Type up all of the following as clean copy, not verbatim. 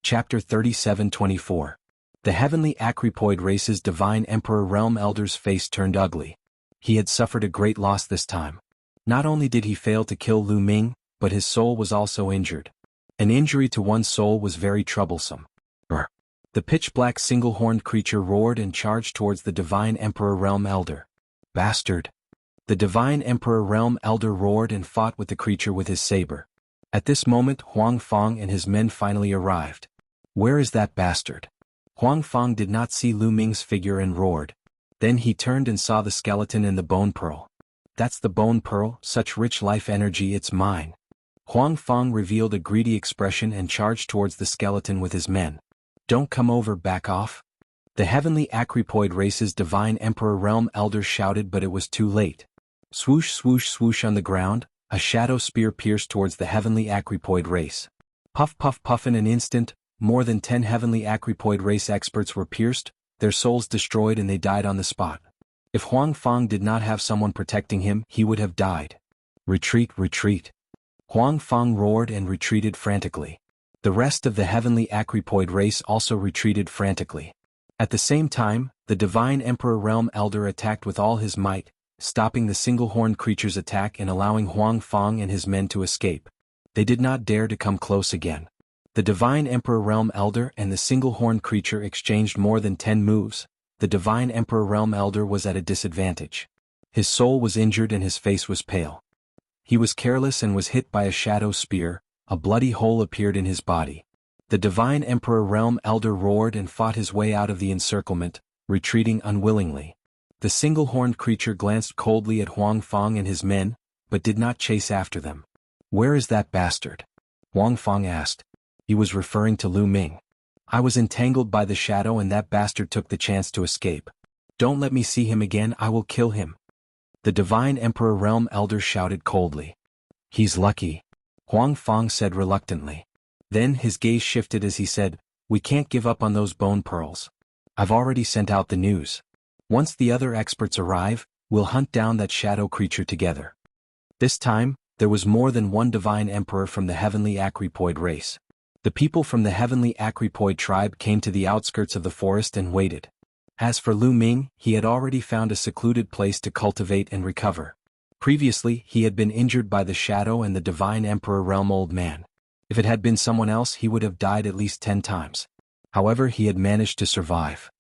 Chapter 37-24. The heavenly Acrypoid race's divine Emperor Realm Elder's face turned ugly. He had suffered a great loss this time. Not only did he fail to kill Lu Ming, but his soul was also injured. An injury to one's soul was very troublesome. The pitch-black single-horned creature roared and charged towards the divine Emperor Realm Elder. Bastard! The divine Emperor Realm Elder roared and fought with the creature with his saber. At this moment Huang Fang and his men finally arrived. Where is that bastard? Huang Fang did not see Lu Ming's figure and roared. Then he turned and saw the skeleton and the bone pearl. That's the bone pearl, such rich life energy, it's mine. Huang Fang revealed a greedy expression and charged towards the skeleton with his men. Don't come over, back off. The heavenly Acrypoid race's divine Emperor Realm Elder shouted, but it was too late. Swoosh swoosh swoosh on the ground, a shadow spear pierced towards the heavenly Acrypoid race. Puff puff puff, in an instant, more than 10 heavenly Acrypoid race experts were pierced, their souls destroyed, and they died on the spot. If Huang Fang did not have someone protecting him, he would have died. Retreat, retreat. Huang Fang roared and retreated frantically. The rest of the heavenly Acrypoid race also retreated frantically. At the same time, the divine Emperor Realm Elder attacked with all his might, stopping the single-horned creature's attack and allowing Huang Fang and his men to escape. They did not dare to come close again. The divine Emperor Realm Elder and the single-horned creature exchanged more than 10 moves. The divine Emperor Realm Elder was at a disadvantage. His soul was injured and his face was pale. He was careless and was hit by a shadow spear. A bloody hole appeared in his body. The divine Emperor Realm Elder roared and fought his way out of the encirclement, retreating unwillingly. The single-horned creature glanced coldly at Huang Fang and his men, but did not chase after them. Where is that bastard? Huang Fang asked. He was referring to Lu Ming. I was entangled by the shadow and that bastard took the chance to escape. Don't let me see him again, I will kill him. The divine Emperor Realm Elder shouted coldly. He's lucky. Huang Fang said reluctantly. Then his gaze shifted as he said, we can't give up on those bone pearls. I've already sent out the news. Once the other experts arrive, we'll hunt down that shadow creature together. This time, there was more than one divine emperor from the heavenly Acrypoid race. The people from the heavenly Acrypoid tribe came to the outskirts of the forest and waited. As for Lu Ming, he had already found a secluded place to cultivate and recover. Previously, he had been injured by the shadow and the divine Emperor Realm Old Man. If it had been someone else, he would have died at least 10 times. However, he had managed to survive.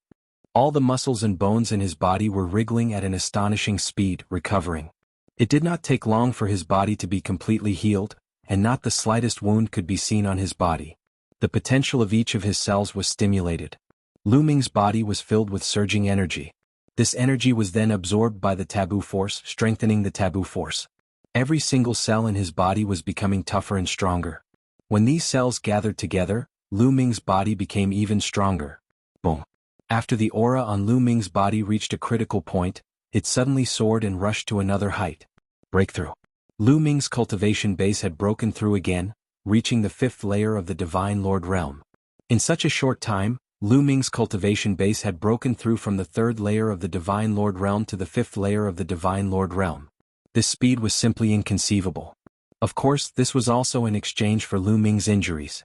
All the muscles and bones in his body were wriggling at an astonishing speed, recovering. It did not take long for his body to be completely healed, and not the slightest wound could be seen on his body. The potential of each of his cells was stimulated. Lu Ming's body was filled with surging energy. This energy was then absorbed by the taboo force, strengthening the taboo force. Every single cell in his body was becoming tougher and stronger. When these cells gathered together, Lu Ming's body became even stronger. Boom. After the aura on Lu Ming's body reached a critical point, it suddenly soared and rushed to another height. Breakthrough. Lu Ming's cultivation base had broken through again, reaching the 5th layer of the Divine Lord Realm. In such a short time, Lu Ming's cultivation base had broken through from the 3rd layer of the Divine Lord Realm to the 5th layer of the Divine Lord Realm. This speed was simply inconceivable. Of course, this was also in exchange for Lu Ming's injuries.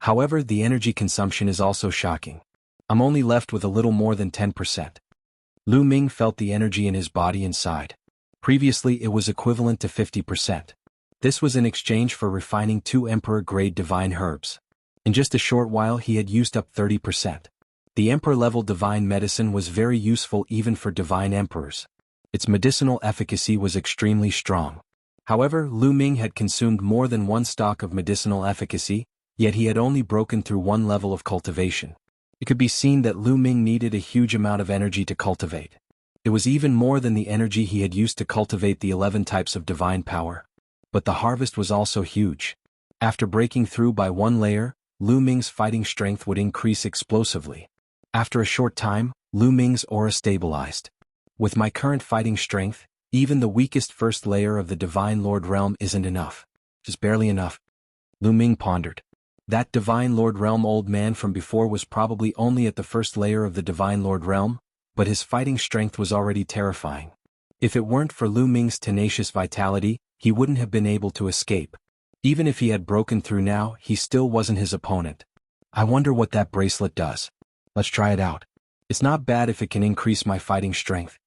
However, the energy consumption is also shocking. I'm only left with a little more than 10%. Lu Ming felt the energy in his body inside. Previously, it was equivalent to 50%. This was in exchange for refining 2 Emperor-grade divine herbs. In just a short while he had used up 30%. The Emperor-level divine medicine was very useful even for divine emperors. Its medicinal efficacy was extremely strong. However, Lu Ming had consumed more than 1 stock of medicinal efficacy, yet he had only broken through 1 level of cultivation. It could be seen that Lu Ming needed a huge amount of energy to cultivate. It was even more than the energy he had used to cultivate the 11 types of divine power. But the harvest was also huge. After breaking through by 1 layer, Lu Ming's fighting strength would increase explosively. After a short time, Lu Ming's aura stabilized. With my current fighting strength, even the weakest 1st layer of the Divine Lord Realm isn't enough. Just barely enough. Lu Ming pondered. That Divine Lord Realm old man from before was probably only at the 1st layer of the Divine Lord Realm, but his fighting strength was already terrifying. If it weren't for Lu Ming's tenacious vitality, he wouldn't have been able to escape. Even if he had broken through now, he still wasn't his opponent. I wonder what that bracelet does. Let's try it out. It's not bad if it can increase my fighting strength.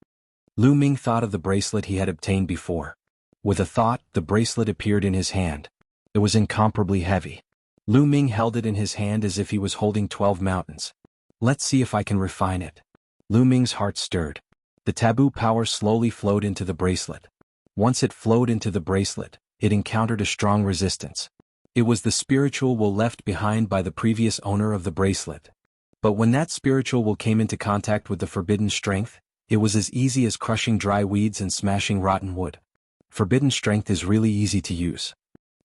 Lu Ming thought of the bracelet he had obtained before. With a thought, the bracelet appeared in his hand. It was incomparably heavy. Lu Ming held it in his hand as if he was holding 12 mountains. Let's see if I can refine it. Lu Ming's heart stirred. The taboo power slowly flowed into the bracelet. Once it flowed into the bracelet, it encountered a strong resistance. It was the spiritual will left behind by the previous owner of the bracelet. But when that spiritual will came into contact with the forbidden strength, it was as easy as crushing dry weeds and smashing rotten wood. Forbidden strength is really easy to use.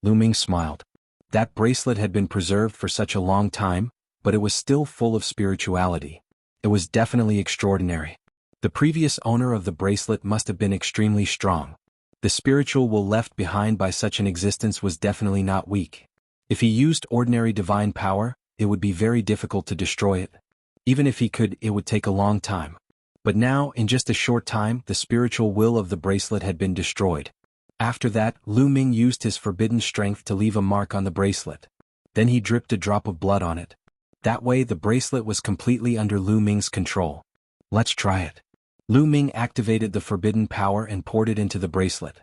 Lu Ming smiled. That bracelet had been preserved for such a long time, but it was still full of spirituality. It was definitely extraordinary. The previous owner of the bracelet must have been extremely strong. The spiritual will left behind by such an existence was definitely not weak. If he used ordinary divine power, it would be very difficult to destroy it. Even if he could, it would take a long time. But now, in just a short time, the spiritual will of the bracelet had been destroyed. After that, Lu Ming used his forbidden strength to leave a mark on the bracelet. Then he dripped a drop of blood on it. That way the bracelet was completely under Lu Ming's control. Let's try it. Lu Ming activated the forbidden power and poured it into the bracelet.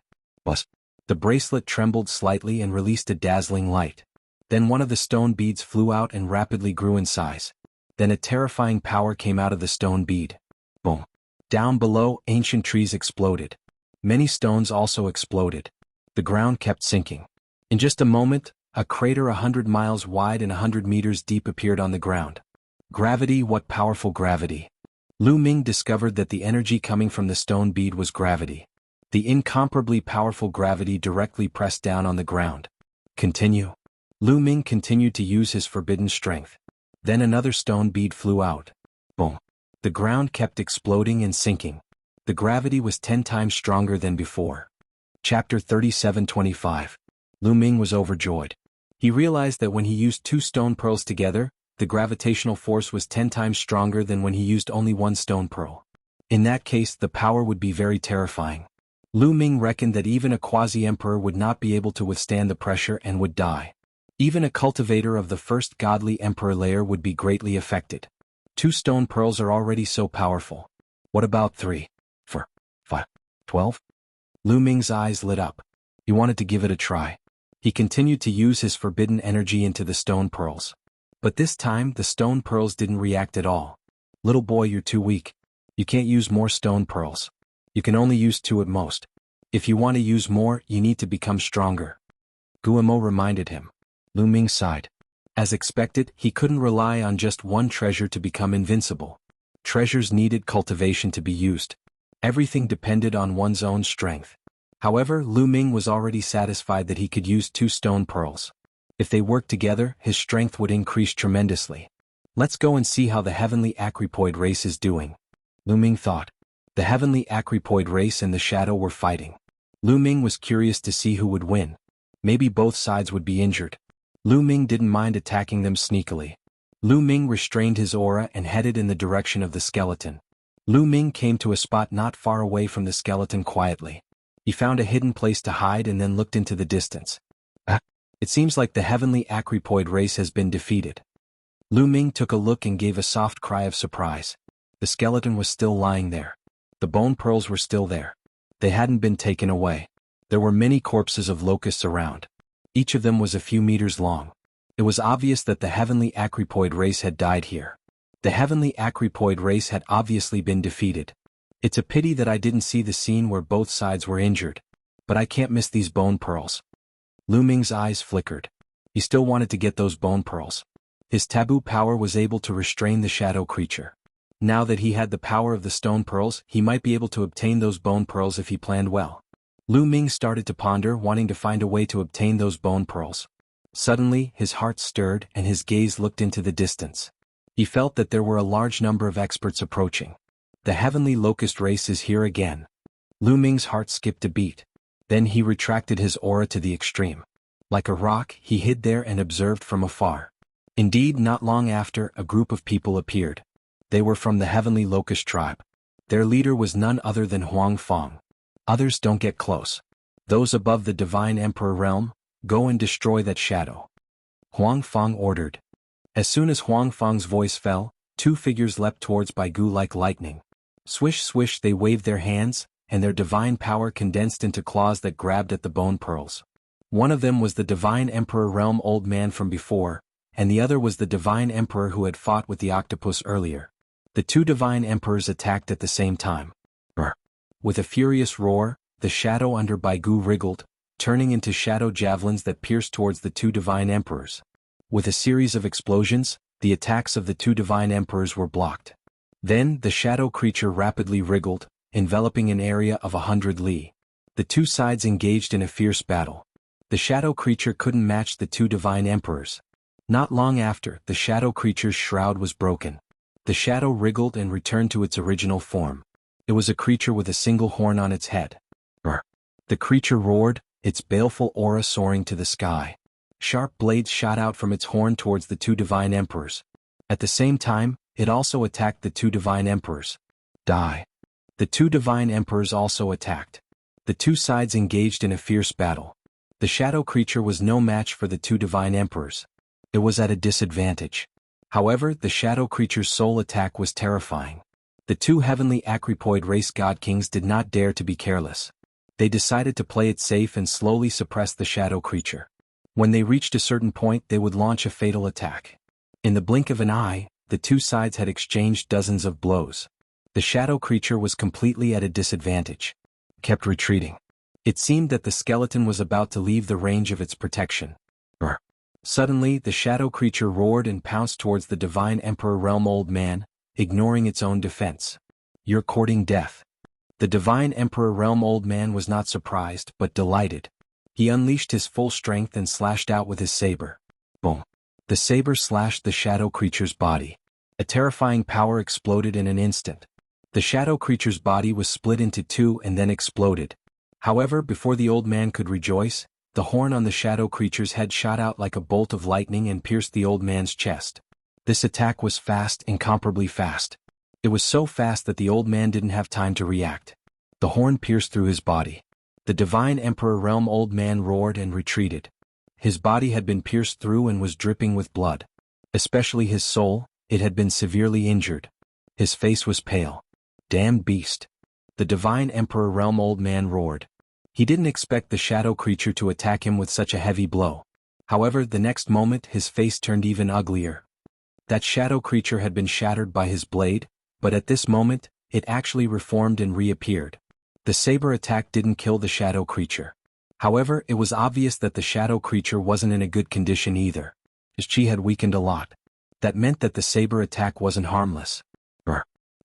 Buzz. The bracelet trembled slightly and released a dazzling light. Then one of the stone beads flew out and rapidly grew in size. Then a terrifying power came out of the stone bead. Boom. Down below, ancient trees exploded. Many stones also exploded. The ground kept sinking. In just a moment, a crater 100 miles wide and 100 meters deep appeared on the ground. Gravity, what powerful gravity! Lu Ming discovered that the energy coming from the stone bead was gravity. The incomparably powerful gravity directly pressed down on the ground. Continue. Lu Ming continued to use his forbidden strength. Then another stone bead flew out. Boom. The ground kept exploding and sinking. The gravity was 10 times stronger than before. Chapter 37:25. Lu Ming was overjoyed. He realized that when he used 2 stone pearls together, the gravitational force was 10 times stronger than when he used only 1 stone pearl. In that case, the power would be very terrifying. Lu Ming reckoned that even a quasi-emperor would not be able to withstand the pressure and would die. Even a cultivator of the first godly emperor layer would be greatly affected. 2 stone pearls are already so powerful. What about 3, 4, 5, 12? Lu Ming's eyes lit up. He wanted to give it a try. He continued to use his forbidden energy into the stone pearls. But this time, the stone pearls didn't react at all. Little boy, you're too weak. You can't use more stone pearls. You can only use 2 at most. If you want to use more, you need to become stronger. Guillemot reminded him. Lu Ming sighed. As expected, he couldn't rely on just one treasure to become invincible. Treasures needed cultivation to be used. Everything depended on one's own strength. However, Lu Ming was already satisfied that he could use 2 stone pearls. If they worked together, his strength would increase tremendously. Let's go and see how the heavenly Acripoid race is doing. Lu Ming thought. The heavenly Acripoid race and the shadow were fighting. Lu Ming was curious to see who would win. Maybe both sides would be injured. Lu Ming didn't mind attacking them sneakily. Lu Ming restrained his aura and headed in the direction of the skeleton. Lu Ming came to a spot not far away from the skeleton quietly. He found a hidden place to hide and then looked into the distance. It seems like the heavenly Acripoid race has been defeated. Lu Ming took a look and gave a soft cry of surprise. The skeleton was still lying there. The bone pearls were still there. They hadn't been taken away. There were many corpses of locusts around. Each of them was a few meters long. It was obvious that the heavenly Acripoid race had died here. The heavenly Acripoid race had obviously been defeated. It's a pity that I didn't see the scene where both sides were injured. But I can't miss these bone pearls. Lu Ming's eyes flickered. He still wanted to get those bone pearls. His taboo power was able to restrain the shadow creature. Now that he had the power of the stone pearls, he might be able to obtain those bone pearls if he planned well. Lu Ming started to ponder, wanting to find a way to obtain those bone pearls. Suddenly, his heart stirred and his gaze looked into the distance. He felt that there were a large number of experts approaching. The heavenly locust race is here again. Lu Ming's heart skipped a beat. Then he retracted his aura to the extreme. Like a rock, he hid there and observed from afar. Indeed, not long after, a group of people appeared. They were from the heavenly locust tribe. Their leader was none other than Huang Fong. Others don't get close. Those above the divine emperor realm, go and destroy that shadow. Huang Fong ordered. As soon as Huang Fang's voice fell, two figures leapt towards Baigu like lightning. Swish swish they waved their hands, and their divine power condensed into claws that grabbed at the bone pearls. One of them was the Divine Emperor Realm Old Man from before, and the other was the Divine Emperor who had fought with the octopus earlier. The two Divine Emperors attacked at the same time. With a furious roar, the shadow under Baigu wriggled, turning into shadow javelins that pierced towards the two Divine Emperors. With a series of explosions, the attacks of the two Divine Emperors were blocked. Then the shadow creature rapidly wriggled, enveloping an area of 100 li. The two sides engaged in a fierce battle. The shadow creature couldn't match the two Divine Emperors. Not long after, the shadow creature's shroud was broken. The shadow wriggled and returned to its original form. It was a creature with a single horn on its head. The creature roared, its baleful aura soaring to the sky. Sharp blades shot out from its horn towards the two Divine Emperors. At the same time, it also attacked the two Divine Emperors. Die. The two Divine Emperors also attacked. The two sides engaged in a fierce battle. The shadow creature was no match for the two Divine Emperors. It was at a disadvantage. However, the shadow creature's soul attack was terrifying. The two heavenly Acrypoid race god kings did not dare to be careless. They decided to play it safe and slowly suppress the shadow creature. When they reached a certain point, they would launch a fatal attack. In the blink of an eye, the two sides had exchanged dozens of blows. The shadow creature was completely at a disadvantage. Kept retreating. It seemed that the skeleton was about to leave the range of its protection. Suddenly, the shadow creature roared and pounced towards the Divine Emperor Realm Old Man, ignoring its own defense. You're courting death. The Divine Emperor Realm Old Man was not surprised, but delighted. He unleashed his full strength and slashed out with his saber. Boom. The saber slashed the shadow creature's body. A terrifying power exploded in an instant. The shadow creature's body was split into two and then exploded. However, before the old man could rejoice, the horn on the shadow creature's head shot out like a bolt of lightning and pierced the old man's chest. This attack was fast, incomparably fast. It was so fast that the old man didn't have time to react. The horn pierced through his body. The Divine Emperor Realm Old Man roared and retreated. His body had been pierced through and was dripping with blood. Especially his soul, it had been severely injured. His face was pale. Damned beast. The Divine Emperor Realm Old Man roared. He didn't expect the shadow creature to attack him with such a heavy blow. However, the next moment his face turned even uglier. That shadow creature had been shattered by his blade, but at this moment, it actually reformed and reappeared. The saber attack didn't kill the shadow creature. However, it was obvious that the shadow creature wasn't in a good condition either. His chi had weakened a lot. That meant that the saber attack wasn't harmless.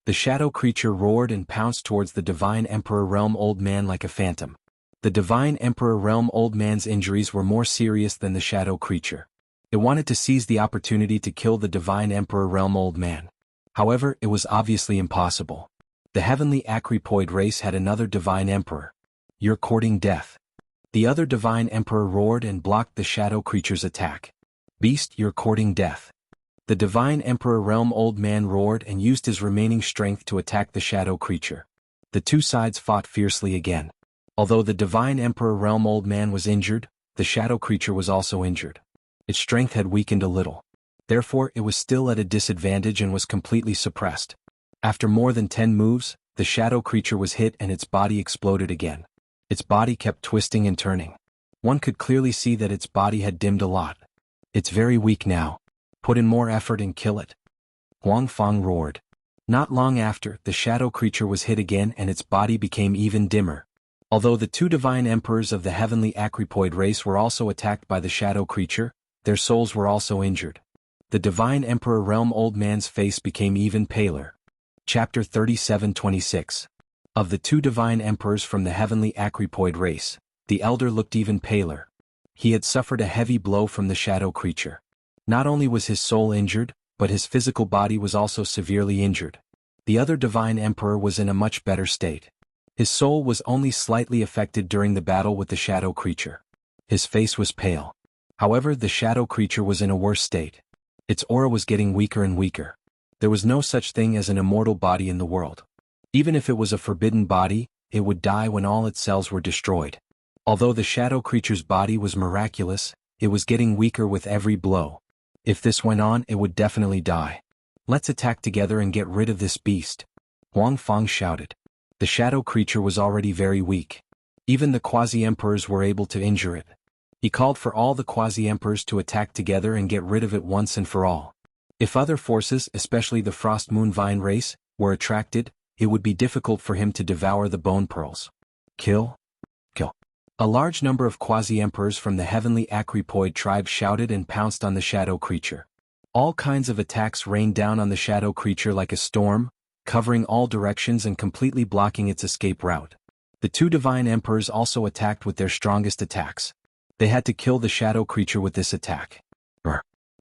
The shadow creature roared and pounced towards the Divine Emperor Realm Old Man like a phantom. The Divine Emperor Realm Old Man's injuries were more serious than the shadow creature. It wanted to seize the opportunity to kill the Divine Emperor Realm Old Man. However, it was obviously impossible. The heavenly Acrypoid race had another Divine Emperor. You're courting death. The other Divine Emperor roared and blocked the shadow creature's attack. Beast, you're courting death. The Divine Emperor Realm Old Man roared and used his remaining strength to attack the shadow creature. The two sides fought fiercely again. Although the Divine Emperor Realm Old Man was injured, the shadow creature was also injured. Its strength had weakened a little. Therefore, it was still at a disadvantage and was completely suppressed. After more than 10 moves, the shadow creature was hit and its body exploded again. Its body kept twisting and turning. One could clearly see that its body had dimmed a lot. It's very weak now. Put in more effort and kill it. Huang Fang roared. Not long after, the shadow creature was hit again and its body became even dimmer. Although the two Divine Emperors of the heavenly Acrypoid race were also attacked by the shadow creature, their souls were also injured. The Divine Emperor Realm Old Man's face became even paler. Chapter 37-26. Of the two Divine Emperors from the heavenly Acrypoid race, the elder looked even paler. He had suffered a heavy blow from the shadow creature. Not only was his soul injured, but his physical body was also severely injured. The other Divine Emperor was in a much better state. His soul was only slightly affected during the battle with the shadow creature. His face was pale. However, the shadow creature was in a worse state. Its aura was getting weaker and weaker. There was no such thing as an immortal body in the world. Even if it was a forbidden body, it would die when all its cells were destroyed. Although the shadow creature's body was miraculous, it was getting weaker with every blow. If this went on, it would definitely die. Let's attack together and get rid of this beast, Huang Fang shouted. The shadow creature was already very weak. Even the quasi-emperors were able to injure it. He called for all the quasi-emperors to attack together and get rid of it once and for all. If other forces, especially the Frost Moon Vine race, were attracted, it would be difficult for him to devour the bone pearls. Kill? Kill. A large number of quasi-emperors from the heavenly Acripoid tribe shouted and pounced on the shadow creature. All kinds of attacks rained down on the shadow creature like a storm, covering all directions and completely blocking its escape route. The two divine emperors also attacked with their strongest attacks. They had to kill the shadow creature with this attack.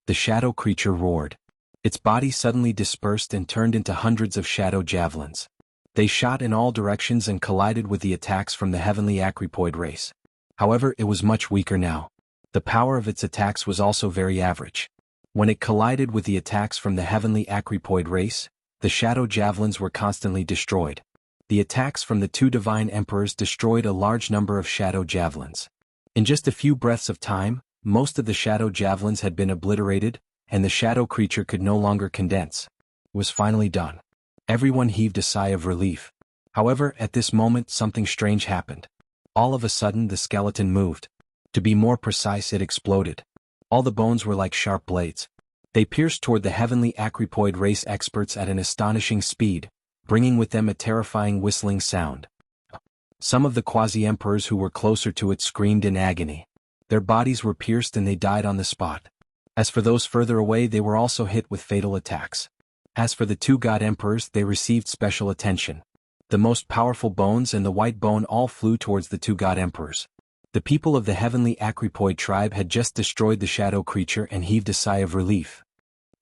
The shadow creature roared. Its body suddenly dispersed and turned into hundreds of shadow javelins. They shot in all directions and collided with the attacks from the heavenly Acripoid race. However, it was much weaker now. The power of its attacks was also very average. When it collided with the attacks from the heavenly Acripoid race, the shadow javelins were constantly destroyed. The attacks from the two divine emperors destroyed a large number of shadow javelins. In just a few breaths of time, most of the shadow javelins had been obliterated, and the shadow creature could no longer condense. It was finally done. Everyone heaved a sigh of relief. However, at this moment something strange happened. All of a sudden the skeleton moved. To be more precise, it exploded. All the bones were like sharp blades. They pierced toward the heavenly Acripoid race experts at an astonishing speed, bringing with them a terrifying whistling sound. Some of the quasi-emperors who were closer to it screamed in agony. Their bodies were pierced and they died on the spot. As for those further away, they were also hit with fatal attacks. As for the two god emperors, they received special attention. The most powerful bones and the white bone all flew towards the two god emperors. The people of the heavenly Acripoid tribe had just destroyed the shadow creature and heaved a sigh of relief.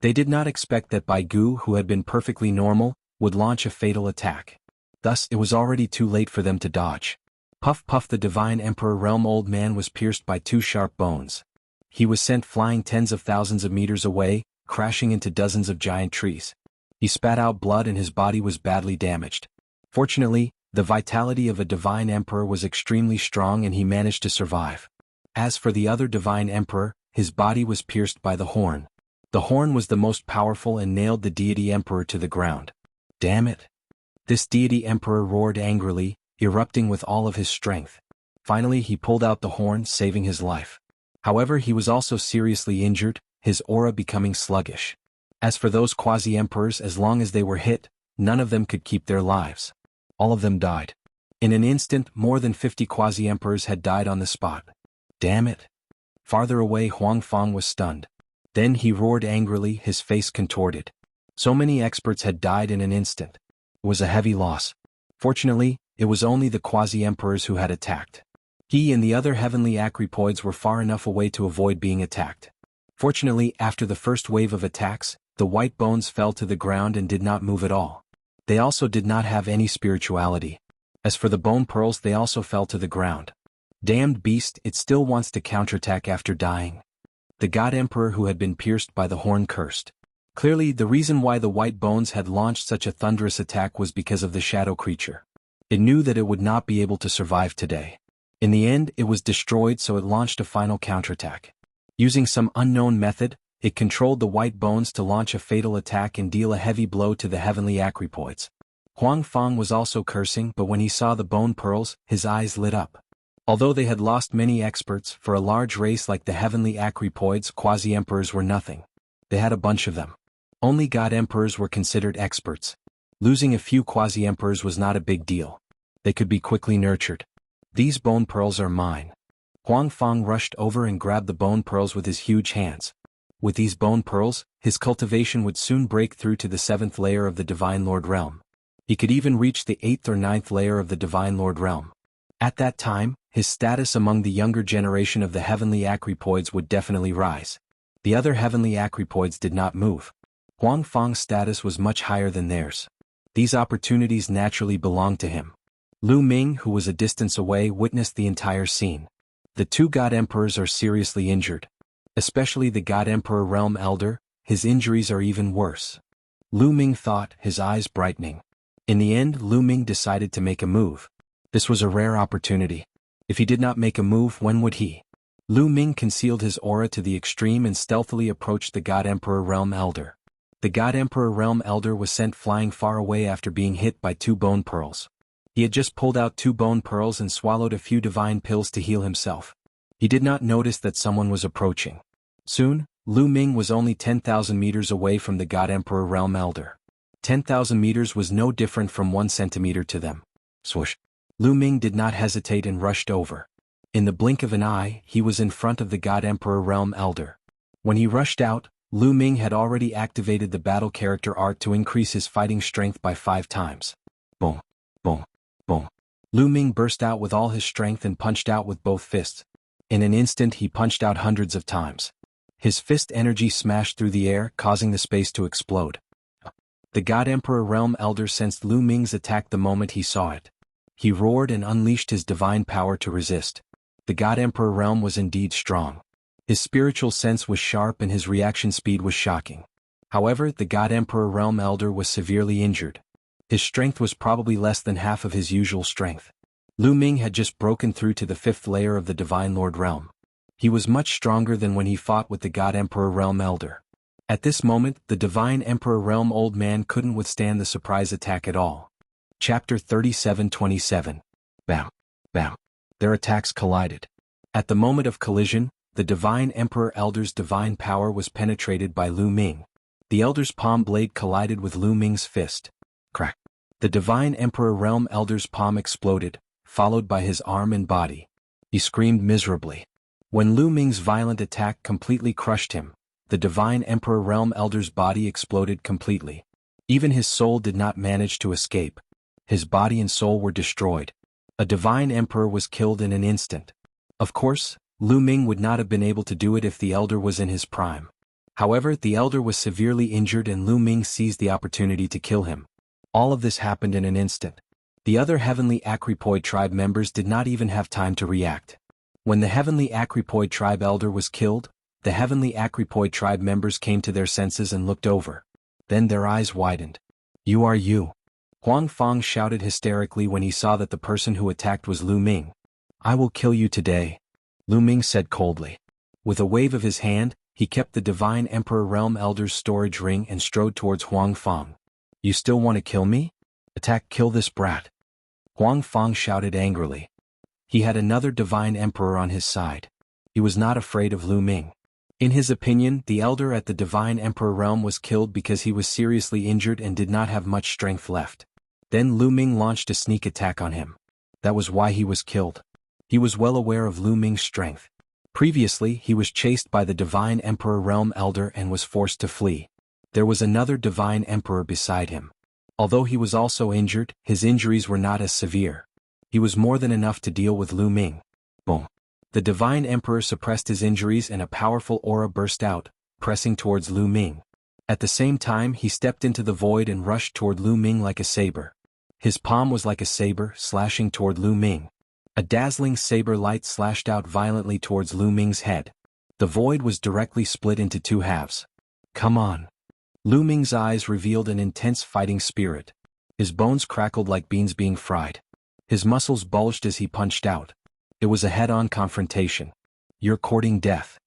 They did not expect that Bai Gu, who had been perfectly normal, would launch a fatal attack. Thus, it was already too late for them to dodge. Puff Puff, the divine emperor realm old man, was pierced by two sharp bones. He was sent flying tens of thousands of meters away, crashing into dozens of giant trees. He spat out blood and his body was badly damaged. Fortunately, the vitality of a divine emperor was extremely strong and he managed to survive. As for the other divine emperor, his body was pierced by the horn. The horn was the most powerful and nailed the deity emperor to the ground. Damn it! This deity emperor roared angrily, erupting with all of his strength. Finally, he pulled out the horn, saving his life. However, he was also seriously injured, his aura becoming sluggish. As for those quasi-emperors, as long as they were hit, none of them could keep their lives. All of them died. In an instant, more than 50 quasi-emperors had died on the spot. Damn it! Farther away, Huang Fang was stunned. Then he roared angrily, his face contorted. So many experts had died in an instant. It was a heavy loss. Fortunately, it was only the quasi-emperors who had attacked. He and the other heavenly Acripoids were far enough away to avoid being attacked. Fortunately, after the first wave of attacks, the white bones fell to the ground and did not move at all. They also did not have any spirituality. As for the bone pearls, they also fell to the ground. Damned beast, it still wants to counterattack after dying. The god emperor who had been pierced by the horn cursed. Clearly, the reason why the white bones had launched such a thunderous attack was because of the shadow creature. It knew that it would not be able to survive today. In the end, it was destroyed, so it launched a final counterattack. Using some unknown method, it controlled the white bones to launch a fatal attack and deal a heavy blow to the heavenly Acripoids. Huang Fang was also cursing, but when he saw the bone pearls, his eyes lit up. Although they had lost many experts, for a large race like the heavenly Acripoids, quasi-emperors were nothing. They had a bunch of them. Only god emperors were considered experts. Losing a few quasi-emperors was not a big deal. They could be quickly nurtured. These bone pearls are mine. Huang Fang rushed over and grabbed the bone pearls with his huge hands. With these bone pearls, his cultivation would soon break through to the 7th layer of the Divine Lord Realm. He could even reach the 8th or 9th layer of the Divine Lord Realm. At that time, his status among the younger generation of the heavenly Acripoids would definitely rise. The other heavenly Acripoids did not move. Huang Fang's status was much higher than theirs. These opportunities naturally belonged to him. Lu Ming, who was a distance away, witnessed the entire scene. The two god emperors are seriously injured. Especially the god emperor realm elder, his injuries are even worse. Lu Ming thought, his eyes brightening. In the end, Lu Ming decided to make a move. This was a rare opportunity. If he did not make a move, when would he? Lu Ming concealed his aura to the extreme and stealthily approached the God Emperor Realm Elder. The God Emperor Realm Elder was sent flying far away after being hit by 2 bone pearls. He had just pulled out 2 bone pearls and swallowed a few divine pills to heal himself. He did not notice that someone was approaching. Soon, Lu Ming was only 10,000 meters away from the God Emperor Realm Elder. 10,000 meters was no different from 1 centimeter to them. Swoosh! Lu Ming did not hesitate and rushed over. In the blink of an eye, he was in front of the God Emperor Realm Elder. When he rushed out, Lu Ming had already activated the battle character art to increase his fighting strength by 5 times. Boom! Boom! Boom! Lu Ming burst out with all his strength and punched out with both fists. In an instant he punched out hundreds of times. His fist energy smashed through the air, causing the space to explode. The God Emperor Realm Elder sensed Lu Ming's attack the moment he saw it. He roared and unleashed his divine power to resist. The God Emperor Realm was indeed strong. His spiritual sense was sharp and his reaction speed was shocking. However, the God Emperor Realm Elder was severely injured. His strength was probably less than half of his usual strength. Lu Ming had just broken through to the 5th layer of the Divine Lord Realm. He was much stronger than when he fought with the God Emperor Realm Elder. At this moment, the Divine Emperor Realm Old Man couldn't withstand the surprise attack at all. Chapter 37:27. Bam! Bam! Their attacks collided. At the moment of collision, the Divine Emperor Elder's divine power was penetrated by Lu Ming. The Elder's palm blade collided with Lu Ming's fist. Crack! The Divine Emperor Realm Elder's palm exploded, followed by his arm and body. He screamed miserably. When Lu Ming's violent attack completely crushed him, the Divine Emperor Realm Elder's body exploded completely. Even his soul did not manage to escape. His body and soul were destroyed. A Divine Emperor was killed in an instant. Of course, Lu Ming would not have been able to do it if the Elder was in his prime. However, the Elder was severely injured and Lu Ming seized the opportunity to kill him. All of this happened in an instant. The other Heavenly Acrypoid tribe members did not even have time to react. When the Heavenly Acrypoid tribe Elder was killed, the Heavenly Acrypoid tribe members came to their senses and looked over. Then their eyes widened. "You are you!" Huang Fang shouted hysterically when he saw that the person who attacked was Lu Ming. "I will kill you today," Lu Ming said coldly. With a wave of his hand, he kept the Divine Emperor Realm Elder's storage ring and strode towards Huang Fang. "You still want to kill me? Attack, kill this brat!" Huang Fang shouted angrily. He had another Divine Emperor on his side. He was not afraid of Lu Ming. In his opinion, the Elder at the Divine Emperor Realm was killed because he was seriously injured and did not have much strength left. Then Lu Ming launched a sneak attack on him. That was why he was killed. He was well aware of Lu Ming's strength. Previously, he was chased by the Divine Emperor Realm Elder and was forced to flee. There was another Divine Emperor beside him. Although he was also injured, his injuries were not as severe. He was more than enough to deal with Lu Ming. Boom! The Divine Emperor suppressed his injuries and a powerful aura burst out, pressing towards Lu Ming. At the same time, he stepped into the void and rushed toward Lu Ming like a saber. His palm was like a saber, slashing toward Lu Ming. A dazzling saber light slashed out violently towards Lu Ming's head. The void was directly split into 2 halves. "Come on!" Lu Ming's eyes revealed an intense fighting spirit. His bones crackled like beans being fried. His muscles bulged as he punched out. It was a head-on confrontation. "You're courting death."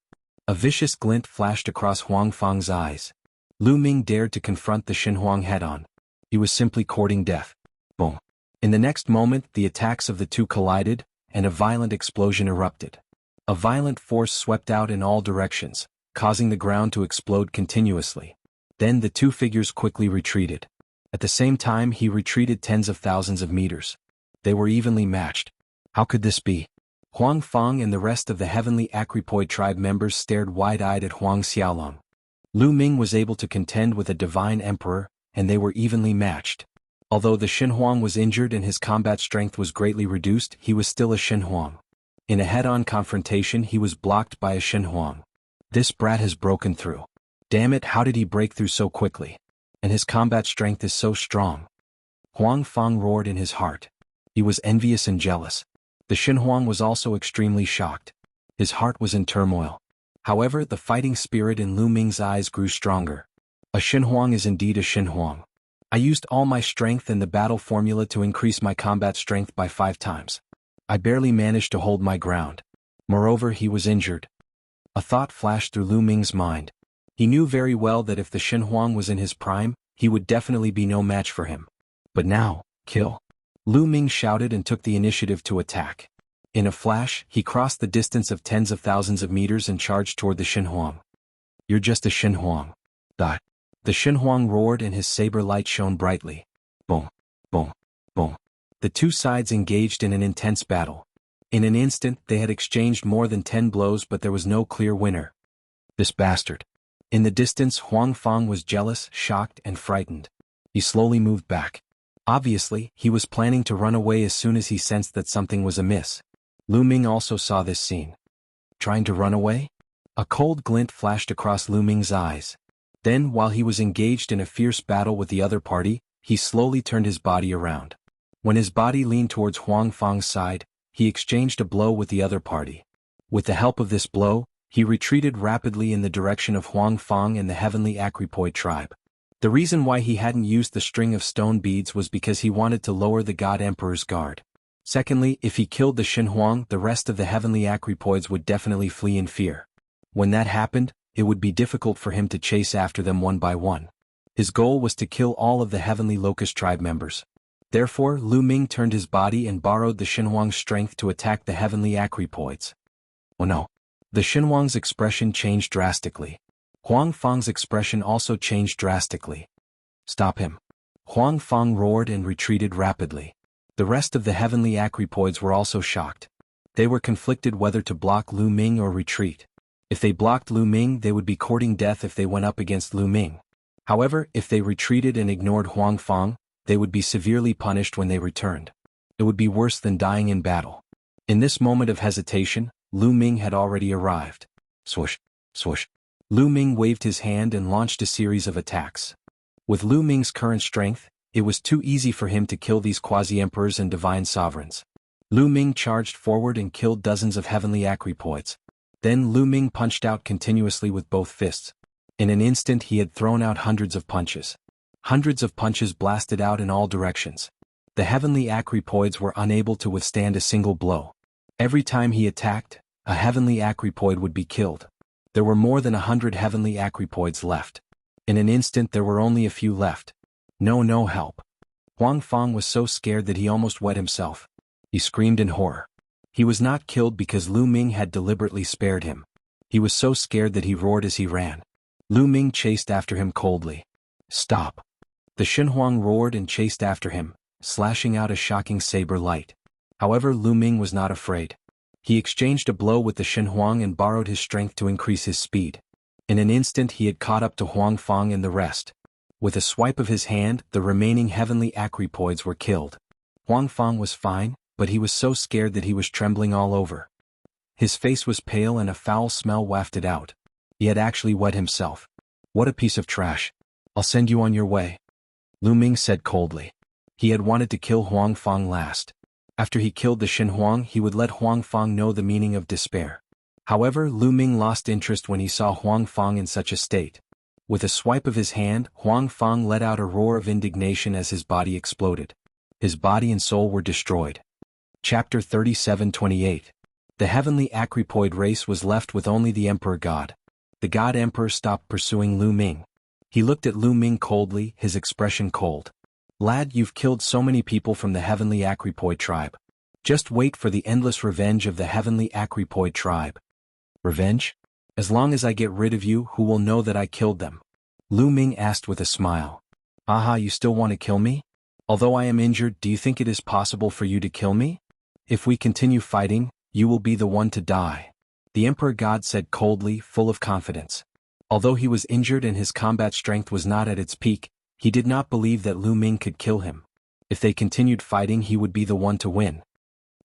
A vicious glint flashed across Huang Fang's eyes. Lu Ming dared to confront the Xinhuang head-on. He was simply courting death. Boom! In the next moment, the attacks of the two collided, and a violent explosion erupted. A violent force swept out in all directions, causing the ground to explode continuously. Then the 2 figures quickly retreated. At the same time, he retreated tens of thousands of meters. They were evenly matched. How could this be? Huang Fang and the rest of the Heavenly Acrypoid tribe members stared wide-eyed at Huang Xiaolong. Lu Ming was able to contend with a Divine Emperor, and they were evenly matched. Although the Xinhuang was injured and his combat strength was greatly reduced, he was still a Xinhuang. In a head-on confrontation, he was blocked by a Xinhuang. This brat has broken through. Damn it, how did he break through so quickly? And his combat strength is so strong. Huang Fang roared in his heart. He was envious and jealous. The Xinhuang was also extremely shocked. His heart was in turmoil. However, the fighting spirit in Lu Ming's eyes grew stronger. A Xinhuang is indeed a Xinhuang. I used all my strength and the battle formula to increase my combat strength by 5 times. I barely managed to hold my ground. Moreover, he was injured. A thought flashed through Lu Ming's mind. He knew very well that if the Xinhuang was in his prime, he would definitely be no match for him. But now, kill. Lu Ming shouted and took the initiative to attack. In a flash, he crossed the distance of tens of thousands of meters and charged toward the Xinhuang. You're just a Xinhuang. Die. The Xinhuang roared and his saber light shone brightly. Boom, boom, boom. The two sides engaged in an intense battle. In an instant, they had exchanged more than 10 blows, but there was no clear winner. This bastard. In the distance, Huang Fang was jealous, shocked, and frightened. He slowly moved back. Obviously, he was planning to run away as soon as he sensed that something was amiss. Lu Ming also saw this scene. Trying to run away? A cold glint flashed across Lu Ming's eyes. Then, while he was engaged in a fierce battle with the other party, he slowly turned his body around. When his body leaned towards Huang Fang's side, he exchanged a blow with the other party. With the help of this blow, he retreated rapidly in the direction of Huang Fang and the heavenly Acripoid tribe. The reason why he hadn't used the string of stone beads was because he wanted to lower the God Emperor's guard. Secondly, if he killed the Xinhuang, the rest of the heavenly Acripoids would definitely flee in fear. When that happened, it would be difficult for him to chase after them one by one. His goal was to kill all of the heavenly Locust tribe members. Therefore, Lu Ming turned his body and borrowed the Xinhuang's strength to attack the heavenly Acripoids. Oh no. The Xinhuang's expression changed drastically. Huang Fang's expression also changed drastically. Stop him. Huang Fang roared and retreated rapidly. The rest of the heavenly Acripoids were also shocked. They were conflicted whether to block Lu Ming or retreat. If they blocked Lu Ming, they would be courting death if they went up against Lu Ming. However, if they retreated and ignored Huang Fang, they would be severely punished when they returned. It would be worse than dying in battle. In this moment of hesitation, Lu Ming had already arrived. Swoosh, swoosh. Lu Ming waved his hand and launched a series of attacks. With Lu Ming's current strength, it was too easy for him to kill these quasi-emperors and divine sovereigns. Lu Ming charged forward and killed dozens of heavenly Acripoids. Then Lu Ming punched out continuously with both fists. In an instant he had thrown out hundreds of punches. Hundreds of punches blasted out in all directions. The heavenly Acripoids were unable to withstand a single blow. Every time he attacked, a heavenly Acripoid would be killed. There were more than 100 heavenly Acripoids left. In an instant there were only a few left. No help. Huang Fang was so scared that he almost wet himself. He screamed in horror. He was not killed because Lu Ming had deliberately spared him. He was so scared that he roared as he ran. Lu Ming chased after him coldly. Stop. The Xinhuang roared and chased after him, slashing out a shocking saber light. However, Lu Ming was not afraid. He exchanged a blow with the Xinhuang and borrowed his strength to increase his speed. In an instant he had caught up to Huang Fang and the rest. With a swipe of his hand, the remaining heavenly Acripoids were killed. Huang Fang was fine, but he was so scared that he was trembling all over. His face was pale and a foul smell wafted out. He had actually wet himself. What a piece of trash. I'll send you on your way. Lu Ming said coldly. He had wanted to kill Huang Fang last. After he killed the Xinhuang, he would let Huang Fang know the meaning of despair. However, Lu Ming lost interest when he saw Huang Fang in such a state. With a swipe of his hand, Huang Fang let out a roar of indignation as his body exploded. His body and soul were destroyed. Chapter 37:28. The heavenly Acripoid race was left with only the Emperor God. The God Emperor stopped pursuing Lu Ming. He looked at Lu Ming coldly, his expression cold. Lad, you've killed so many people from the heavenly Acripoid tribe. Just wait for the endless revenge of the heavenly Acripoid tribe. Revenge? As long as I get rid of you, who will know that I killed them? Lu Ming asked with a smile. Aha, you still want to kill me? Although I am injured, do you think it is possible for you to kill me? If we continue fighting, you will be the one to die. The Emperor God said coldly, full of confidence. Although he was injured and his combat strength was not at its peak, he did not believe that Lu Ming could kill him. If they continued fighting, he would be the one to win.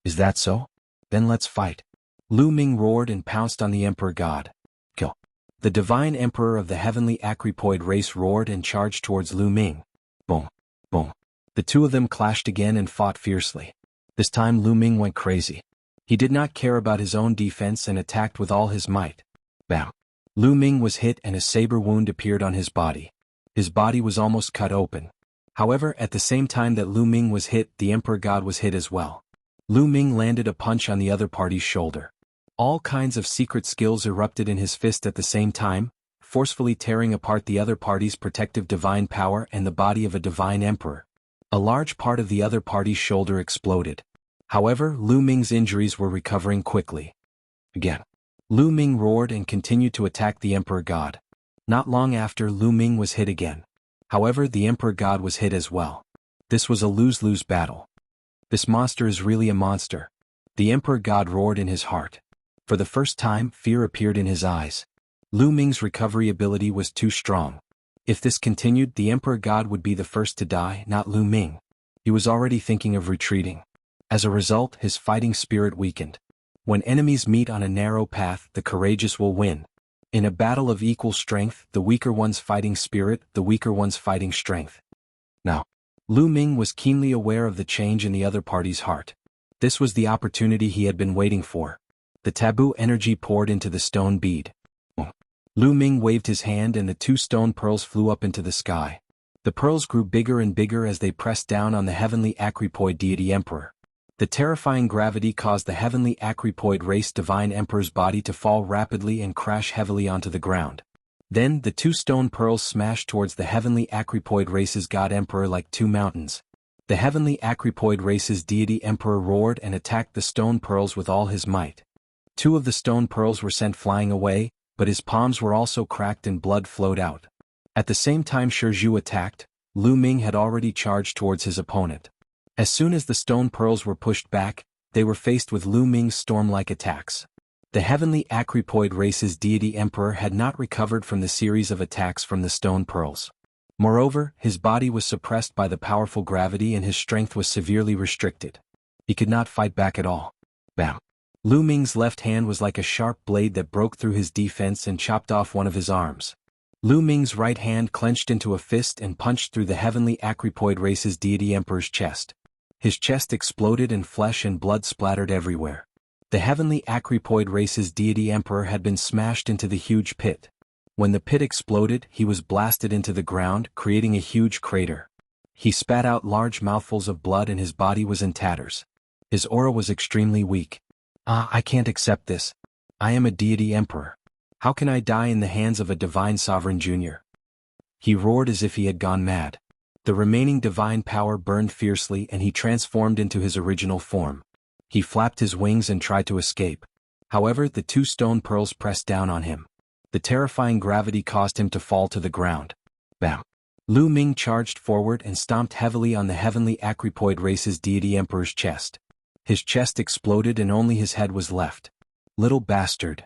Is that so? Then let's fight. Lu Ming roared and pounced on the Emperor God. Kill. The divine Emperor of the heavenly Acripoid race roared and charged towards Lu Ming. Boom, boom. The two of them clashed again and fought fiercely. This time Lu Ming went crazy. He did not care about his own defense and attacked with all his might. Bam. Lu Ming was hit and a saber wound appeared on his body. His body was almost cut open. However, at the same time that Lu Ming was hit, the Emperor God was hit as well. Lu Ming landed a punch on the other party's shoulder. All kinds of secret skills erupted in his fist at the same time, forcefully tearing apart the other party's protective divine power and the body of a divine emperor. A large part of the other party's shoulder exploded. However, Lu Ming's injuries were recovering quickly. Again, Lu Ming roared and continued to attack the Emperor God. Not long after, Lu Ming was hit again. However, the Emperor God was hit as well. This was a lose-lose battle. This monster is really a monster. The Emperor God roared in his heart. For the first time, fear appeared in his eyes. Lu Ming's recovery ability was too strong. If this continued, the Emperor God would be the first to die, not Lu Ming. He was already thinking of retreating. As a result, his fighting spirit weakened. When enemies meet on a narrow path, the courageous will win. In a battle of equal strength, the weaker one's fighting spirit, the weaker one's fighting strength. Now, Lu Ming was keenly aware of the change in the other party's heart. This was the opportunity he had been waiting for. The taboo energy poured into the stone bead. Lu Ming waved his hand and the 2 stone pearls flew up into the sky. The pearls grew bigger and bigger as they pressed down on the heavenly Acripoid deity emperor. The terrifying gravity caused the heavenly Acripoid race divine emperor's body to fall rapidly and crash heavily onto the ground. Then, the 2 stone pearls smashed towards the heavenly Acripoid race's god emperor like 2 mountains. The heavenly Acripoid race's deity emperor roared and attacked the stone pearls with all his might. 2 of the stone pearls were sent flying away, but his palms were also cracked and blood flowed out. At the same time Shizhu attacked, Lu Ming had already charged towards his opponent. As soon as the stone pearls were pushed back, they were faced with Lu Ming's storm-like attacks. The heavenly Acripoid race's deity emperor had not recovered from the series of attacks from the stone pearls. Moreover, his body was suppressed by the powerful gravity and his strength was severely restricted. He could not fight back at all. Bam! Lu Ming's left hand was like a sharp blade that broke through his defense and chopped off one of his arms. Lu Ming's right hand clenched into a fist and punched through the heavenly Acripoid race's deity emperor's chest. His chest exploded and flesh and blood splattered everywhere. The heavenly Acripoid race's deity emperor had been smashed into the huge pit. When the pit exploded, he was blasted into the ground, creating a huge crater. He spat out large mouthfuls of blood and his body was in tatters. His aura was extremely weak. I can't accept this. I am a deity emperor. How can I die in the hands of a divine sovereign junior? He roared as if he had gone mad. The remaining divine power burned fiercely and he transformed into his original form. He flapped his wings and tried to escape. However, the 2 stone pearls pressed down on him. The terrifying gravity caused him to fall to the ground. Bam! Lu Ming charged forward and stomped heavily on the heavenly Acripoid race's deity emperor's chest. His chest exploded and only his head was left. Little bastard!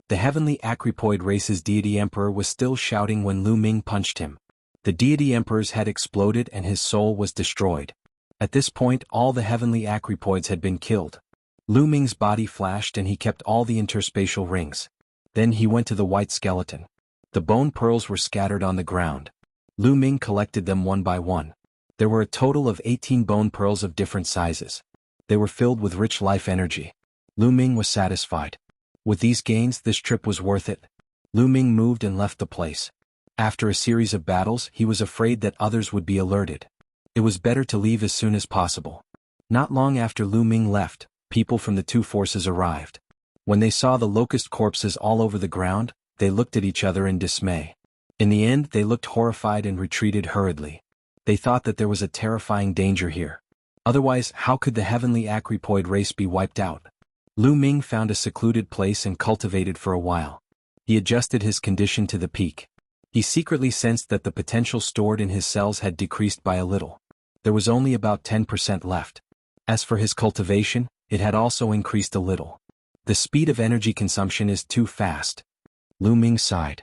The heavenly Acripoid race's deity emperor was still shouting when Lu Ming punched him. The deity emperor's head exploded and his soul was destroyed. At this point, all the heavenly Acripoids had been killed. Lu Ming's body flashed and he kept all the interspatial rings. Then he went to the white skeleton. The bone pearls were scattered on the ground. Lu Ming collected them one by one. There were a total of 18 bone pearls of different sizes. They were filled with rich life energy. Lu Ming was satisfied. With these gains, this trip was worth it. Lu Ming moved and left the place. After a series of battles, he was afraid that others would be alerted. It was better to leave as soon as possible. Not long after Lu Ming left, people from the 2 forces arrived. When they saw the locust corpses all over the ground, they looked at each other in dismay. In the end, they looked horrified and retreated hurriedly. They thought that there was a terrifying danger here. Otherwise, how could the heavenly Acripoid race be wiped out? Lu Ming found a secluded place and cultivated for a while. He adjusted his condition to the peak. He secretly sensed that the potential stored in his cells had decreased by a little. There was only about 10% left. As for his cultivation, it had also increased a little. The speed of energy consumption is too fast. Lu Ming sighed.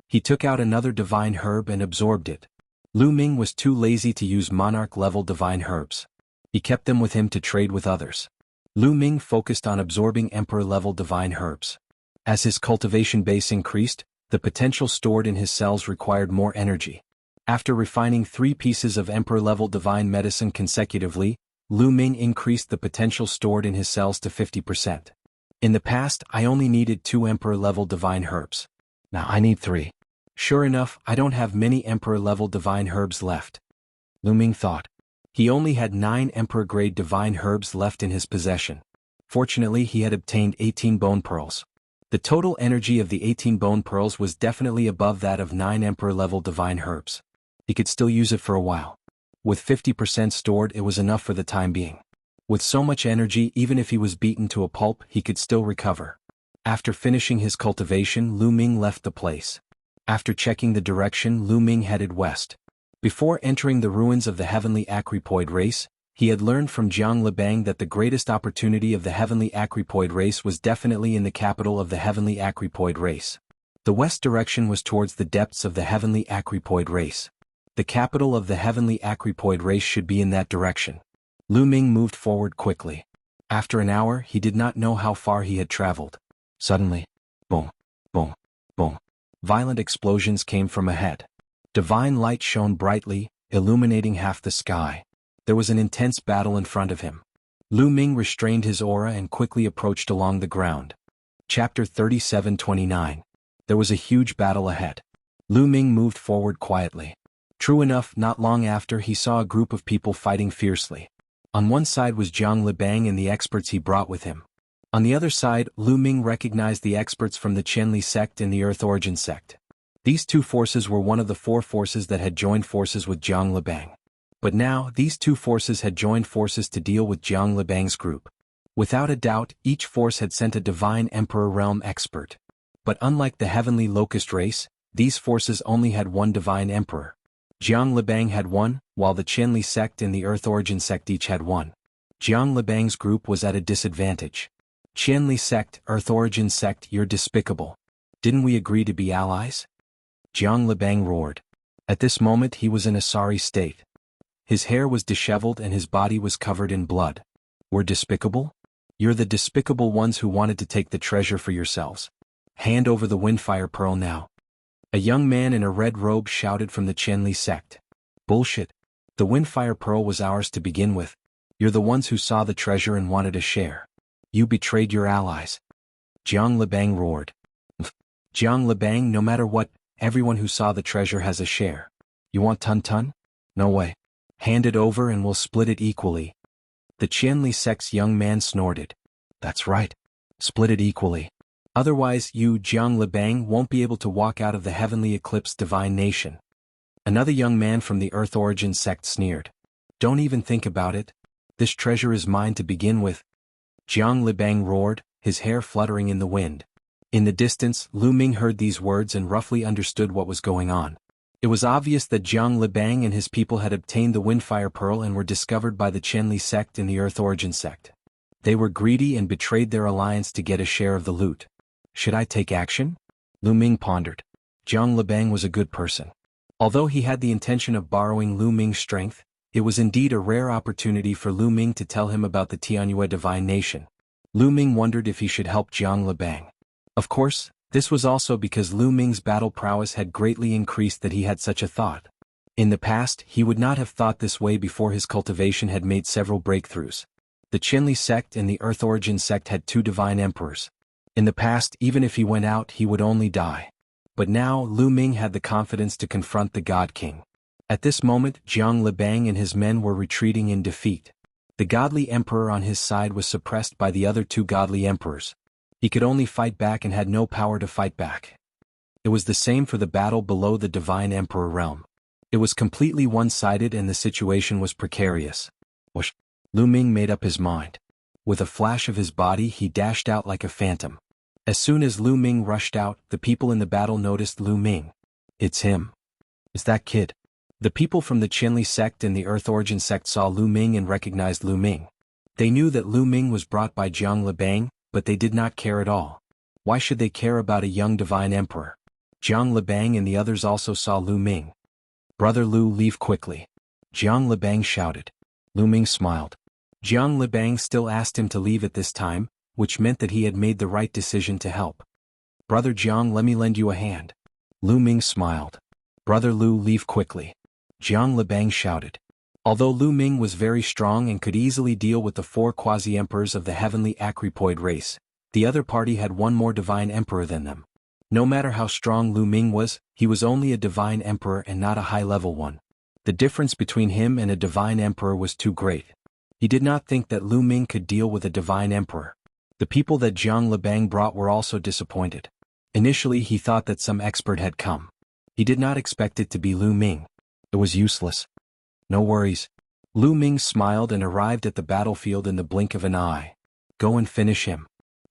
He took out another divine herb and absorbed it. Lu Ming was too lazy to use monarch-level divine herbs. He kept them with him to trade with others. Lu Ming focused on absorbing emperor-level divine herbs. As his cultivation base increased, the potential stored in his cells required more energy. After refining 3 pieces of emperor-level divine medicine consecutively, Lu Ming increased the potential stored in his cells to 50%. In the past, I only needed 2 emperor-level divine herbs. Now I need 3. Sure enough, I don't have many emperor-level divine herbs left. Lu Ming thought. He only had 9 emperor-grade divine herbs left in his possession. Fortunately, he had obtained 18 bone pearls. The total energy of the 18 bone pearls was definitely above that of 9 emperor-level divine herbs. He could still use it for a while. With 50% stored, it was enough for the time being. With so much energy, even if he was beaten to a pulp, he could still recover. After finishing his cultivation, Lu Ming left the place. After checking the direction, Lu Ming headed west. Before entering the ruins of the heavenly Acrypoid race, he had learned from Jiang Libang that the greatest opportunity of the heavenly Acrypoid race was definitely in the capital of the heavenly Acrypoid race. The west direction was towards the depths of the heavenly Acrypoid race. The capital of the heavenly Acrypoid race should be in that direction. Lu Ming moved forward quickly. After an hour, he did not know how far he had traveled. Suddenly, boom, boom, boom. Violent explosions came from ahead. Divine light shone brightly, illuminating half the sky. There was an intense battle in front of him. Lu Ming restrained his aura and quickly approached along the ground. Chapter 37:29. There was a huge battle ahead. Lu Ming moved forward quietly. True enough, not long after he saw a group of people fighting fiercely. On one side was Jiang Libang and the experts he brought with him. On the other side, Lu Ming recognized the experts from the Qianli sect and the Earth Origin sect. These two forces were one of the 4 forces that had joined forces with Jiang Libang. But now, these 2 forces had joined forces to deal with Jiang Libang's group. Without a doubt, each force had sent a divine emperor realm expert. But unlike the heavenly locust race, these forces only had one divine emperor. Jiang Libang had one, while the Qianli sect and the Earth Origin sect each had one. Jiang Libang's group was at a disadvantage. Qianli sect, Earth Origin sect, you're despicable. Didn't we agree to be allies? Jiang Libang roared. At this moment he was in a sorry state. His hair was disheveled and his body was covered in blood. We're despicable? You're the despicable ones who wanted to take the treasure for yourselves. Hand over the Windfire Pearl now. A young man in a red robe shouted from the Qianli sect. Bullshit. The Windfire Pearl was ours to begin with. You're the ones who saw the treasure and wanted a share. You betrayed your allies. Jiang Libang roared. Jiang Libang, no matter what, everyone who saw the treasure has a share. You want Tun? No way. Hand it over and we'll split it equally. The Qianli sect's young man snorted. That's right. Split it equally. Otherwise you, Jiang Libang, won't be able to walk out of the heavenly eclipse divine nation. Another young man from the Earth Origin sect sneered. Don't even think about it. This treasure is mine to begin with. Jiang Libang roared, his hair fluttering in the wind. In the distance, Lu Ming heard these words and roughly understood what was going on. It was obvious that Jiang Libang and his people had obtained the Windfire Pearl and were discovered by the Qianli sect and the Earth Origin sect. They were greedy and betrayed their alliance to get a share of the loot. Should I take action? Lu Ming pondered. Jiang Libang was a good person. Although he had the intention of borrowing Lu Ming's strength, it was indeed a rare opportunity for Lu Ming to tell him about the Tianyue divine nation. Lu Ming wondered if he should help Jiang Libang. Of course, this was also because Lu Ming's battle prowess had greatly increased that he had such a thought. In the past, he would not have thought this way before his cultivation had made several breakthroughs. The Qianli sect and the Earth Origin sect had 2 divine emperors. In the past, even if he went out, he would only die. But now, Lu Ming had the confidence to confront the God King. At this moment, Jiang Libang and his men were retreating in defeat. The godly emperor on his side was suppressed by the other 2 godly emperors. He could only fight back and had no power to fight back. It was the same for the battle below the divine emperor realm. It was completely one-sided and the situation was precarious. Whoosh! Lu Ming made up his mind. With a flash of his body, he dashed out like a phantom. As soon as Lu Ming rushed out, the people in the battle noticed Lu Ming. It's him. It's that kid. The people from the Qianli sect and the Earth Origin sect saw Lu Ming and recognized Lu Ming. They knew that Lu Ming was brought by Jiang Libang, but they did not care at all. Why should they care about a young divine emperor? Jiang Libang and the others also saw Lu Ming. Brother Lu, leave quickly. Jiang Libang shouted. Lu Ming smiled. Jiang Libang still asked him to leave at this time, which meant that he had made the right decision to help. Brother Jiang, let me lend you a hand. Lu Ming smiled. Brother Lu, leave quickly. Jiang Libang shouted. Although Lu Ming was very strong and could easily deal with the 4 quasi-emperors of the heavenly Acrypoid race, the other party had one more divine emperor than them. No matter how strong Lu Ming was, he was only a divine emperor and not a high-level one. The difference between him and a divine emperor was too great. He did not think that Lu Ming could deal with a divine emperor. The people that Jiang Libang brought were also disappointed. Initially he thought that some expert had come. He did not expect it to be Lu Ming. It was useless. No worries. Lu Ming smiled and arrived at the battlefield in the blink of an eye. Go and finish him.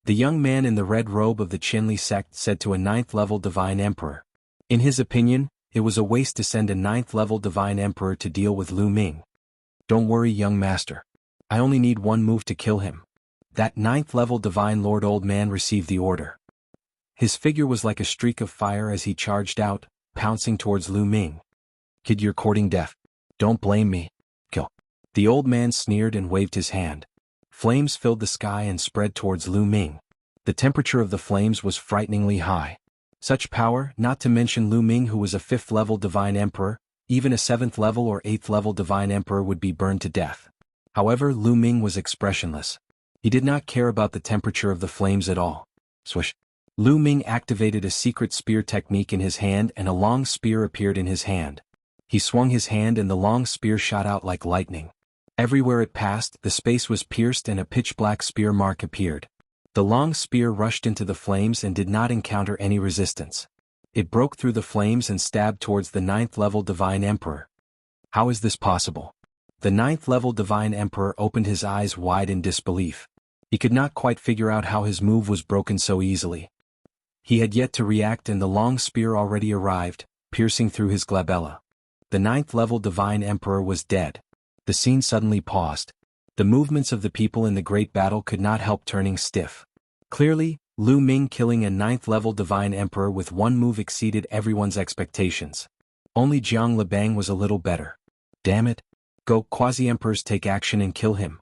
The young man in the red robe of the Qinli sect said to a 9th-level divine emperor. In his opinion, it was a waste to send a 9th-level divine emperor to deal with Lu Ming. Don't worry, young master. I only need one move to kill him. That 9th-level divine lord old man received the order. His figure was like a streak of fire as he charged out, pouncing towards Lu Ming. Kid, you're courting death. Don't blame me. Kill. The old man sneered and waved his hand. Flames filled the sky and spread towards Lu Ming. The temperature of the flames was frighteningly high. Such power, not to mention Lu Ming, who was a 5th-level divine emperor, even a 7th-level or 8th-level divine emperor would be burned to death. However, Lu Ming was expressionless. He did not care about the temperature of the flames at all. Swish. Lu Ming activated a secret spear technique in his hand and a long spear appeared in his hand. He swung his hand and the long spear shot out like lightning. Everywhere it passed, the space was pierced and a pitch-black spear mark appeared. The long spear rushed into the flames and did not encounter any resistance. It broke through the flames and stabbed towards the 9th-level divine emperor. How is this possible? The 9th-level divine emperor opened his eyes wide in disbelief. He could not quite figure out how his move was broken so easily. He had yet to react and the long spear already arrived, piercing through his glabella. The 9th-level divine emperor was dead. The scene suddenly paused. The movements of the people in the great battle could not help turning stiff. Clearly, Lu Ming killing a 9th-level divine emperor with one move exceeded everyone's expectations. Only Jiang Libang was a little better. Damn it. Go, quasi-emperors, take action and kill him.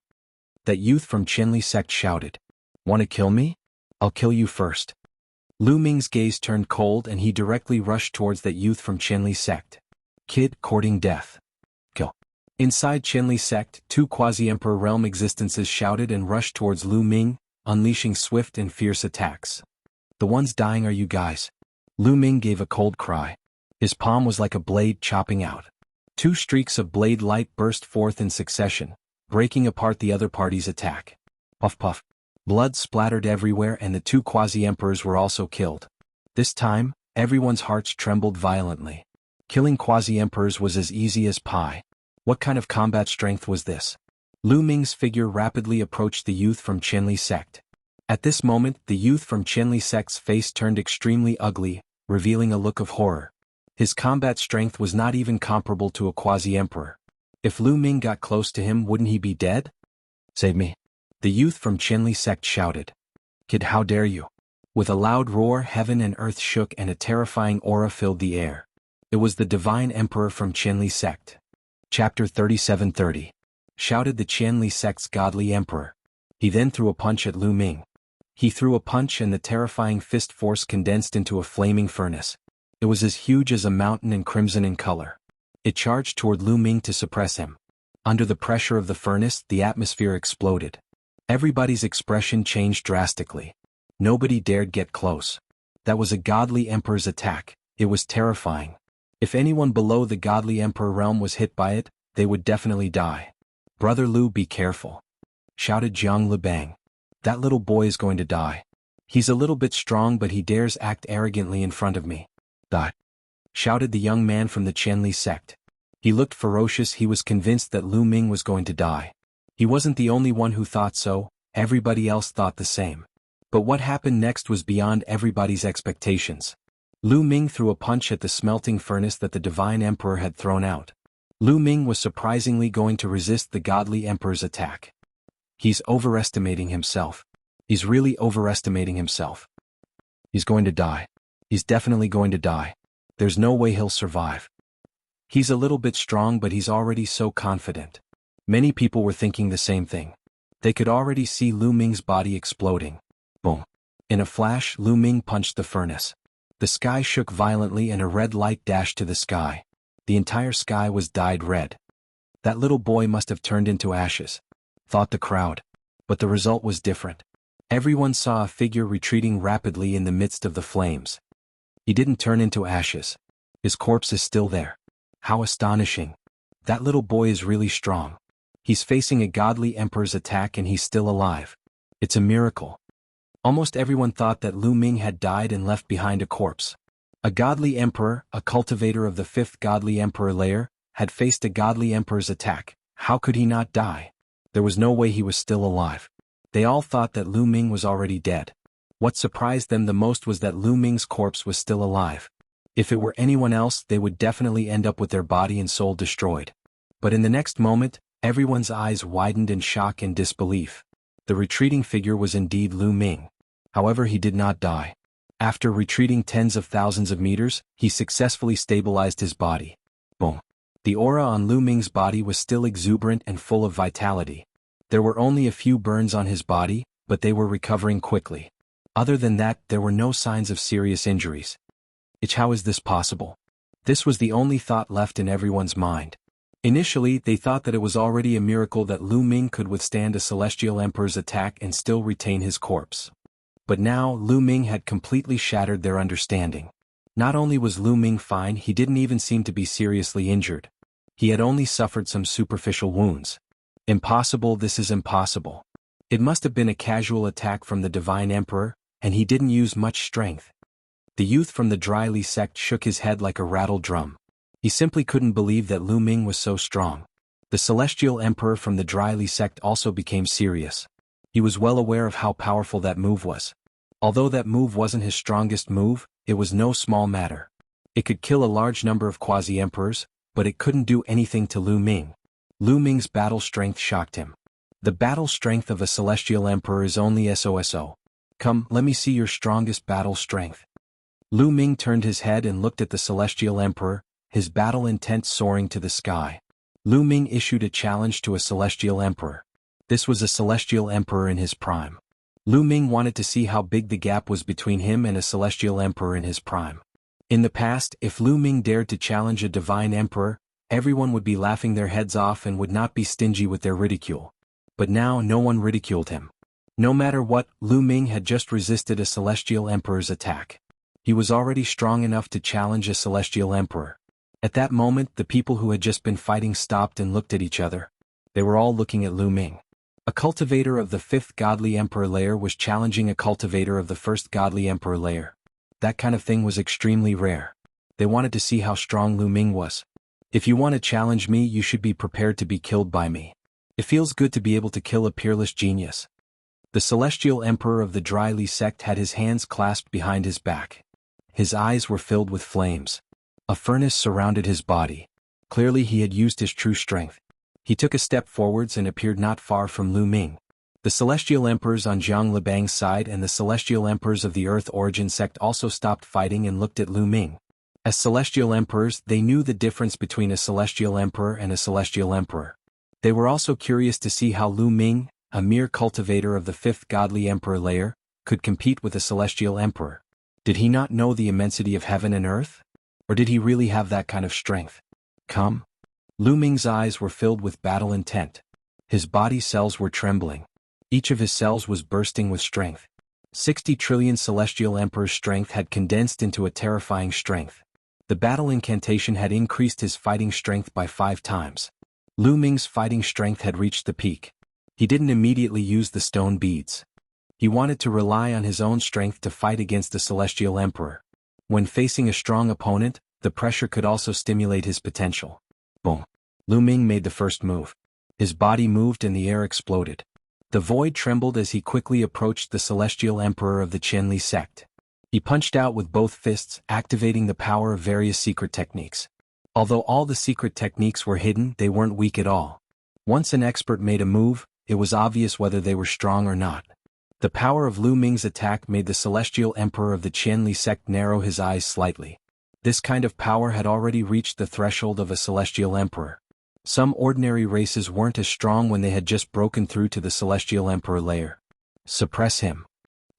That youth from Qinli sect shouted. Want to kill me? I'll kill you first. Lu Ming's gaze turned cold and he directly rushed towards that youth from Qinli sect. Kid, courting death. Kill. Inside Qinli sect, 2 quasi-emperor realm existences shouted and rushed towards Lu Ming, unleashing swift and fierce attacks. The ones dying are you guys. Lu Ming gave a cold cry. His palm was like a blade chopping out. 2 streaks of blade light burst forth in succession, breaking apart the other party's attack. Puff puff. Blood splattered everywhere and the 2 quasi-emperors were also killed. This time, everyone's hearts trembled violently. Killing quasi-emperors was as easy as pie. What kind of combat strength was this? Lu Ming's figure rapidly approached the youth from Qinli sect. At this moment, the youth from Qinli sect's face turned extremely ugly, revealing a look of horror. His combat strength was not even comparable to a quasi-emperor. If Lu Ming got close to him, wouldn't he be dead? Save me. The youth from Qinli sect shouted. Kid, how dare you? With a loud roar, heaven and earth shook and a terrifying aura filled the air. It was the divine emperor from Qinli sect. Chapter 3730. Shouted the Qinli sect's godly emperor. He then threw a punch at Lu Ming. He threw a punch and the terrifying fist force condensed into a flaming furnace. It was as huge as a mountain and crimson in color. It charged toward Lu Ming to suppress him. Under the pressure of the furnace, the atmosphere exploded. Everybody's expression changed drastically. Nobody dared get close. That was a godly emperor's attack. It was terrifying. If anyone below the godly emperor realm was hit by it, they would definitely die. Brother Lu, be careful. Shouted Jiang Libang. That little boy is going to die. He's a little bit strong but he dares act arrogantly in front of me. Die. Shouted the young man from the Qinli sect. He looked ferocious. He was convinced that Lu Ming was going to die. He wasn't the only one who thought so, everybody else thought the same. But what happened next was beyond everybody's expectations. Lu Ming threw a punch at the smelting furnace that the divine emperor had thrown out. Lu Ming was surprisingly going to resist the godly emperor's attack. He's overestimating himself. He's really overestimating himself. He's going to die. He's definitely going to die. There's no way he'll survive. He's a little bit strong but he's already so confident. Many people were thinking the same thing. They could already see Lu Ming's body exploding. Boom. In a flash, Lu Ming punched the furnace. The sky shook violently and a red light dashed to the sky. The entire sky was dyed red. That little boy must have turned into ashes, thought the crowd. But the result was different. Everyone saw a figure retreating rapidly in the midst of the flames. He didn't turn into ashes. His corpse is still there. How astonishing. That little boy is really strong. He's facing a godly emperor's attack and he's still alive. It's a miracle. Almost everyone thought that Lu Ming had died and left behind a corpse. A godly emperor, a cultivator of the fifth godly emperor layer, had faced a godly emperor's attack. How could he not die? There was no way he was still alive. They all thought that Lu Ming was already dead. What surprised them the most was that Lu Ming's corpse was still alive. If it were anyone else, they would definitely end up with their body and soul destroyed. But in the next moment, everyone's eyes widened in shock and disbelief. The retreating figure was indeed Lu Ming. However, he did not die. After retreating tens of thousands of meters, he successfully stabilized his body. Boom. The aura on Lu Ming's body was still exuberant and full of vitality. There were only a few burns on his body, but they were recovering quickly. Other than that, there were no signs of serious injuries. How is this possible? This was the only thought left in everyone's mind. Initially, they thought that it was already a miracle that Lu Ming could withstand a celestial emperor's attack and still retain his corpse. But now, Lu Ming had completely shattered their understanding. Not only was Lu Ming fine, he didn't even seem to be seriously injured. He had only suffered some superficial wounds. Impossible, this is impossible. It must have been a casual attack from the Divine Emperor, and he didn't use much strength. The youth from the Dry Li sect shook his head like a rattled drum. He simply couldn't believe that Lu Ming was so strong. The Celestial Emperor from the Dry Li sect also became serious. He was well aware of how powerful that move was. Although that move wasn't his strongest move, it was no small matter. It could kill a large number of quasi-emperors, but it couldn't do anything to Lu Ming. Lu Ming's battle strength shocked him. The battle strength of a Celestial Emperor is only SOSO. Come, let me see your strongest battle strength. Lu Ming turned his head and looked at the Celestial Emperor, his battle intent soaring to the sky. Lu Ming issued a challenge to a Celestial Emperor. This was a Celestial Emperor in his prime. Lu Ming wanted to see how big the gap was between him and a Celestial Emperor in his prime. In the past, if Lu Ming dared to challenge a Divine Emperor, everyone would be laughing their heads off and would not be stingy with their ridicule. But now no one ridiculed him. No matter what, Lu Ming had just resisted a Celestial Emperor's attack. He was already strong enough to challenge a Celestial Emperor. At that moment, the people who had just been fighting stopped and looked at each other. They were all looking at Lu Ming. A cultivator of the fifth godly emperor layer was challenging a cultivator of the first godly emperor layer. That kind of thing was extremely rare. They wanted to see how strong Lu Ming was. If you want to challenge me, you should be prepared to be killed by me. It feels good to be able to kill a peerless genius. The Celestial Emperor of the Dry Li sect had his hands clasped behind his back. His eyes were filled with flames. A furnace surrounded his body. Clearly he had used his true strength. He took a step forwards and appeared not far from Lu Ming. The Celestial Emperors on Jiang Libang's side and the Celestial Emperors of the Earth Origin sect also stopped fighting and looked at Lu Ming. As Celestial Emperors, they knew the difference between a Celestial Emperor and a Celestial Emperor. They were also curious to see how Lu Ming, a mere cultivator of the fifth godly emperor layer, could compete with a Celestial Emperor. Did he not know the immensity of heaven and earth? Or did he really have that kind of strength? Come. Lu Ming's eyes were filled with battle intent. His body cells were trembling. Each of his cells was bursting with strength. 60 trillion Celestial Emperor's strength had condensed into a terrifying strength. The battle incantation had increased his fighting strength by 5 times. Lu Ming's fighting strength had reached the peak. He didn't immediately use the stone beads. He wanted to rely on his own strength to fight against the Celestial Emperor. When facing a strong opponent, the pressure could also stimulate his potential. Boom. Lu Ming made the first move. His body moved and the air exploded. The void trembled as he quickly approached the Celestial Emperor of the Qianli sect. He punched out with both fists, activating the power of various secret techniques. Although all the secret techniques were hidden, they weren't weak at all. Once an expert made a move, it was obvious whether they were strong or not. The power of Lu Ming's attack made the Celestial Emperor of the Qianli sect narrow his eyes slightly. This kind of power had already reached the threshold of a Celestial Emperor. Some ordinary races weren't as strong when they had just broken through to the Celestial Emperor layer. Suppress him.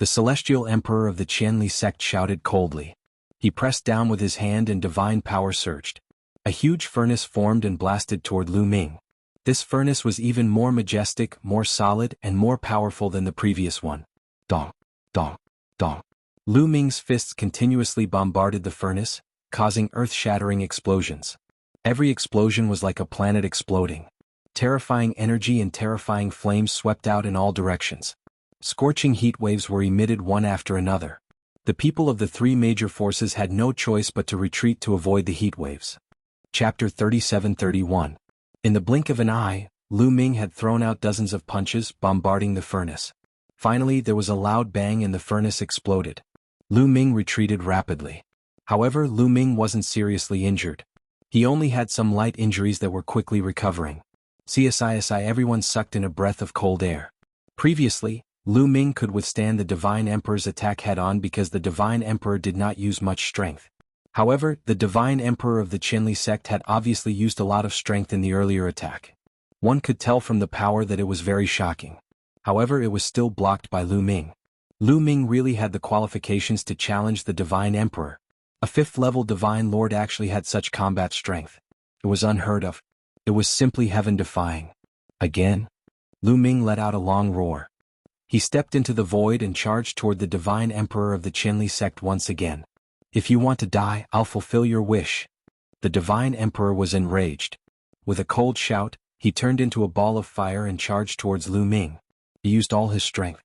The Celestial Emperor of the Qianli sect shouted coldly. He pressed down with his hand and divine power surged. A huge furnace formed and blasted toward Lu Ming. This furnace was even more majestic, more solid, and more powerful than the previous one. Dong, dong, dong. Lu Ming's fists continuously bombarded the furnace, causing earth-shattering explosions. Every explosion was like a planet exploding. Terrifying energy and terrifying flames swept out in all directions. Scorching heat waves were emitted one after another. The people of the three major forces had no choice but to retreat to avoid the heat waves. Chapter 37-31. In the blink of an eye, Lu Ming had thrown out dozens of punches, bombarding the furnace. Finally, there was a loud bang and the furnace exploded. Lu Ming retreated rapidly. However, Lu Ming wasn't seriously injured. He only had some light injuries that were quickly recovering. CSISI, everyone sucked in a breath of cold air. Previously, Lu Ming could withstand the Divine Emperor's attack head-on because the Divine Emperor did not use much strength. However, the Divine Emperor of the Qinli sect had obviously used a lot of strength in the earlier attack. One could tell from the power that it was very shocking. However, it was still blocked by Lu Ming. Lu Ming really had the qualifications to challenge the Divine Emperor. A 5th-level Divine Lord actually had such combat strength. It was unheard of. It was simply heaven-defying. Again? Lu Ming let out a long roar. He stepped into the void and charged toward the Divine Emperor of the Qinli sect once again. If you want to die, I'll fulfill your wish. The Divine Emperor was enraged. With a cold shout, he turned into a ball of fire and charged towards Lu Ming. He used all his strength.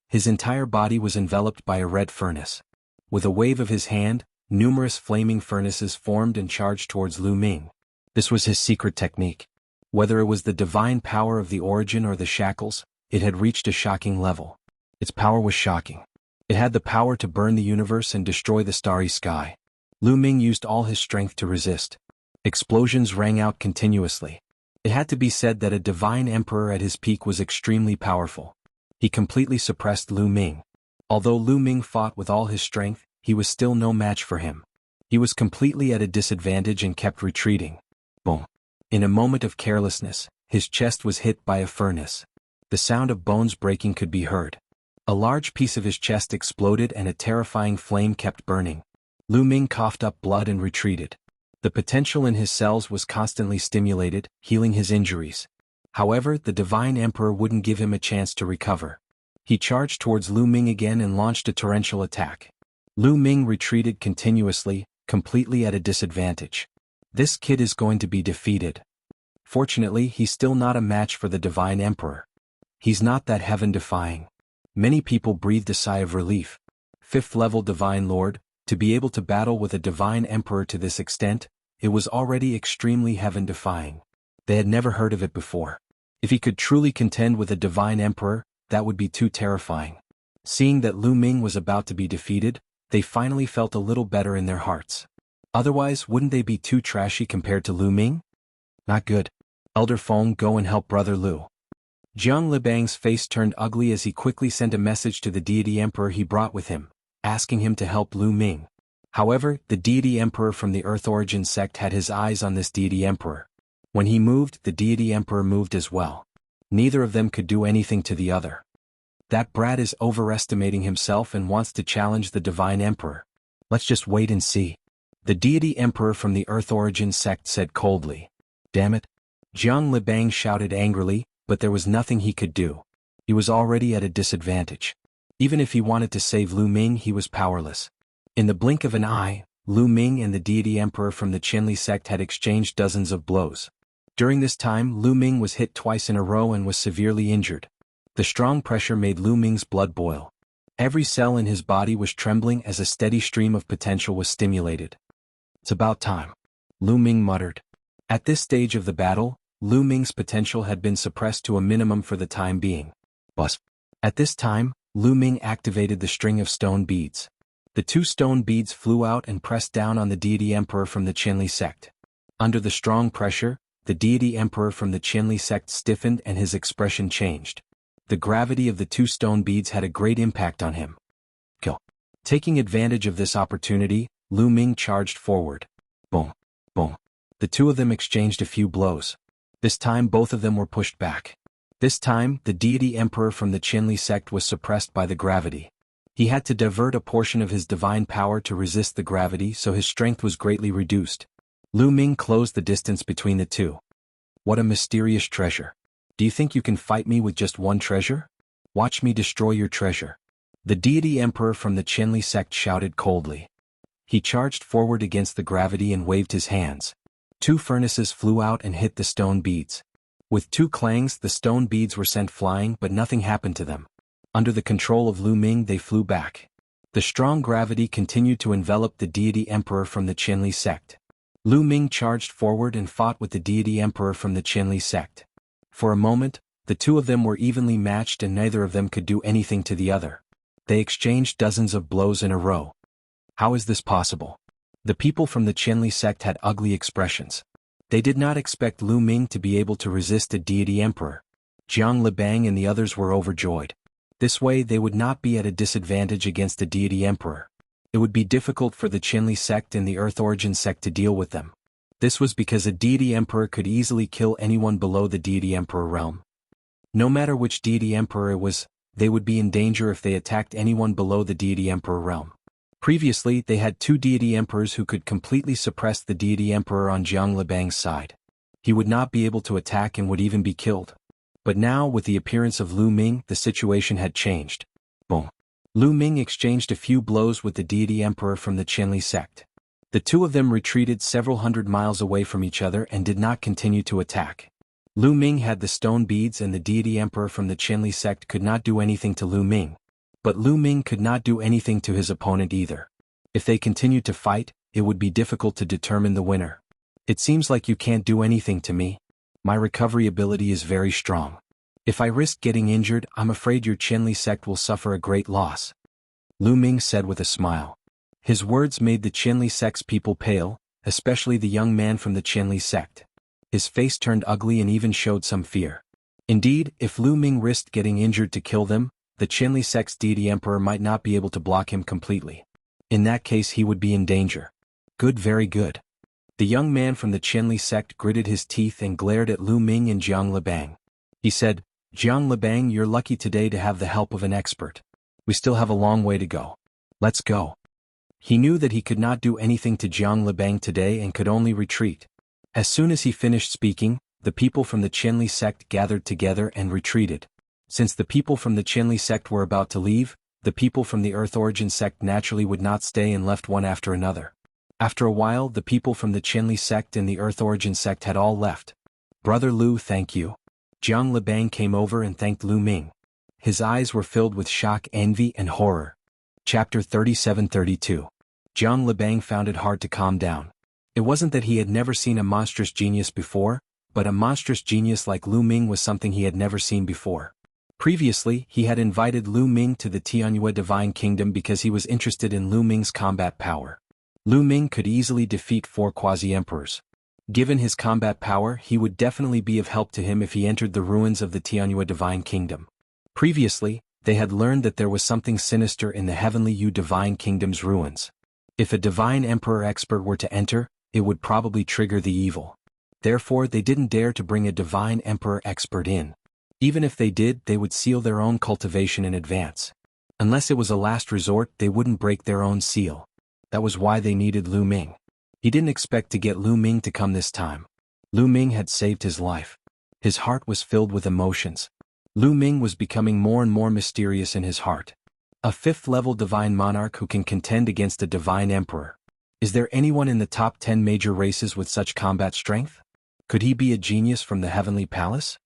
His entire body was enveloped by a red furnace. With a wave of his hand, numerous flaming furnaces formed and charged towards Lu Ming. This was his secret technique. Whether it was the divine power of the origin or the shackles, it had reached a shocking level. Its power was shocking. It had the power to burn the universe and destroy the starry sky. Lu Ming used all his strength to resist. Explosions rang out continuously. It had to be said that a divine emperor at his peak was extremely powerful. He completely suppressed Lu Ming. Although Lu Ming fought with all his strength, he was still no match for him. He was completely at a disadvantage and kept retreating. Boom. In a moment of carelessness, his chest was hit by a furnace. The sound of bones breaking could be heard. A large piece of his chest exploded and a terrifying flame kept burning. Lu Ming coughed up blood and retreated. The potential in his cells was constantly stimulated, healing his injuries. However, the Divine Emperor wouldn't give him a chance to recover. He charged towards Lu Ming again and launched a torrential attack. Lu Ming retreated continuously, completely at a disadvantage. This kid is going to be defeated. Fortunately, he's still not a match for the Divine Emperor. He's not that heaven-defying. Many people breathed a sigh of relief. 5th-level Divine Lord, to be able to battle with a Divine Emperor to this extent, it was already extremely heaven-defying. They had never heard of it before. If he could truly contend with a Divine Emperor, that would be too terrifying. Seeing that Lu Ming was about to be defeated, they finally felt a little better in their hearts. Otherwise, wouldn't they be too trashy compared to Lu Ming? Not good. Elder Feng, go and help Brother Lu. Jiang Libang's face turned ugly as he quickly sent a message to the deity emperor he brought with him, asking him to help Lu Ming. However, the deity emperor from the Earth Origin sect had his eyes on this deity emperor. When he moved, the deity emperor moved as well. Neither of them could do anything to the other. That brat is overestimating himself and wants to challenge the divine emperor. Let's just wait and see. The deity emperor from the Earth Origin sect said coldly. Damn it. Jiang Libang shouted angrily, but there was nothing he could do. He was already at a disadvantage. Even if he wanted to save Lu Ming, he was powerless. In the blink of an eye, Lu Ming and the deity emperor from the Qinli sect had exchanged dozens of blows. During this time, Lu Ming was hit twice in a row and was severely injured. The strong pressure made Lu Ming's blood boil. Every cell in his body was trembling as a steady stream of potential was stimulated. It's about time, Lu Ming muttered. At this stage of the battle, Lu Ming's potential had been suppressed to a minimum for the time being. Buzz. At this time, Lu Ming activated the string of stone beads. The 2 stone beads flew out and pressed down on the deity emperor from the Qinli sect. Under the strong pressure, the deity emperor from the Qinli sect stiffened and his expression changed. The gravity of the 2 stone beads had a great impact on him. Kill. Taking advantage of this opportunity, Lu Ming charged forward. Boom. Boom. The 2 of them exchanged a few blows. This time both of them were pushed back. This time, the deity emperor from the Qinli sect was suppressed by the gravity. He had to divert a portion of his divine power to resist the gravity, so his strength was greatly reduced. Lu Ming closed the distance between the 2. What a mysterious treasure. Do you think you can fight me with just one treasure? Watch me destroy your treasure. The deity emperor from the Qinli sect shouted coldly. He charged forward against the gravity and waved his hands. 2 furnaces flew out and hit the stone beads. With 2 clangs, the stone beads were sent flying, but nothing happened to them. Under the control of Lu Ming they flew back. The strong gravity continued to envelop the deity emperor from the Qianli sect. Lu Ming charged forward and fought with the deity emperor from the Qianli sect. For a moment, the two of them were evenly matched and neither of them could do anything to the other. They exchanged dozens of blows in a row. How is this possible? The people from the Qianli sect had ugly expressions. They did not expect Lu Ming to be able to resist a deity emperor. Jiang Libang and the others were overjoyed. This way they would not be at a disadvantage against the deity emperor. It would be difficult for the Qianli sect and the Earth Origin sect to deal with them. This was because a deity emperor could easily kill anyone below the deity emperor realm. No matter which deity emperor it was, they would be in danger if they attacked anyone below the deity emperor realm. Previously they had two deity emperors who could completely suppress the deity emperor on Jiang Libang's side. He would not be able to attack and would even be killed. But now with the appearance of Lu Ming the situation had changed. Boom. Lu Ming exchanged a few blows with the deity emperor from the Qianli sect. The two of them retreated several hundred miles away from each other and did not continue to attack. Lu Ming had the stone beads and the deity emperor from the Qianli sect could not do anything to Lu Ming. But Lu Ming could not do anything to his opponent either. If they continued to fight, it would be difficult to determine the winner. It seems like you can't do anything to me. My recovery ability is very strong. If I risk getting injured, I'm afraid your Qianli sect will suffer a great loss. Lu Ming said with a smile. His words made the Qianli sect's people pale, especially the young man from the Qianli sect. His face turned ugly and even showed some fear. Indeed, if Lu Ming risked getting injured to kill them, the Qianli sect's deity emperor might not be able to block him completely. In that case he would be in danger. Good, very good. The young man from the Qianli sect gritted his teeth and glared at Lu Ming and Jiang Libang. He said, Jiang Libang, you're lucky today to have the help of an expert. We still have a long way to go. Let's go. He knew that he could not do anything to Jiang Libang today and could only retreat. As soon as he finished speaking, the people from the Qianli sect gathered together and retreated. Since the people from the Qianli sect were about to leave, the people from the Earth Origin sect naturally would not stay and left one after another. After a while the people from the Qianli sect and the Earth Origin sect had all left. Brother Lu, thank you. Jiang Libang came over and thanked Lu Ming. His eyes were filled with shock, envy, and horror. Chapter 37-32. Jiang Libang found it hard to calm down. It wasn't that he had never seen a monstrous genius before, but a monstrous genius like Lu Ming was something he had never seen before. Previously, he had invited Lu Ming to the Tianyue Divine Kingdom because he was interested in Lu Ming's combat power. Lu Ming could easily defeat 4 quasi-emperors. Given his combat power, he would definitely be of help to him if he entered the ruins of the Tianyue Divine Kingdom. Previously, they had learned that there was something sinister in the Heavenly Yu Divine Kingdom's ruins. If a Divine Emperor expert were to enter, it would probably trigger the evil. Therefore they didn't dare to bring a Divine Emperor expert in. Even if they did, they would seal their own cultivation in advance. Unless it was a last resort, they wouldn't break their own seal. That was why they needed Lu Ming. He didn't expect to get Lu Ming to come this time. Lu Ming had saved his life. His heart was filled with emotions. Lu Ming was becoming more and more mysterious in his heart. A 5th-level divine monarch who can contend against a divine emperor. Is there anyone in the top 10 major races with such combat strength? Could he be a genius from the Heavenly Palace?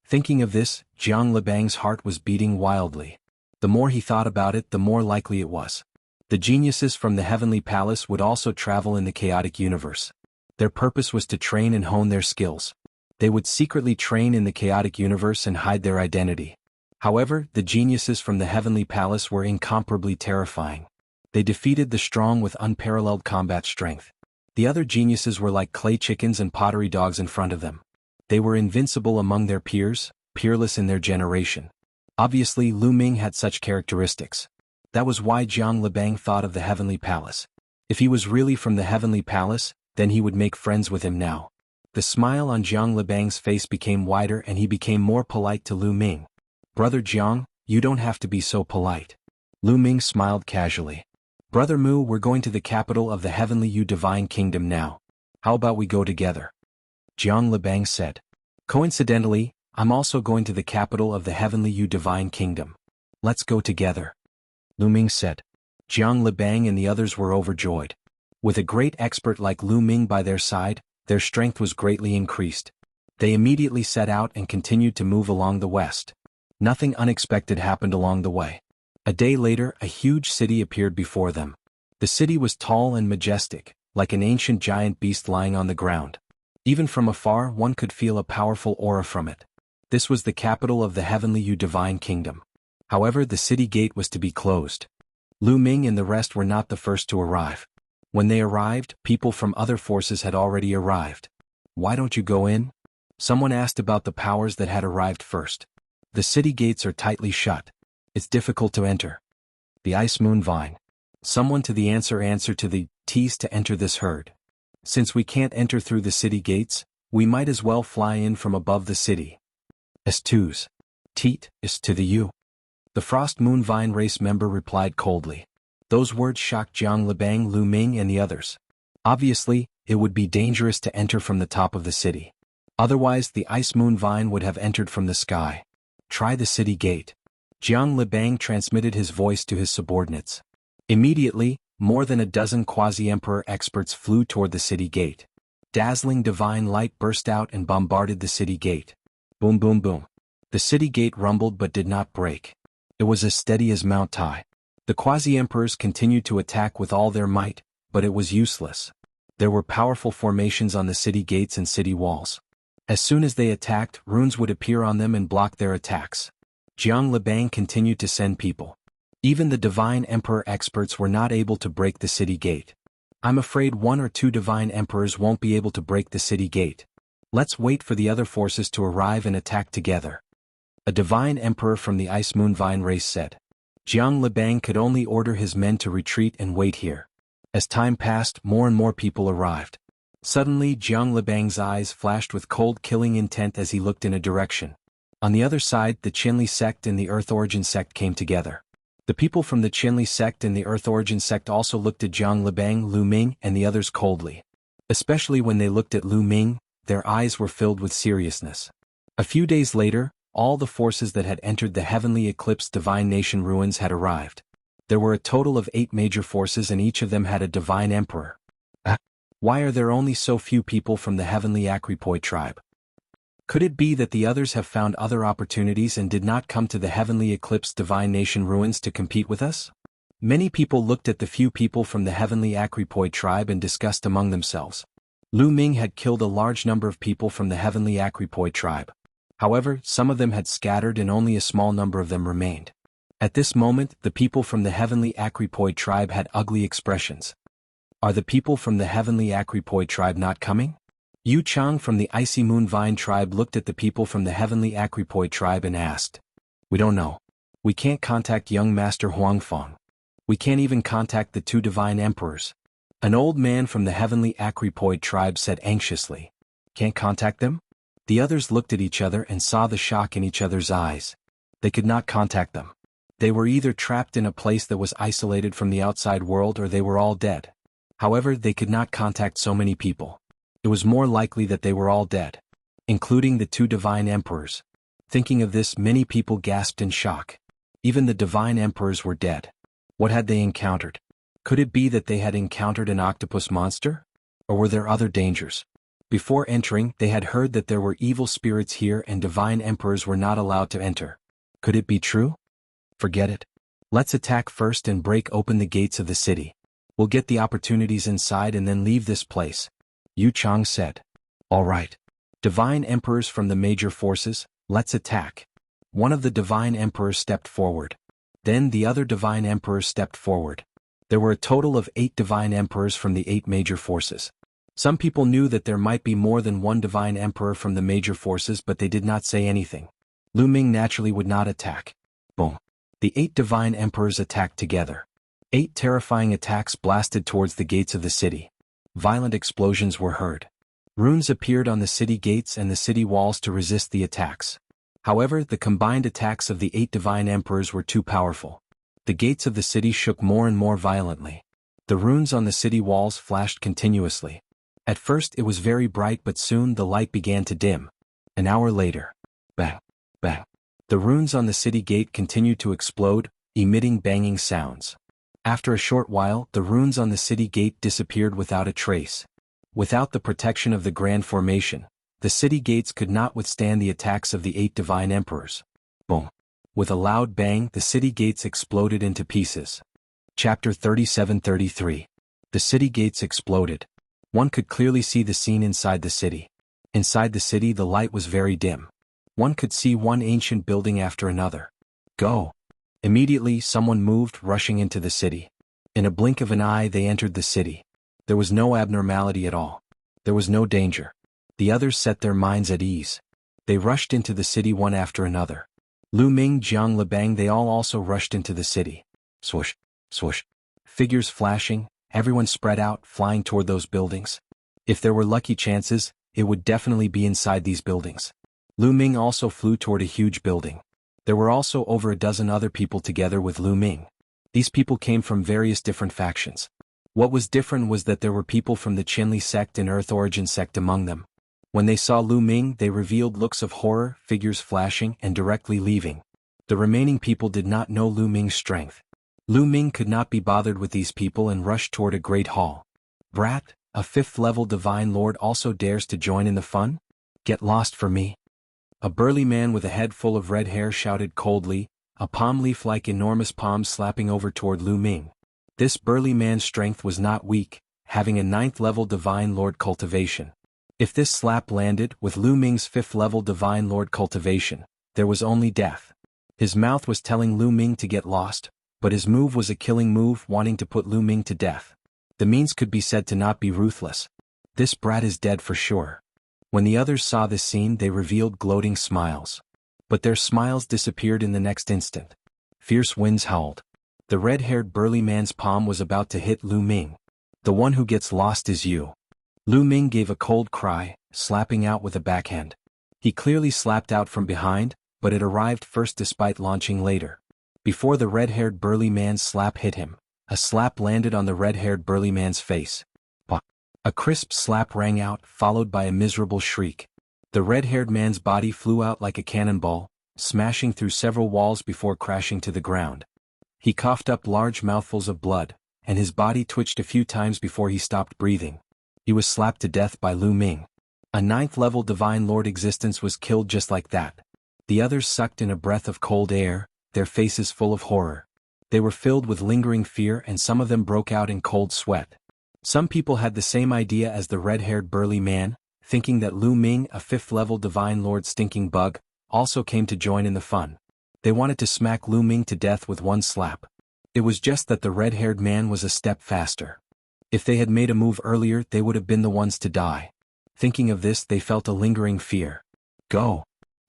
Thinking of this, Jiang Libang's heart was beating wildly. The more he thought about it, the more likely it was. The geniuses from the Heavenly Palace would also travel in the chaotic universe. Their purpose was to train and hone their skills. They would secretly train in the chaotic universe and hide their identity. However, the geniuses from the Heavenly Palace were incomparably terrifying. They defeated the strong with unparalleled combat strength. The other geniuses were like clay chickens and pottery dogs in front of them. They were invincible among their peers, peerless in their generation. Obviously, Lu Ming had such characteristics. That was why Jiang Libang thought of the Heavenly Palace. If he was really from the Heavenly Palace, then he would make friends with him now. The smile on Jiang Libang's face became wider and he became more polite to Lu Ming. Brother Jiang, you don't have to be so polite. Lu Ming smiled casually. Brother Mu, we're going to the capital of the Heavenly Yu Divine Kingdom now. How about we go together? Jiang Libang said. Coincidentally, I'm also going to the capital of the Heavenly Yu Divine Kingdom. Let's go together. Lu Ming said. Jiang Libang and the others were overjoyed. With a great expert like Lu Ming by their side, their strength was greatly increased. They immediately set out and continued to move along the west. Nothing unexpected happened along the way. A day later, a huge city appeared before them. The city was tall and majestic, like an ancient giant beast lying on the ground. Even from afar, one could feel a powerful aura from it. This was the capital of the heavenly Yu divine kingdom. However, the city gate was to be closed. Lu Ming and the rest were not the first to arrive. When they arrived, people from other forces had already arrived. "Why don't you go in?" Someone asked about the powers that had arrived first. "The city gates are tightly shut. It's difficult to enter." The Ice Moon Vine. Someone to the answer to the tease to enter this herd. "Since we can't enter through the city gates, we might as well fly in from above the city." S2's. Teat is to the U. The Frost Moon Vine race member replied coldly. Those words shocked Jiang Libang, Lu Ming and the others. Obviously, it would be dangerous to enter from the top of the city. Otherwise, the Ice Moon Vine would have entered from the sky. "Try the city gate." Jiang Libang transmitted his voice to his subordinates. Immediately, more than a dozen quasi-emperor experts flew toward the city gate. Dazzling divine light burst out and bombarded the city gate. Boom boom boom. The city gate rumbled but did not break. It was as steady as Mount Tai. The quasi-emperors continued to attack with all their might, but it was useless. There were powerful formations on the city gates and city walls. As soon as they attacked, runes would appear on them and block their attacks. Jiang Libang continued to send people. Even the divine emperor experts were not able to break the city gate. "I'm afraid 1 or 2 divine emperors won't be able to break the city gate. Let's wait for the other forces to arrive and attack together." A divine emperor from the Ice Moon Vine race said. Jiang Libang could only order his men to retreat and wait here. As time passed, more and more people arrived. Suddenly, Jiang Libang's eyes flashed with cold killing intent as he looked in a direction. On the other side, the Qinli sect and the Earth Origin sect came together. The people from the Qinli sect and the Earth Origin sect also looked at Jiang Libang, Lu Ming and the others coldly. Especially when they looked at Lu Ming, their eyes were filled with seriousness. A few days later, all the forces that had entered the heavenly eclipsed divine nation ruins had arrived. There were a total of 8 major forces and each of them had a divine emperor. Why are there only so few people from the heavenly Acripoi tribe? Could it be that the others have found other opportunities and did not come to the heavenly eclipsed divine nation ruins to compete with us? Many people looked at the few people from the heavenly Acripoi tribe and discussed among themselves. Lu Ming had killed a large number of people from the heavenly Acripoi tribe. However, some of them had scattered and only a small number of them remained. At this moment, the people from the heavenly Acripoi tribe had ugly expressions. Are the people from the heavenly Acripoi tribe not coming? Yu Chang from the Icy Moon Vine tribe looked at the people from the heavenly Acripoi tribe and asked. "We don't know. We can't contact young Master Huangfeng. We can't even contact the 2 divine emperors." An old man from the heavenly Acripoi tribe said anxiously. "Can't contact them?" The others looked at each other and saw the shock in each other's eyes. They could not contact them. They were either trapped in a place that was isolated from the outside world or they were all dead. However, they could not contact so many people. It was more likely that they were all dead, including the 2 divine emperors. Thinking of this, many people gasped in shock. Even the divine emperors were dead. What had they encountered? Could it be that they had encountered an octopus monster? Or were there other dangers? Before entering, they had heard that there were evil spirits here and divine emperors were not allowed to enter. Could it be true? Forget it. Let's attack first and break open the gates of the city. We'll get the opportunities inside and then leave this place. Yu Chang said. All right. Divine emperors from the major forces, let's attack. One of the divine emperors stepped forward. Then the other divine emperors stepped forward. There were a total of 8 divine emperors from the 8 major forces. Some people knew that there might be more than one divine emperor from the major forces, but they did not say anything. Lu Ming naturally would not attack. Boom. The 8 divine emperors attacked together. 8 terrifying attacks blasted towards the gates of the city. Violent explosions were heard. Runes appeared on the city gates and the city walls to resist the attacks. However, the combined attacks of the 8 divine emperors were too powerful. The gates of the city shook more and more violently. The runes on the city walls flashed continuously. At first it was very bright, but soon the light began to dim. An hour later, bang, bang. The runes on the city gate continued to explode, emitting banging sounds. After a short while, the runes on the city gate disappeared without a trace. Without the protection of the Grand Formation, the city gates could not withstand the attacks of the 8 divine emperors. Boom. With a loud bang, the city gates exploded into pieces. Chapter 37-33. The city gates exploded. One could clearly see the scene inside the city. Inside the city the light was very dim. One could see one ancient building after another. Go! Immediately someone moved, rushing into the city. In a blink of an eye they entered the city. There was no abnormality at all. There was no danger. The others set their minds at ease. They rushed into the city one after another. Lu Ming, Jiang Lebang, they all also rushed into the city. Swoosh, swoosh. Figures flashing, everyone spread out, flying toward those buildings. If there were lucky chances, it would definitely be inside these buildings. Lu Ming also flew toward a huge building. There were also over a dozen other people together with Lu Ming. These people came from various different factions. What was different was that there were people from the Qinli sect and Earth Origin sect among them. When they saw Lu Ming, they revealed looks of horror, figures flashing and directly leaving. The remaining people did not know Lu Ming's strength. Lu Ming could not be bothered with these people and rushed toward a great hall. Brat, a 5th-level divine lord also dares to join in the fun? Get lost for me. A burly man with a head full of red hair shouted coldly, a palm leaf-like enormous palm slapping over toward Lu Ming. This burly man's strength was not weak, having a 9th-level divine lord cultivation. If this slap landed with Lu Ming's 5th-level divine lord cultivation, there was only death. His mouth was telling Lu Ming to get lost, but his move was a killing move, wanting to put Lu Ming to death. The means could be said to not be ruthless. This brat is dead for sure. When the others saw this scene, they revealed gloating smiles. But their smiles disappeared in the next instant. Fierce winds howled. The red-haired burly man's palm was about to hit Lu Ming. The one who gets lost is you. Lu Ming gave a cold cry, slapping out with a backhand. He clearly slapped out from behind, but it arrived first despite launching later. Before the red-haired burly man's slap hit him, a slap landed on the red-haired burly man's face. Bah! A crisp slap rang out, followed by a miserable shriek. The red-haired man's body flew out like a cannonball, smashing through several walls before crashing to the ground. He coughed up large mouthfuls of blood, and his body twitched a few times before he stopped breathing. He was slapped to death by Lu Ming. A 9th-level divine lord existence was killed just like that. The others sucked in a breath of cold air, their faces full of horror. They were filled with lingering fear, and some of them broke out in cold sweat. Some people had the same idea as the red-haired burly man, thinking that Lu Ming, a 5th-level divine lord stinking bug, also came to join in the fun. They wanted to smack Lu Ming to death with one slap. It was just that the red-haired man was a step faster. If they had made a move earlier, they would have been the ones to die. Thinking of this, they felt a lingering fear. Go!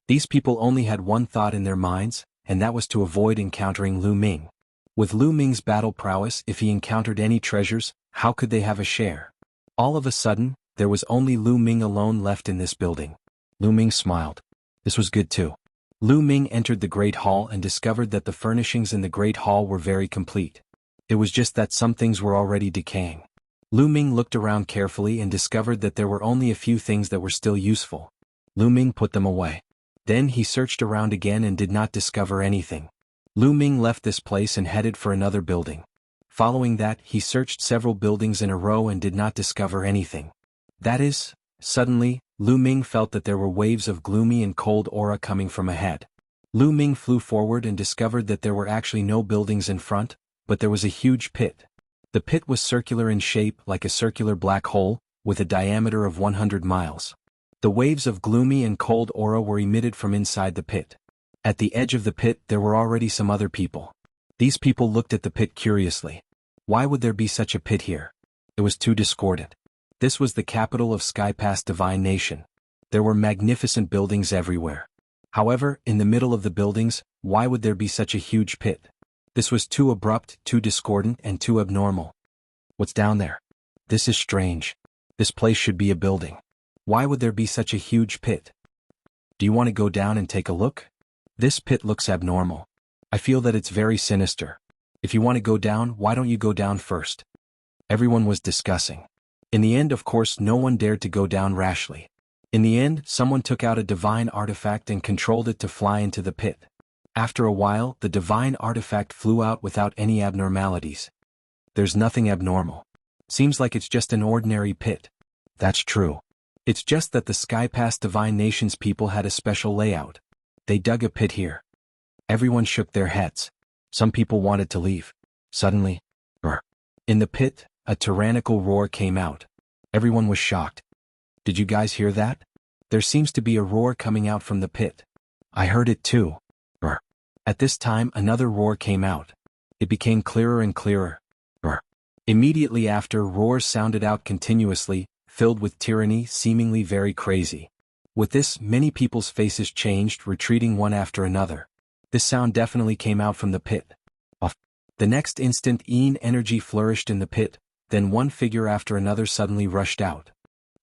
These people only had one thought in their minds, and that was to avoid encountering Lu Ming. With Lu Ming's battle prowess, if he encountered any treasures, how could they have a share? All of a sudden, there was only Lu Ming alone left in this building. Lu Ming smiled. This was good too. Lu Ming entered the Great Hall and discovered that the furnishings in the Great Hall were very complete. It was just that some things were already decaying. Lu Ming looked around carefully and discovered that there were only a few things that were still useful. Lu Ming put them away. Then he searched around again and did not discover anything. Lu Ming left this place and headed for another building. Following that, he searched several buildings in a row and did not discover anything. That is, suddenly, Lu Ming felt that there were waves of gloomy and cold aura coming from ahead. Lu Ming flew forward and discovered that there were actually no buildings in front, but there was a huge pit. The pit was circular in shape, like a circular black hole, with a diameter of 100 miles. The waves of gloomy and cold aura were emitted from inside the pit. At the edge of the pit there were already some other people. These people looked at the pit curiously. Why would there be such a pit here? It was too discordant. This was the capital of Skypass Divine Nation. There were magnificent buildings everywhere. However, in the middle of the buildings, why would there be such a huge pit? This was too abrupt, too discordant, and too abnormal. What's down there? This is strange. This place should be a building. Why would there be such a huge pit? Do you want to go down and take a look? This pit looks abnormal. I feel that it's very sinister. If you want to go down, why don't you go down first? Everyone was discussing. In the end, of course, no one dared to go down rashly. In the end, someone took out a divine artifact and controlled it to fly into the pit. After a while, the divine artifact flew out without any abnormalities. There's nothing abnormal. Seems like it's just an ordinary pit. That's true. It's just that the Skypass Divine Nation's people had a special layout. They dug a pit here. Everyone shook their heads. Some people wanted to leave. Suddenly, in the pit, a tyrannical roar came out. Everyone was shocked. Did you guys hear that? There seems to be a roar coming out from the pit. I heard it too. At this time another roar came out. It became clearer and clearer. Immediately after, roars sounded out continuously, filled with tyranny, seemingly very crazy. With this, many people's faces changed, retreating one after another. This sound definitely came out from the pit. The next instant, energy flourished in the pit, then one figure after another suddenly rushed out.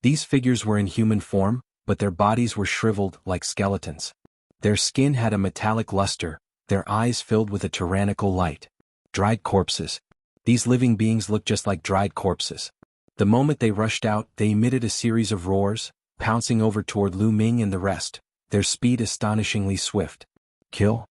These figures were in human form, but their bodies were shriveled like skeletons. Their skin had a metallic luster, their eyes filled with a tyrannical light. Dried corpses. These living beings looked just like dried corpses. The moment they rushed out, they emitted a series of roars, pouncing over toward Lu Ming and the rest, their speed astonishingly swift. Kill.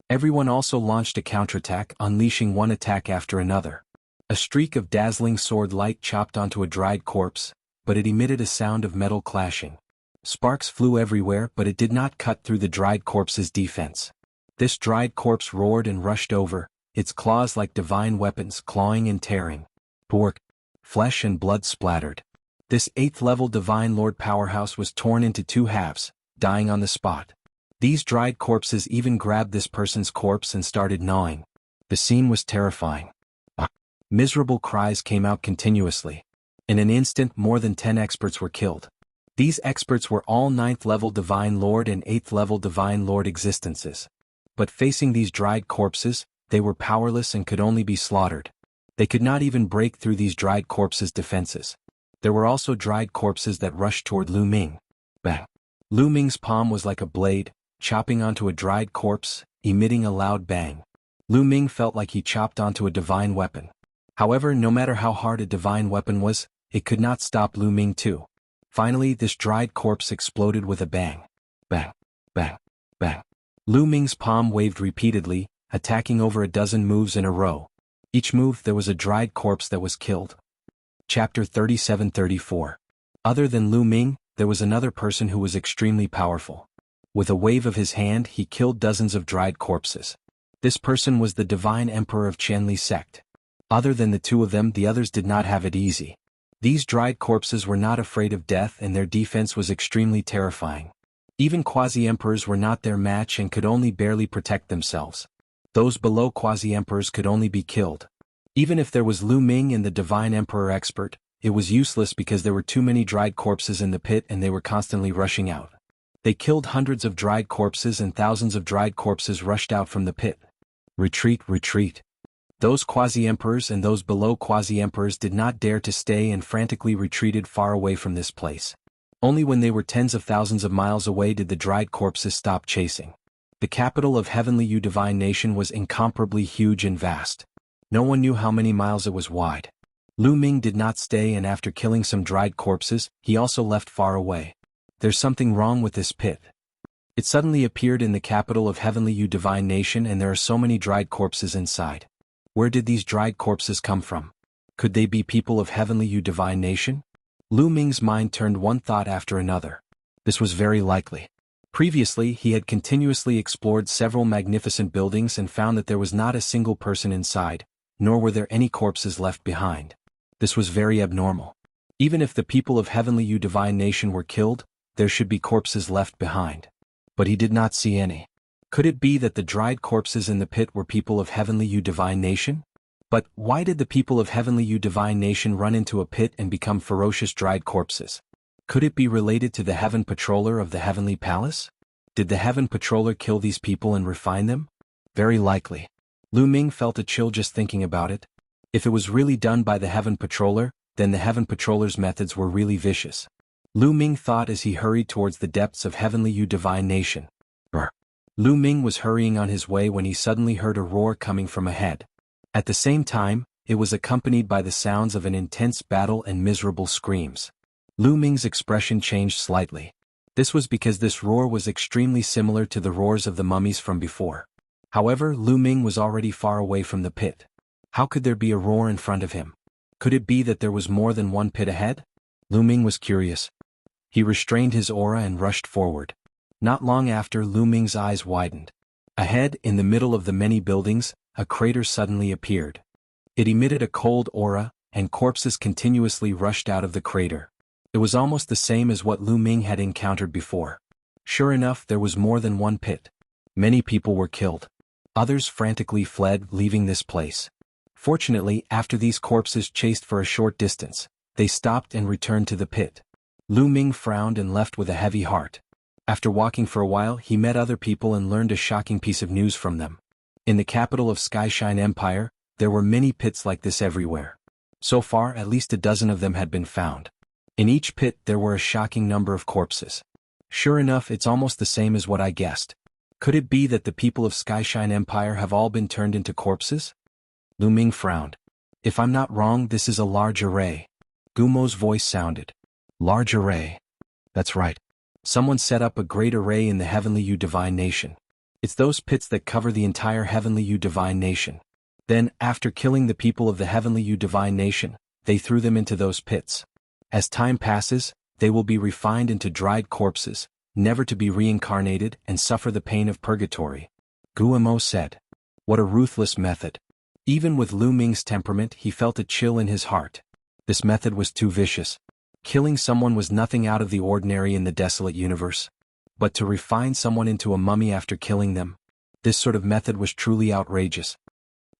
Everyone also launched a counterattack, unleashing one attack after another. A streak of dazzling sword light chopped onto a dried corpse, but it emitted a sound of metal clashing. Sparks flew everywhere, but it did not cut through the dried corpse's defense. This dried corpse roared and rushed over, its claws like divine weapons clawing and tearing. Pork. Flesh and blood splattered. This 8th-level Divine Lord powerhouse was torn into 2 halves, dying on the spot. These dried corpses even grabbed this person's corpse and started gnawing. The scene was terrifying. Miserable cries came out continuously. In an instant, more than 10 experts were killed. These experts were all 9th-level Divine Lord and 8th-level Divine Lord existences. But facing these dried corpses, they were powerless and could only be slaughtered. They could not even break through these dried corpses' defenses. There were also dried corpses that rushed toward Lu Ming. Bang! Lu Ming's palm was like a blade, chopping onto a dried corpse, emitting a loud bang. Lu Ming felt like he chopped onto a divine weapon. However, no matter how hard a divine weapon was, it could not stop Lu Ming too. Finally, this dried corpse exploded with a bang. Bang! Bang! Bang! Lu Ming's palm waved repeatedly, attacking over a dozen moves in a row. Each move there was a dried corpse that was killed. Chapter 37-34. Other than Lu Ming, there was another person who was extremely powerful. With a wave of his hand, he killed dozens of dried corpses. This person was the Divine Emperor of Qianli sect. Other than the 2 of them, the others did not have it easy. These dried corpses were not afraid of death and their defense was extremely terrifying. Even quasi-emperors were not their match and could only barely protect themselves. Those below quasi-emperors could only be killed. Even if there was Lu Ming and the Divine Emperor expert, it was useless because there were too many dried corpses in the pit and they were constantly rushing out. They killed hundreds of dried corpses and thousands of dried corpses rushed out from the pit. Retreat, retreat. Those quasi-emperors and those below quasi-emperors did not dare to stay and frantically retreated far away from this place. Only when they were tens of thousands of miles away did the dried corpses stop chasing. The capital of Heavenly U Divine Nation was incomparably huge and vast. No one knew how many miles it was wide. Lu Ming did not stay and after killing some dried corpses, he also left far away. There's something wrong with this pit. It suddenly appeared in the capital of Heavenly U Divine Nation and there are so many dried corpses inside. Where did these dried corpses come from? Could they be people of Heavenly U Divine Nation? Lu Ming's mind turned one thought after another. This was very likely. Previously, he had continuously explored several magnificent buildings and found that there was not a single person inside, nor were there any corpses left behind. This was very abnormal. Even if the people of Heavenly U Divine Nation were killed, there should be corpses left behind. But he did not see any. Could it be that the dried corpses in the pit were people of Heavenly U Divine Nation? But why did the people of Heavenly U Divine Nation run into a pit and become ferocious dried corpses? Could it be related to the Heaven Patroller of the Heavenly Palace? Did the Heaven Patroller kill these people and refine them? Very likely. Lu Ming felt a chill just thinking about it. If it was really done by the Heaven Patroller, then the Heaven Patroller's methods were really vicious. Lu Ming thought as he hurried towards the depths of Heavenly U Divine Nation. Brr. Lu Ming was hurrying on his way when he suddenly heard a roar coming from ahead. At the same time, it was accompanied by the sounds of an intense battle and miserable screams. Lu Ming's expression changed slightly. This was because this roar was extremely similar to the roars of the mummies from before. However, Lu Ming was already far away from the pit. How could there be a roar in front of him? Could it be that there was more than one pit ahead? Lu Ming was curious. He restrained his aura and rushed forward. Not long after, Lu Ming's eyes widened. Ahead, in the middle of the many buildings, a crater suddenly appeared. It emitted a cold aura, and corpses continuously rushed out of the crater. It was almost the same as what Lu Ming had encountered before. Sure enough, there was more than one pit. Many people were killed. Others frantically fled, leaving this place. Fortunately, after these corpses chased for a short distance, they stopped and returned to the pit. Lu Ming frowned and left with a heavy heart. After walking for a while, he met other people and learned a shocking piece of news from them. In the capital of Skyshine Empire, there were many pits like this everywhere. So far, at least a dozen of them had been found. In each pit there were a shocking number of corpses. Sure enough, it's almost the same as what I guessed. Could it be that the people of Skyshine Empire have all been turned into corpses? Lu Ming frowned. If I'm not wrong, this is a large array. Gumo's voice sounded. Large array. That's right. Someone set up a great array in the Heavenly Yu Divine Nation. It's those pits that cover the entire Heavenly Yu Divine Nation. Then, after killing the people of the Heavenly Yu Divine Nation, they threw them into those pits. As time passes, they will be refined into dried corpses, never to be reincarnated and suffer the pain of purgatory. Gumo said. What a ruthless method. Even with Lu Ming's temperament, he felt a chill in his heart. This method was too vicious. Killing someone was nothing out of the ordinary in the desolate universe. But to refine someone into a mummy after killing them, this sort of method was truly outrageous.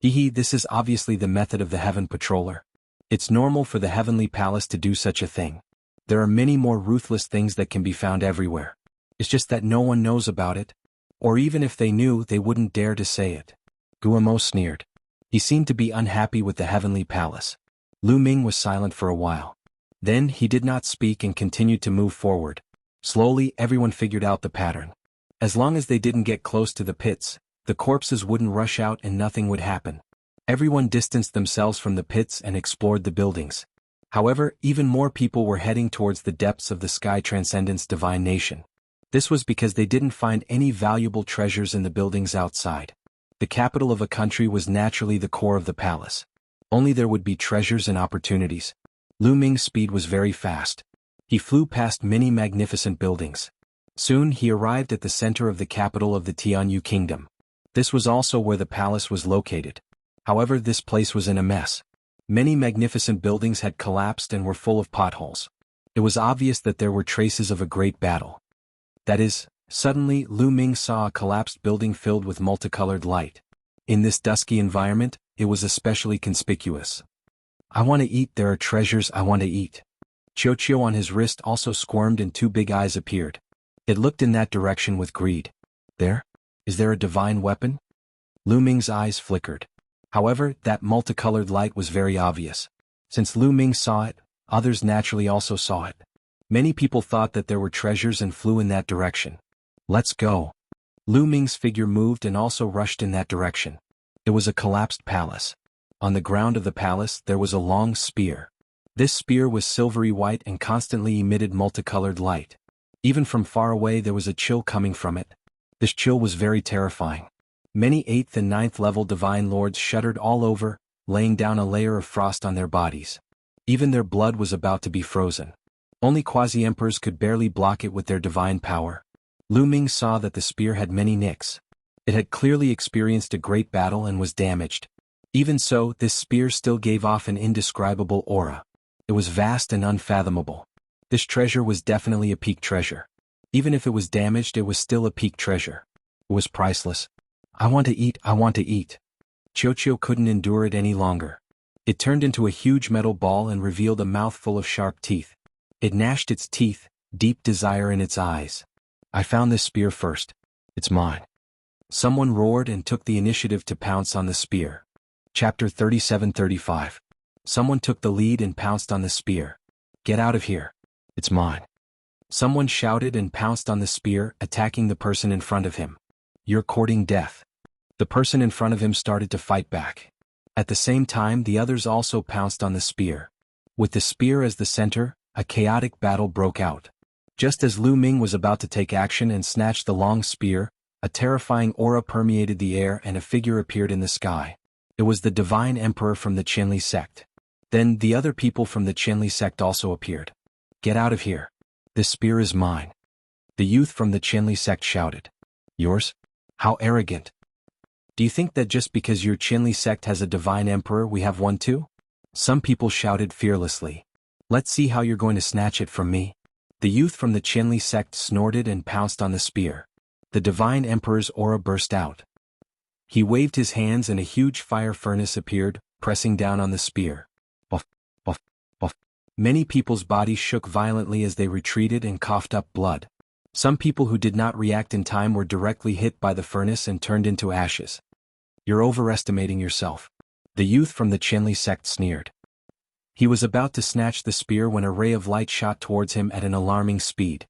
This is obviously the method of the Heaven Patroller. It's normal for the Heavenly Palace to do such a thing. There are many more ruthless things that can be found everywhere. It's just that no one knows about it. Or even if they knew, they wouldn't dare to say it. Gumo sneered. He seemed to be unhappy with the Heavenly Palace. Lu Ming was silent for a while. Then he did not speak and continued to move forward. Slowly, everyone figured out the pattern. As long as they didn't get close to the pits, the corpses wouldn't rush out and nothing would happen. Everyone distanced themselves from the pits and explored the buildings. However, even more people were heading towards the depths of the Sky Transcendence Divine Nation. This was because they didn't find any valuable treasures in the buildings outside. The capital of a country was naturally the core of the palace. Only there would be treasures and opportunities. Lu Ming's speed was very fast. He flew past many magnificent buildings. Soon he arrived at the center of the capital of the Tianyu Kingdom. This was also where the palace was located. However, this place was in a mess. Many magnificent buildings had collapsed and were full of potholes. It was obvious that there were traces of a great battle. That is, suddenly Lu Ming saw a collapsed building filled with multicolored light. In this dusky environment, it was especially conspicuous. I want to eat, there are treasures I want to eat. Qiuqiu on his wrist also squirmed and two big eyes appeared. It looked in that direction with greed. There? Is there a divine weapon? Lu Ming's eyes flickered. However, that multicolored light was very obvious. Since Lu Ming saw it, others naturally also saw it. Many people thought that there were treasures and flew in that direction. Let's go. Lu Ming's figure moved and also rushed in that direction. It was a collapsed palace. On the ground of the palace there was a long spear. This spear was silvery white and constantly emitted multicolored light. Even from far away there was a chill coming from it. This chill was very terrifying. Many 8th and 9th level divine lords shuddered all over, laying down a layer of frost on their bodies. Even their blood was about to be frozen. Only quasi-emperors could barely block it with their divine power. Lu Ming saw that the spear had many nicks. It had clearly experienced a great battle and was damaged. Even so, this spear still gave off an indescribable aura. It was vast and unfathomable. This treasure was definitely a peak treasure. Even if it was damaged, it was still a peak treasure. It was priceless. I want to eat, I want to eat. Qiuqiu couldn't endure it any longer. It turned into a huge metal ball and revealed a mouth full of sharp teeth. It gnashed its teeth, deep desire in its eyes. I found this spear first. It's mine. Someone roared and took the initiative to pounce on the spear. Chapter 37-35. Someone took the lead and pounced on the spear. Get out of here. It's mine. Someone shouted and pounced on the spear, attacking the person in front of him. You're courting death. The person in front of him started to fight back. At the same time, the others also pounced on the spear. With the spear as the center, a chaotic battle broke out. Just as Lu Ming was about to take action and snatch the long spear, a terrifying aura permeated the air and a figure appeared in the sky. It was the divine emperor from the Qianli sect. Then the other people from the Qianli sect also appeared. Get out of here. This spear is mine. The youth from the Qianli sect shouted. Yours? How arrogant. Do you think that just because your Qinli sect has a divine emperor we have one too? Some people shouted fearlessly. Let's see how you're going to snatch it from me. The youth from the Qinli sect snorted and pounced on the spear. The divine emperor's aura burst out. He waved his hands and a huge fire furnace appeared, pressing down on the spear. Buff, buff, buff. Many people's bodies shook violently as they retreated and coughed up blood. Some people who did not react in time were directly hit by the furnace and turned into ashes. You're overestimating yourself. The youth from the Qinli sect sneered. He was about to snatch the spear when a ray of light shot towards him at an alarming speed.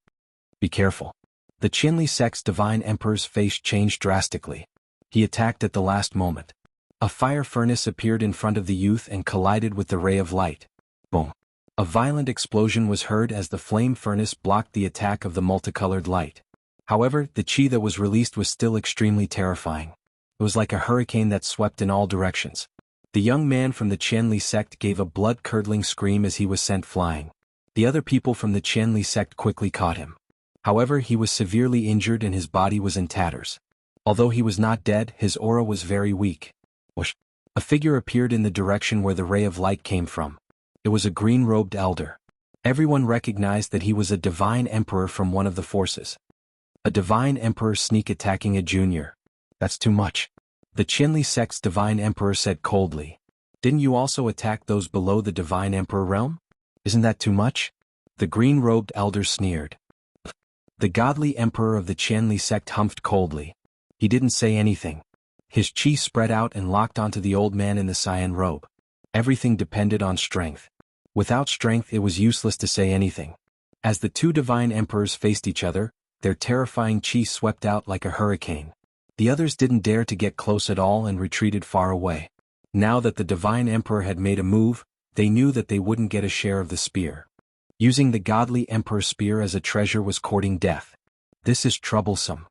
Be careful. The Qinli sect's divine emperor's face changed drastically. He attacked at the last moment. A fire furnace appeared in front of the youth and collided with the ray of light. Boom. A violent explosion was heard as the flame furnace blocked the attack of the multicolored light. However, the chi that was released was still extremely terrifying. It was like a hurricane that swept in all directions. The young man from the Qianli sect gave a blood-curdling scream as he was sent flying. The other people from the Qianli sect quickly caught him. However, he was severely injured and his body was in tatters. Although he was not dead, his aura was very weak. Whoosh! A figure appeared in the direction where the ray of light came from. It was a green-robed elder. Everyone recognized that he was a divine emperor from one of the forces. A divine emperor sneak attacking a junior. That's too much. The Qianli sect's divine emperor said coldly. Didn't you also attack those below the divine emperor realm? Isn't that too much? The green-robed elder sneered. The godly emperor of the Qianli sect humphed coldly. He didn't say anything. His chi spread out and locked onto the old man in the cyan robe. Everything depended on strength. Without strength it was useless to say anything. As the two divine emperors faced each other, their terrifying chi swept out like a hurricane. The others didn't dare to get close at all and retreated far away. Now that the divine emperor had made a move, they knew that they wouldn't get a share of the spear. Using the godly emperor's spear as a treasure was courting death. This is troublesome.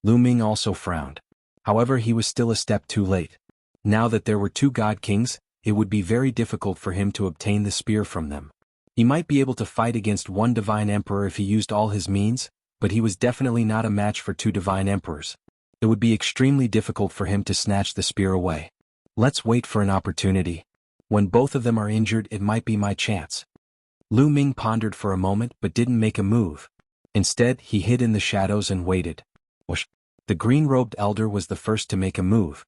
Lu Ming also frowned. However, he was still a step too late. Now that there were two god kings, it would be very difficult for him to obtain the spear from them. He might be able to fight against one divine emperor if he used all his means, but he was definitely not a match for two divine emperors. It would be extremely difficult for him to snatch the spear away. Let's wait for an opportunity. When both of them are injured, it might be my chance. Lu Ming pondered for a moment but didn't make a move. Instead, he hid in the shadows and waited. Whoosh! The green-robed elder was the first to make a move.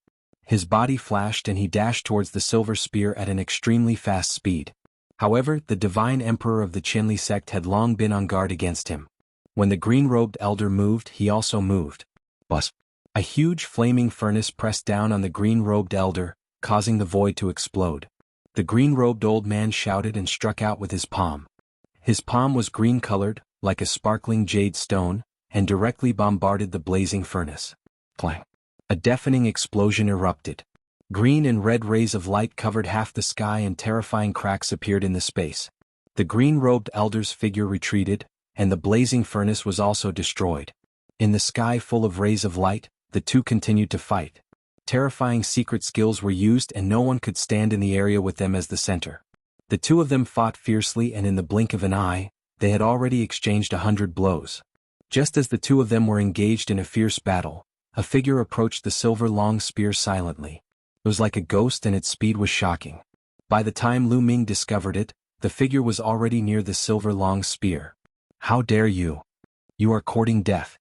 His body flashed and he dashed towards the silver spear at an extremely fast speed. However, the divine emperor of the Qianli sect had long been on guard against him. When the green-robed elder moved, he also moved. Buzz! A huge flaming furnace pressed down on the green-robed elder, causing the void to explode. The green-robed old man shouted and struck out with his palm. His palm was green-colored, like a sparkling jade stone, and directly bombarded the blazing furnace. Clang! A deafening explosion erupted. Green and red rays of light covered half the sky and terrifying cracks appeared in the space. The green-robed elder's figure retreated, and the blazing furnace was also destroyed. In the sky full of rays of light, the two continued to fight. Terrifying secret skills were used and no one could stand in the area with them as the center. The two of them fought fiercely and in the blink of an eye, they had already exchanged 100 blows. Just as the two of them were engaged in a fierce battle, a figure approached the silver long spear silently. It was like a ghost and its speed was shocking. By the time Lu Ming discovered it, the figure was already near the silver long spear. How dare you? You are courting death.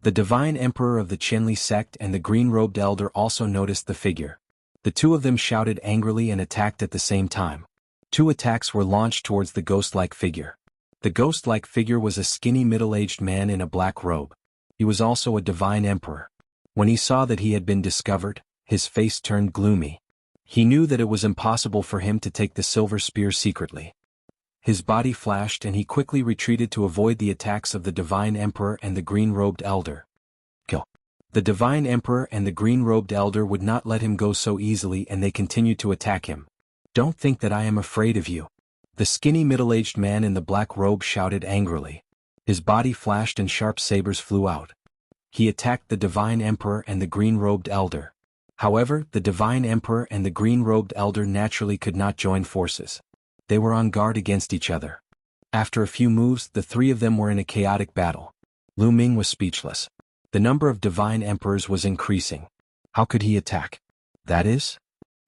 The divine emperor of the Qianli sect and the green-robed elder also noticed the figure. The two of them shouted angrily and attacked at the same time. Two attacks were launched towards the ghost-like figure. The ghost-like figure was a skinny middle-aged man in a black robe. He was also a divine emperor. When he saw that he had been discovered, his face turned gloomy. He knew that it was impossible for him to take the silver spear secretly. His body flashed and he quickly retreated to avoid the attacks of the divine emperor and the green-robed elder. Kill. The divine emperor and the green-robed elder would not let him go so easily and they continued to attack him. Don't think that I am afraid of you. The skinny middle-aged man in the black robe shouted angrily. His body flashed and sharp sabers flew out. He attacked the divine emperor and the green-robed elder. However, the divine emperor and the green-robed elder naturally could not join forces. They were on guard against each other. After a few moves, the three of them were in a chaotic battle. Lu Ming was speechless. The number of divine emperors was increasing. How could he attack? That is?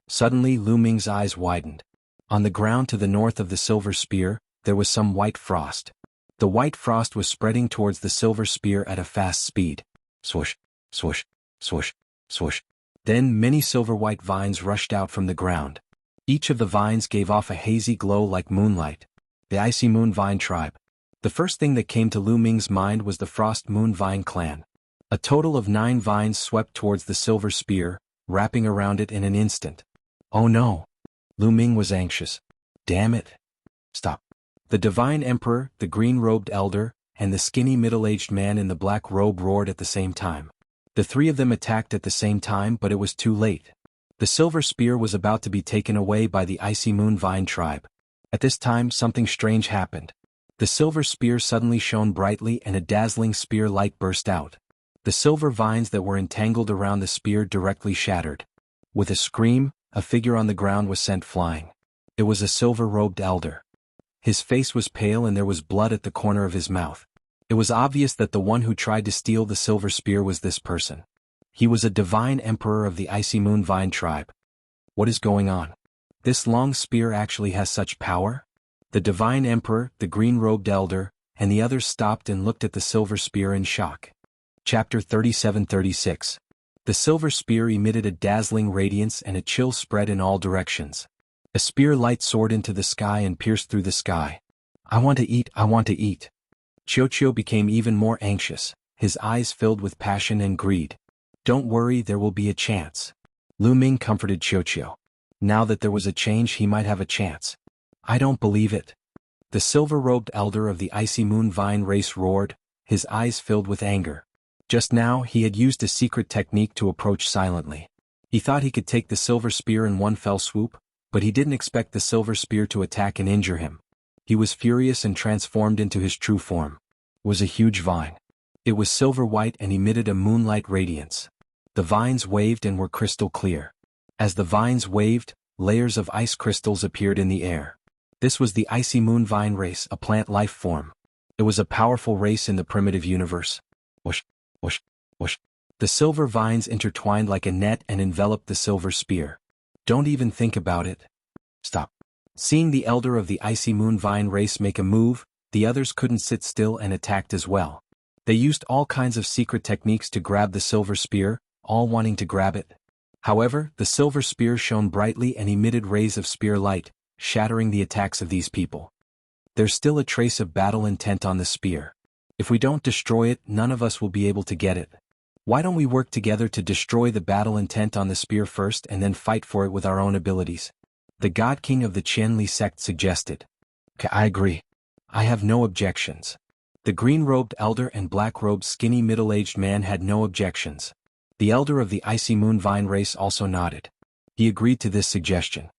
Suddenly Lu Ming's eyes widened. On the ground to the north of the silver spear, there was some white frost. The white frost was spreading towards the silver spear at a fast speed. Swoosh, swoosh, swoosh, swoosh. Then many silver-white vines rushed out from the ground. Each of the vines gave off a hazy glow like moonlight. The Icy Moon Vine Tribe. The first thing that came to Lu Ming's mind was the Frost Moon Vine Clan. A total of 9 vines swept towards the silver spear, wrapping around it in an instant. Oh no! Lu Ming was anxious. Damn it! Stop. The Divine Emperor, the green-robed elder, and the skinny middle-aged man in the black robe roared at the same time. The 3 of them attacked at the same time, but it was too late. The silver spear was about to be taken away by the Icy Moon Vine Tribe. At this time something strange happened. The silver spear suddenly shone brightly and a dazzling spear light burst out. The silver vines that were entangled around the spear directly shattered. With a scream, a figure on the ground was sent flying. It was a silver-robed elder. His face was pale and there was blood at the corner of his mouth. It was obvious that the one who tried to steal the silver spear was this person. He was a divine emperor of the Icy Moon Vine Tribe. What is going on? This long spear actually has such power? The divine emperor, the green-robed elder, and the others stopped and looked at the silver spear in shock. Chapter 37-36. The silver spear emitted a dazzling radiance and a chill spread in all directions. A spear light soared into the sky and pierced through the sky. I want to eat, I want to eat. Qiuqiu became even more anxious, his eyes filled with passion and greed. Don't worry, there will be a chance. Lu Ming comforted Qiuqiu. Now that there was a change, he might have a chance. I don't believe it. The silver-robed elder of the Icy Moon Vine race roared, his eyes filled with anger. Just now, he had used a secret technique to approach silently. He thought he could take the silver spear in one fell swoop, but he didn't expect the silver spear to attack and injure him. He was furious and transformed into his true form. It was a huge vine. It was silver-white and emitted a moonlight radiance. The vines waved and were crystal clear. As the vines waved, layers of ice crystals appeared in the air. This was the Icy Moon Vine race, a plant life form. It was a powerful race in the primitive universe. Whoosh, whoosh, whoosh. The silver vines intertwined like a net and enveloped the silver spear. Don't even think about it. Stop. Seeing the elder of the Icy Moon Vine race make a move, the others couldn't sit still and attacked as well. They used all kinds of secret techniques to grab the silver spear, all wanting to grab it. However, the silver spear shone brightly and emitted rays of spear light, shattering the attacks of these people. There's still a trace of battle intent on the spear. If we don't destroy it, none of us will be able to get it. Why don't we work together to destroy the battle intent on the spear first and then fight for it with our own abilities? The God King of the Qianli sect suggested. I agree. I have no objections. The green-robed elder and black-robed skinny middle-aged man had no objections. The elder of the Icy Moon Vine race also nodded. He agreed to this suggestion.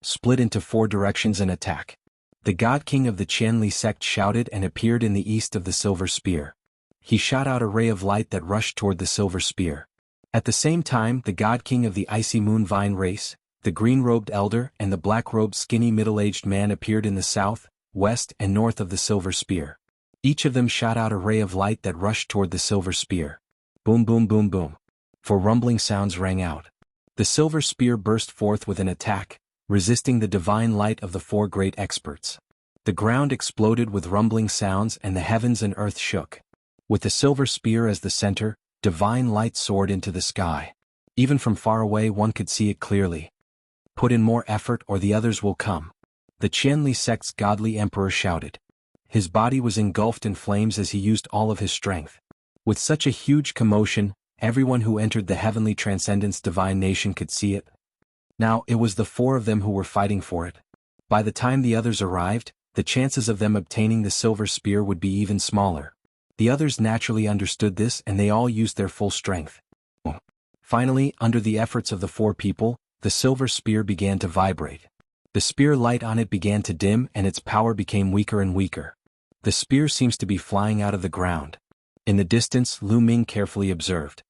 Split into 4 directions and attack. The God King of the Qianli sect shouted and appeared in the east of the silver spear. He shot out a ray of light that rushed toward the silver spear. At the same time, the God King of the Icy Moon Vine race, the green-robed elder and the black-robed skinny middle-aged man appeared in the south, west and north of the silver spear. Each of them shot out a ray of light that rushed toward the silver spear. Boom boom boom boom. 4 rumbling sounds rang out. The silver spear burst forth with an attack, resisting the divine light of the 4 great experts. The ground exploded with rumbling sounds and the heavens and earth shook. With the silver spear as the center, divine light soared into the sky. Even from far away one could see it clearly. Put in more effort or the others will come. The Qianli sect's godly emperor shouted. His body was engulfed in flames as he used all of his strength. With such a huge commotion, everyone who entered the heavenly transcendence divine nation could see it. Now, it was the 4 of them who were fighting for it. By the time the others arrived, the chances of them obtaining the silver spear would be even smaller. The others naturally understood this and they all used their full strength. Finally, under the efforts of the 4 people, the silver spear began to vibrate. The spear light on it began to dim and its power became weaker and weaker. The spear seems to be flying out of the ground. In the distance, Lu Ming carefully observed.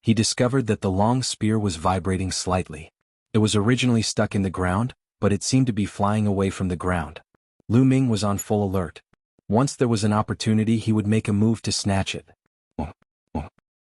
He discovered that the long spear was vibrating slightly. It was originally stuck in the ground, but it seemed to be flying away from the ground. Lu Ming was on full alert. Once there was an opportunity, he would make a move to snatch it.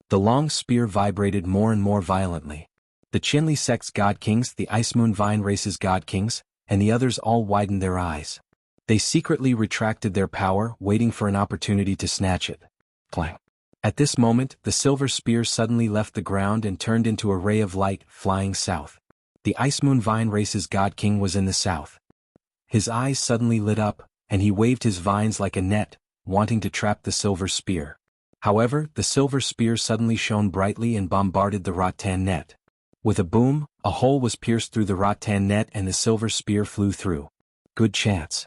The long spear vibrated more and more violently. The Qianli sect's god kings, the Ice Moon Vine race's god kings, and the others all widened their eyes. They secretly retracted their power, waiting for an opportunity to snatch it. Clang. At this moment, the silver spear suddenly left the ground and turned into a ray of light, flying south. The Ice Moon Vine race's god king was in the south. His eyes suddenly lit up, and he waved his vines like a net, wanting to trap the silver spear. However, the silver spear suddenly shone brightly and bombarded the rattan net. With a boom, a hole was pierced through the rattan net and the silver spear flew through. Good chance.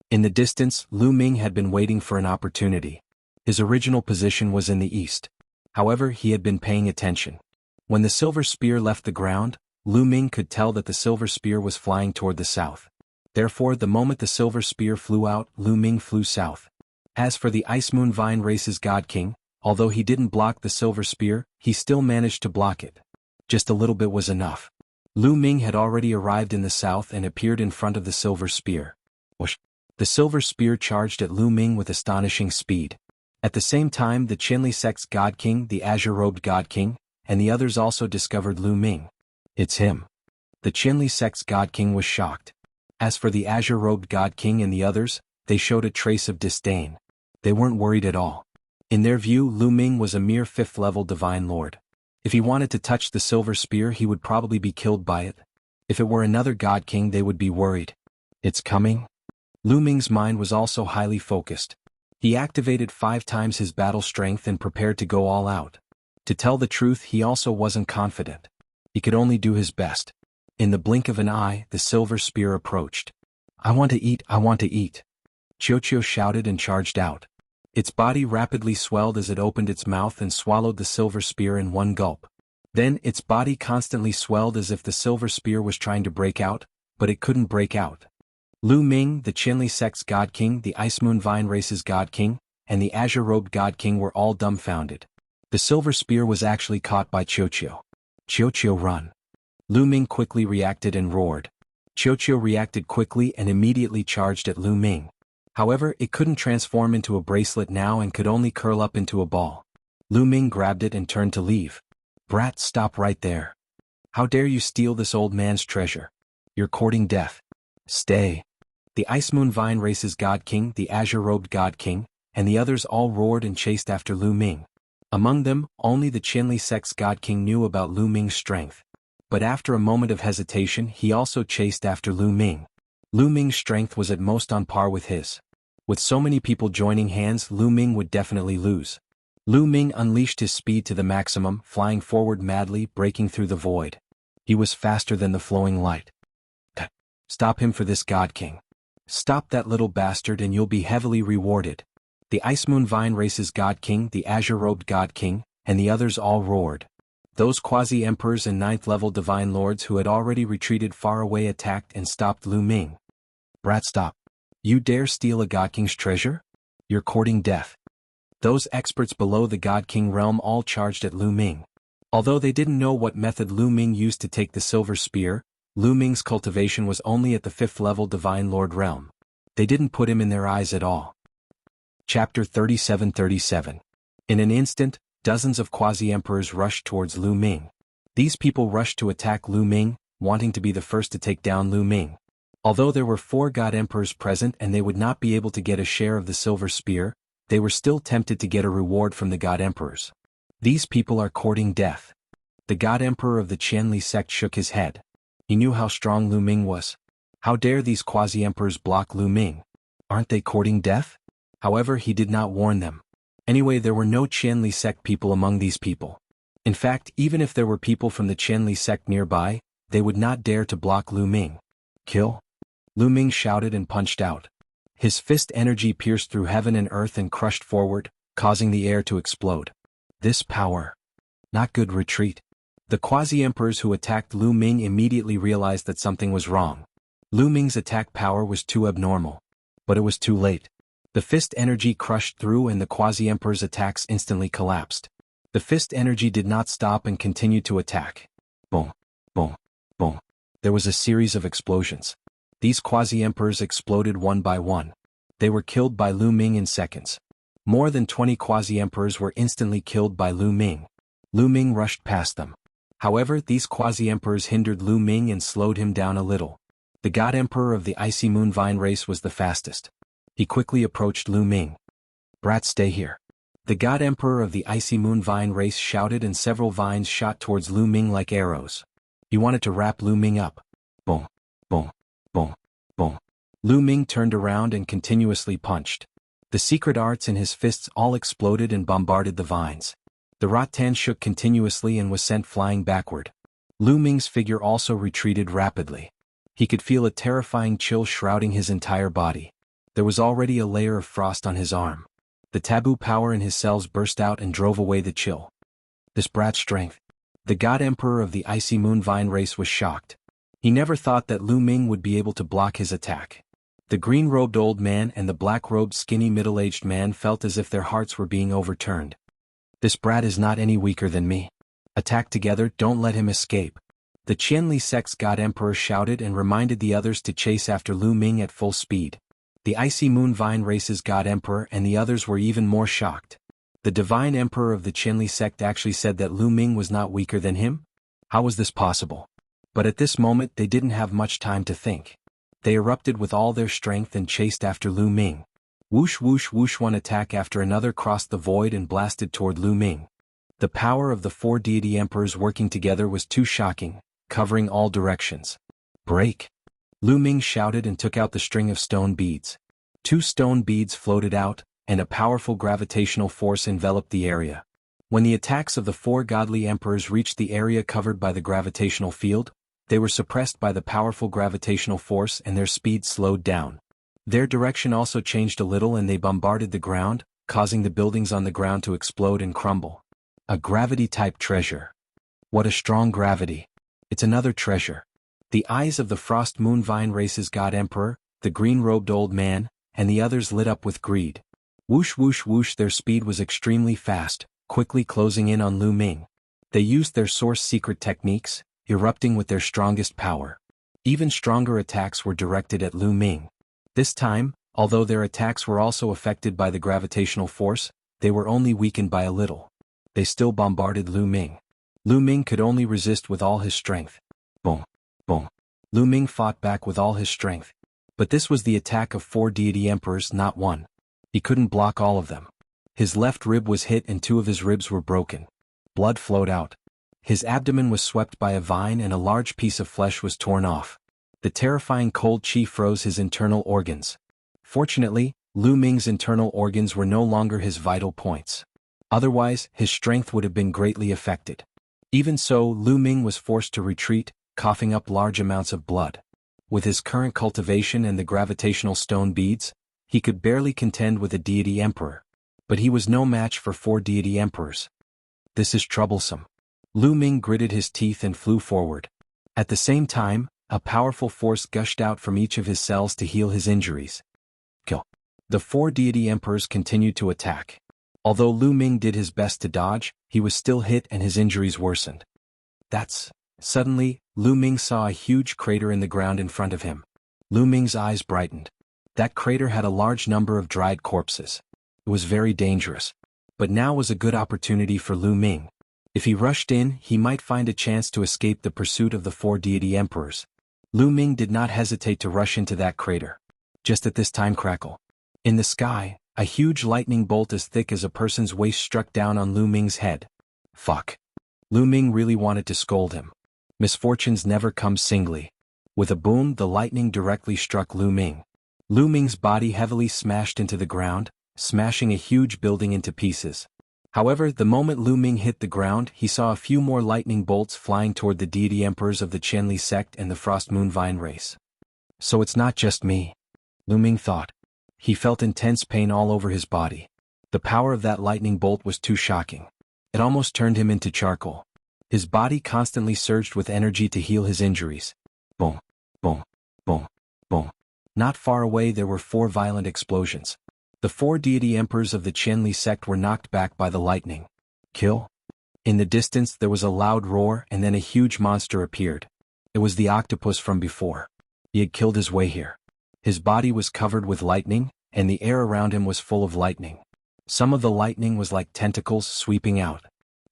In the distance, Lu Ming had been waiting for an opportunity. His original position was in the east. However, he had been paying attention. When the silver spear left the ground, Lu Ming could tell that the silver spear was flying toward the south. Therefore, the moment the silver spear flew out, Lu Ming flew south. As for the Ice Moon Vine race's god king, although he didn't block the silver spear, he still managed to block it. Just a little bit was enough. Lu Ming had already arrived in the south and appeared in front of the silver spear. Whoosh! The silver spear charged at Lu Ming with astonishing speed. At the same time, the Qianli sect's god king, the azure-robed god king, and the others also discovered Lu Ming. It's him. The Qianli sect's god king was shocked. As for the azure-robed god king and the others, they showed a trace of disdain. They weren't worried at all. In their view, Lu Ming was a mere 5th-level divine lord. If he wanted to touch the silver spear, he would probably be killed by it. If it were another god king, they would be worried. It's coming? Lu Ming's mind was also highly focused. He activated 5 times his battle strength and prepared to go all out. To tell the truth, he also wasn't confident. He could only do his best. In the blink of an eye, the silver spear approached. I want to eat, I want to eat. Qiuqiu shouted and charged out. Its body rapidly swelled as it opened its mouth and swallowed the silver spear in one gulp. Then, its body constantly swelled as if the silver spear was trying to break out, but it couldn't break out. Lu Ming, the Qianli sect's god king, the Ice Moon Vine race's god king, and the azure-robed god king were all dumbfounded. The silver spear was actually caught by Qiuqiu. Qiuqiu, run. Lu Ming quickly reacted and roared. Qiuqiu reacted quickly and immediately charged at Lu Ming. However, it couldn't transform into a bracelet now and could only curl up into a ball. Lu Ming grabbed it and turned to leave. Brat, stop right there. How dare you steal this old man's treasure? You're courting death. Stay. The Ice Moon Vine race's god king, the azure-robed god king, and the others all roared and chased after Lu Ming. Among them, only the Qianli sect's god king knew about Lu Ming's strength. But after a moment of hesitation, he also chased after Lu Ming. Lu Ming's strength was at most on par with his. With so many people joining hands, Lu Ming would definitely lose. Lu Ming unleashed his speed to the maximum, flying forward madly, breaking through the void. He was faster than the flowing light. Stop him for this god king. Stop that little bastard and you'll be heavily rewarded. The Ice Moon Vine race's god king, the azure-robed god king, and the others all roared. Those quasi-emperors and 9th-level divine lords who had already retreated far away attacked and stopped Lu Ming. Brat, stop. You dare steal a god king's treasure? You're courting death. Those experts below the god king realm all charged at Lu Ming. Although they didn't know what method Lu Ming used to take the silver spear, Lu Ming's cultivation was only at the 5th-level divine lord realm. They didn't put him in their eyes at all. Chapter 37:37. In an instant, dozens of quasi-emperors rushed towards Lu Ming. These people rushed to attack Lu Ming, wanting to be the first to take down Lu Ming. Although there were 4 god emperors present and they would not be able to get a share of the silver spear, they were still tempted to get a reward from the god emperors. These people are courting death. The god emperor of the Qianli sect shook his head. He knew how strong Lu Ming was. How dare these quasi-emperors block Lu Ming? Aren't they courting death? However, he did not warn them. Anyway, there were no Qianli sect people among these people. In fact, even if there were people from the Qianli sect nearby, they would not dare to block Lu Ming. Kill? Lu Ming shouted and punched out. His fist energy pierced through heaven and earth and crushed forward, causing the air to explode. This power. Not good. Retreat. The quasi-emperors who attacked Lu Ming immediately realized that something was wrong. Lu Ming's attack power was too abnormal. But it was too late. The fist energy crushed through and the quasi-emperor's attacks instantly collapsed. The fist energy did not stop and continued to attack. Boom, boom, boom. There was a series of explosions. These quasi-emperors exploded one by one. They were killed by Lu Ming in seconds. More than 20 quasi-emperors were instantly killed by Lu Ming. Lu Ming rushed past them. However, these quasi-emperors hindered Lu Ming and slowed him down a little. The God Emperor of the Icy Moon Vine race was the fastest. He quickly approached Lu Ming. "Brat, stay here." The God Emperor of the Icy Moon Vine race shouted, and several vines shot towards Lu Ming like arrows. He wanted to wrap Lu Ming up. Boom, boom, boom, boom. Lu Ming turned around and continuously punched. The secret arts in his fists all exploded and bombarded the vines. The rattan shook continuously and was sent flying backward. Lu Ming's figure also retreated rapidly. He could feel a terrifying chill shrouding his entire body. There was already a layer of frost on his arm. The taboo power in his cells burst out and drove away the chill. This brat's strength. The God Emperor of the Icy Moon Vine race was shocked. He never thought that Lu Ming would be able to block his attack. The green-robed old man and the black-robed skinny middle-aged man felt as if their hearts were being overturned. This brat is not any weaker than me. Attack together, don't let him escape. The Qianli sect's God Emperor shouted and reminded the others to chase after Lu Ming at full speed. The Icy Moon Vine race's God Emperor and the others were even more shocked. The Divine Emperor of the Qianli sect actually said that Lu Ming was not weaker than him? How was this possible? But at this moment they didn't have much time to think. They erupted with all their strength and chased after Lu Ming. Whoosh whoosh whoosh, one attack after another crossed the void and blasted toward Lu Ming. The power of the four deity emperors working together was too shocking, covering all directions. Break! Lu Ming shouted and took out the string of stone beads. 2 stone beads floated out, and a powerful gravitational force enveloped the area. When the attacks of the 4 godly emperors reached the area covered by the gravitational field, they were suppressed by the powerful gravitational force and their speed slowed down. Their direction also changed a little and they bombarded the ground, causing the buildings on the ground to explode and crumble. A gravity-type treasure. What a strong gravity. It's another treasure. The eyes of the Frost Moon Vine race's God Emperor, the green-robed old man, and the others lit up with greed. Whoosh whoosh whoosh, their speed was extremely fast, quickly closing in on Lu Ming. They used their source secret techniques, erupting with their strongest power. Even stronger attacks were directed at Lu Ming. This time, although their attacks were also affected by the gravitational force, they were only weakened by a little. They still bombarded Lu Ming. Lu Ming could only resist with all his strength. Boom, boom. Lu Ming fought back with all his strength. But this was the attack of 4 deity emperors, not one. He couldn't block all of them. His left rib was hit and 2 of his ribs were broken. Blood flowed out. His abdomen was swept by a vine and a large piece of flesh was torn off. The terrifying cold chi froze his internal organs. Fortunately, Lu Ming's internal organs were no longer his vital points. Otherwise, his strength would have been greatly affected. Even so, Lu Ming was forced to retreat, coughing up large amounts of blood. With his current cultivation and the gravitational stone beads, he could barely contend with a deity emperor. But he was no match for 4 deity emperors. This is troublesome. Lu Ming gritted his teeth and flew forward. At the same time, a powerful force gushed out from each of his cells to heal his injuries. Kill. The 4 deity emperors continued to attack. Although Lu Ming did his best to dodge, he was still hit and his injuries worsened. Suddenly, Lu Ming saw a huge crater in the ground in front of him. Lu Ming's eyes brightened. That crater had a large number of dried corpses. It was very dangerous. But now was a good opportunity for Lu Ming. If he rushed in, he might find a chance to escape the pursuit of the 4 deity emperors. Lu Ming did not hesitate to rush into that crater. Just at this time, crackle. In the sky, a huge lightning bolt as thick as a person's waist struck down on Lu Ming's head. Fuck. Lu Ming really wanted to scold him. Misfortunes never come singly. With a boom, the lightning directly struck Lu Ming. Lu Ming's body heavily smashed into the ground, smashing a huge building into pieces. However, the moment Lu Ming hit the ground, he saw a few more lightning bolts flying toward the deity emperors of the Qianli sect and the Frost Moon Vine race. So it's not just me, Lu Ming thought. He felt intense pain all over his body. The power of that lightning bolt was too shocking. It almost turned him into charcoal. His body constantly surged with energy to heal his injuries. Boom, boom, boom, boom. Not far away there were 4 violent explosions. The 4 deity emperors of the Qianli sect were knocked back by the lightning. Kill? In the distance there was a loud roar and then a huge monster appeared. It was the octopus from before. He had killed his way here. His body was covered with lightning, and the air around him was full of lightning. Some of the lightning was like tentacles sweeping out.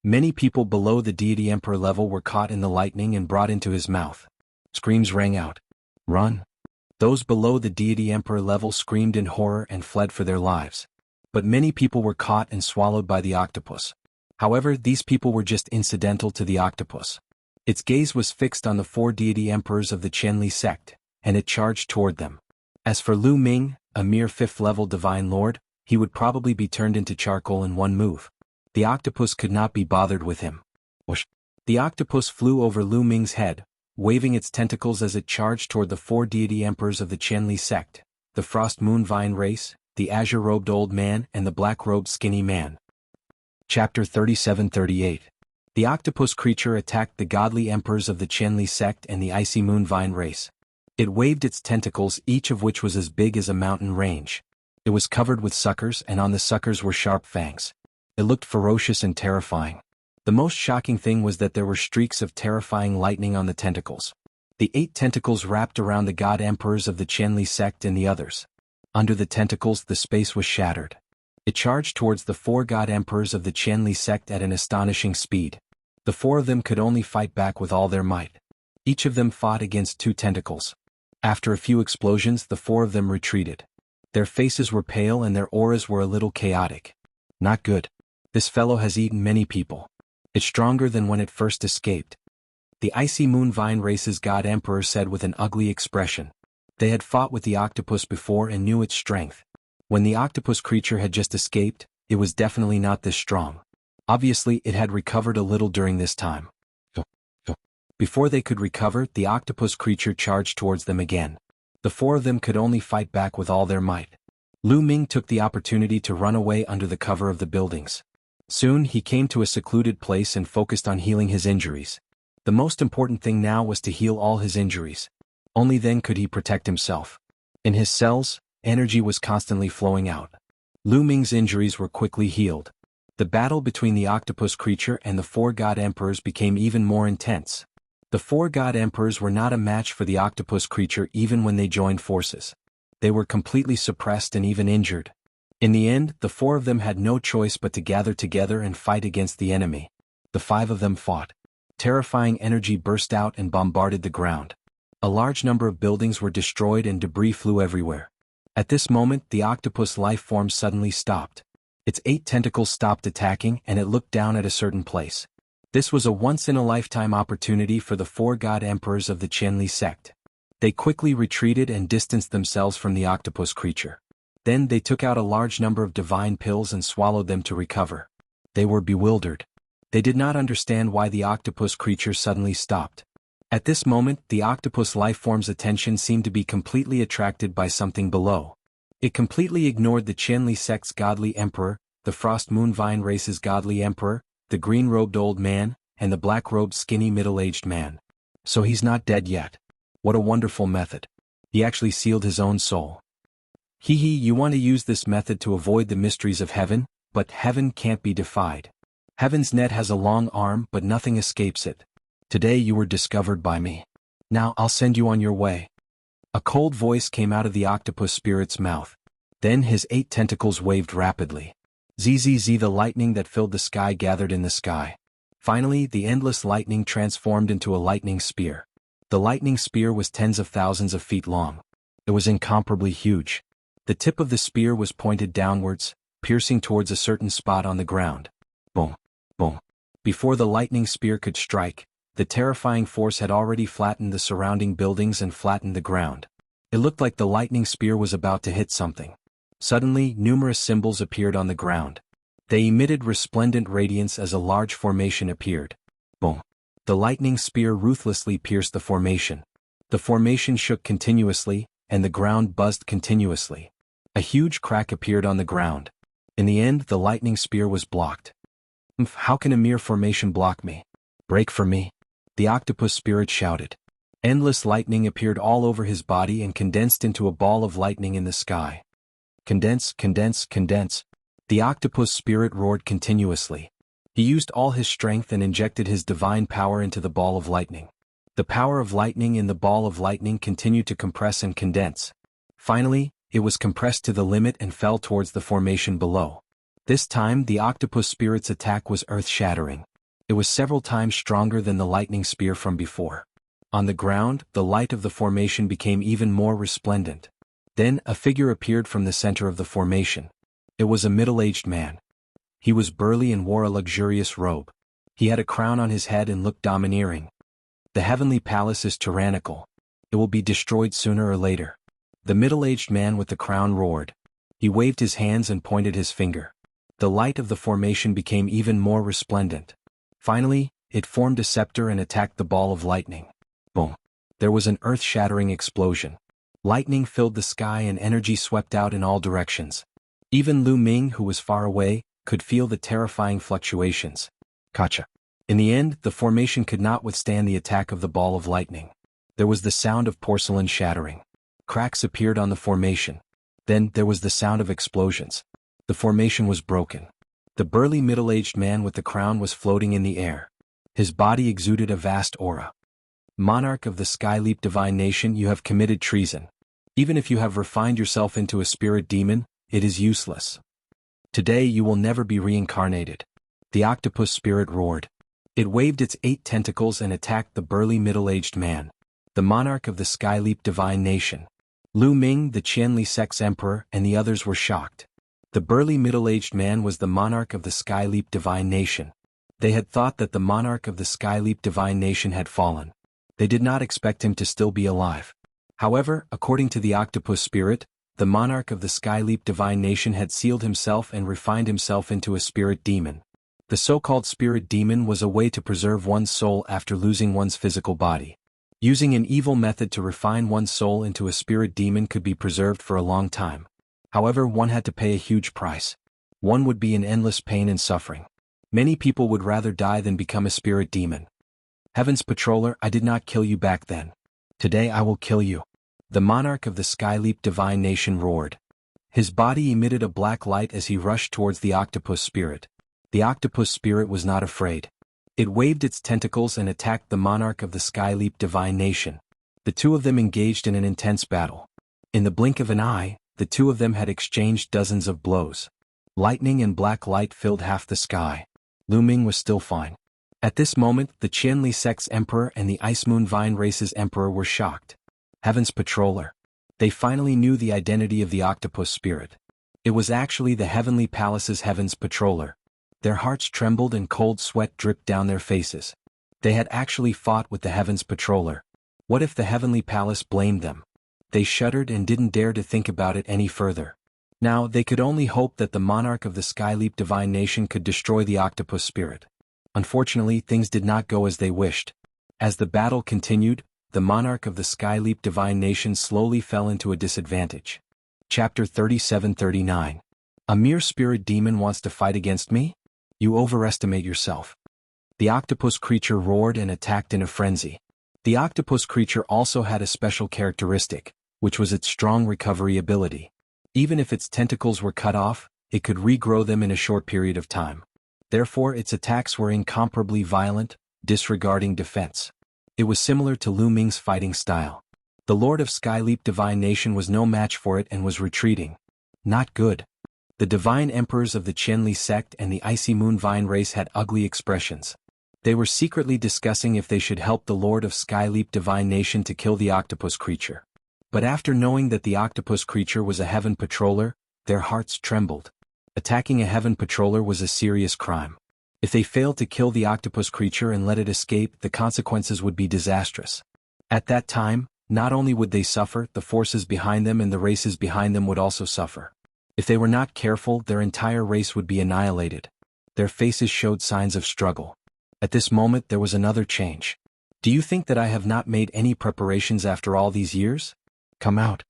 Many people below the deity emperor level were caught in the lightning and brought into his mouth. Screams rang out. Run! Those below the deity emperor level screamed in horror and fled for their lives. But many people were caught and swallowed by the octopus. However, these people were just incidental to the octopus. Its gaze was fixed on the 4 deity emperors of the Qianli sect, and it charged toward them. As for Lu Ming, a mere 5th-level divine lord, he would probably be turned into charcoal in one move. The octopus could not be bothered with him. Whoosh! The octopus flew over Lu Ming's head, waving its tentacles as it charged toward the 4 deity emperors of the Qianli sect, the Frost Moon Vine race, the azure-robed old man and the black-robed skinny man. Chapter 37-38. The octopus creature attacked the godly emperors of the Qianli sect and the icy moon vine race. It waved its tentacles, each of which was as big as a mountain range. It was covered with suckers, and on the suckers were sharp fangs. It looked ferocious and terrifying. The most shocking thing was that there were streaks of terrifying lightning on the tentacles. The 8 tentacles wrapped around the god emperors of the Qianli sect and the others. Under the tentacles, the space was shattered. It charged towards the 4 god emperors of the Qianli sect at an astonishing speed. The 4 of them could only fight back with all their might. Each of them fought against 2 tentacles. After a few explosions, the 4 of them retreated. Their faces were pale and their auras were a little chaotic. Not good. This fellow has eaten many people. It's stronger than when it first escaped. The icy moon vine race's god emperor said with an ugly expression. They had fought with the octopus before and knew its strength. When the octopus creature had just escaped, it was definitely not this strong. Obviously, it had recovered a little during this time. Before they could recover, the octopus creature charged towards them again. The 4 of them could only fight back with all their might. Lu Ming took the opportunity to run away under the cover of the buildings. Soon he came to a secluded place and focused on healing his injuries. The most important thing now was to heal all his injuries. Only then could he protect himself. In his cells, energy was constantly flowing out. Lu Ming's injuries were quickly healed. The battle between the octopus creature and the 4 god emperors became even more intense. The 4 god emperors were not a match for the octopus creature even when they joined forces. They were completely suppressed and even injured. In the end, the 4 of them had no choice but to gather together and fight against the enemy. The 5 of them fought. Terrifying energy burst out and bombarded the ground. A large number of buildings were destroyed and debris flew everywhere. At this moment, the octopus life form suddenly stopped. Its 8 tentacles stopped attacking and it looked down at a certain place. This was a once-in-a-lifetime opportunity for the 4 god emperors of the Qianli sect. They quickly retreated and distanced themselves from the octopus creature. Then they took out a large number of divine pills and swallowed them to recover. They were bewildered. They did not understand why the octopus creature suddenly stopped. At this moment, the octopus lifeform's attention seemed to be completely attracted by something below. It completely ignored the Qianli sect's godly emperor, the Frost Moon Vine race's godly emperor, the green-robed old man, and the black-robed skinny middle-aged man. So he's not dead yet. What a wonderful method. He actually sealed his own soul. Hee hee, you want to use this method to avoid the mysteries of heaven, but heaven can't be defied. Heaven's net has a long arm but nothing escapes it. Today you were discovered by me. Now I'll send you on your way. A cold voice came out of the octopus spirit's mouth. Then his 8 tentacles waved rapidly. Zzz, the lightning that filled the sky gathered in the sky. Finally, the endless lightning transformed into a lightning spear. The lightning spear was tens of thousands of feet long. It was incomparably huge. The tip of the spear was pointed downwards, piercing towards a certain spot on the ground. Boom, boom. Before the lightning spear could strike, the terrifying force had already flattened the surrounding buildings and flattened the ground. It looked like the lightning spear was about to hit something. Suddenly, numerous symbols appeared on the ground. They emitted resplendent radiance as a large formation appeared. Boom. The lightning spear ruthlessly pierced the formation. The formation shook continuously, and the ground buzzed continuously. A huge crack appeared on the ground. In the end, the lightning spear was blocked. How can a mere formation block me? Break for me. The octopus spirit shouted. Endless lightning appeared all over his body and condensed into a ball of lightning in the sky. Condense, condense, condense. The octopus spirit roared continuously. He used all his strength and injected his divine power into the ball of lightning. The power of lightning in the ball of lightning continued to compress and condense. Finally, it was compressed to the limit and fell towards the formation below. This time the octopus spirit's attack was earth-shattering. It was several times stronger than the lightning spear from before. On the ground, the light of the formation became even more resplendent. Then, a figure appeared from the center of the formation. It was a middle-aged man. He was burly and wore a luxurious robe. He had a crown on his head and looked domineering. The heavenly palace is tyrannical. It will be destroyed sooner or later. The middle-aged man with the crown roared. He waved his hands and pointed his finger. The light of the formation became even more resplendent. Finally, it formed a scepter and attacked the ball of lightning. Boom! There was an earth-shattering explosion. Lightning filled the sky and energy swept out in all directions. Even Lu Ming, who was far away, could feel the terrifying fluctuations. Gotcha. In the end, the formation could not withstand the attack of the ball of lightning. There was the sound of porcelain shattering. Cracks appeared on the formation. Then there was the sound of explosions. The formation was broken. The burly middle-aged man with the crown was floating in the air. His body exuded a vast aura. Monarch of the Skyleap divine nation, you have committed treason. Even if you have refined yourself into a spirit demon, it is useless. Today you will never be reincarnated. The octopus spirit roared. It waved its 8 tentacles and attacked the burly middle-aged man, the monarch of the Skyleap divine nation. Lu Ming, the Qianli sect's emperor, and the others were shocked. The burly middle-aged man was the monarch of the Skyleap divine nation. They had thought that the monarch of the Skyleap divine nation had fallen. They did not expect him to still be alive. However, according to the octopus spirit, the monarch of the Skyleap divine nation had sealed himself and refined himself into a spirit demon. The so-called spirit demon was a way to preserve one's soul after losing one's physical body. Using an evil method to refine one's soul into a spirit demon could be preserved for a long time. However, one had to pay a huge price. One would be in endless pain and suffering. Many people would rather die than become a spirit demon. Heaven's patroller, I did not kill you back then. Today I will kill you. The monarch of the Skyleap divine nation roared. His body emitted a black light as he rushed towards the octopus spirit. The octopus spirit was not afraid. It waved its tentacles and attacked the monarch of the Skyleap divine nation. The two of them engaged in an intense battle. In the blink of an eye, the two of them had exchanged dozens of blows. Lightning and black light filled half the sky. Lu Ming was still fine. At this moment, the Qianli sect's emperor and the Ice Moon Vine race's emperor were shocked. Heaven's patroller. They finally knew the identity of the octopus spirit. It was actually the heavenly palace's heaven's patroller. Their hearts trembled and cold sweat dripped down their faces. They had actually fought with the heaven's patroller. What if the heavenly palace blamed them? They shuddered and didn't dare to think about it any further. Now they could only hope that the monarch of the Skyleap divine nation could destroy the octopus spirit. Unfortunately, things did not go as they wished. As the battle continued, the monarch of the Skyleap divine nation slowly fell into a disadvantage. Chapter 37-39. A mere spirit demon wants to fight against me? You overestimate yourself. The octopus creature roared and attacked in a frenzy. The octopus creature also had a special characteristic, which was its strong recovery ability. Even if its tentacles were cut off, it could regrow them in a short period of time. Therefore, its attacks were incomparably violent, disregarding defense. It was similar to Lu Ming's fighting style. The Lord of Skyleap divine nation was no match for it and was retreating. Not good. The divine emperors of the Qianli sect and the Icy Moon Vine race had ugly expressions. They were secretly discussing if they should help the Lord of Skyleap divine nation to kill the octopus creature. But after knowing that the octopus creature was a heaven patroller, their hearts trembled. Attacking a heaven patroller was a serious crime. If they failed to kill the octopus creature and let it escape, the consequences would be disastrous. At that time, not only would they suffer, the forces behind them and the races behind them would also suffer. If they were not careful, their entire race would be annihilated. Their faces showed signs of struggle. At this moment there was another change. Do you think that I have not made any preparations after all these years? Come out.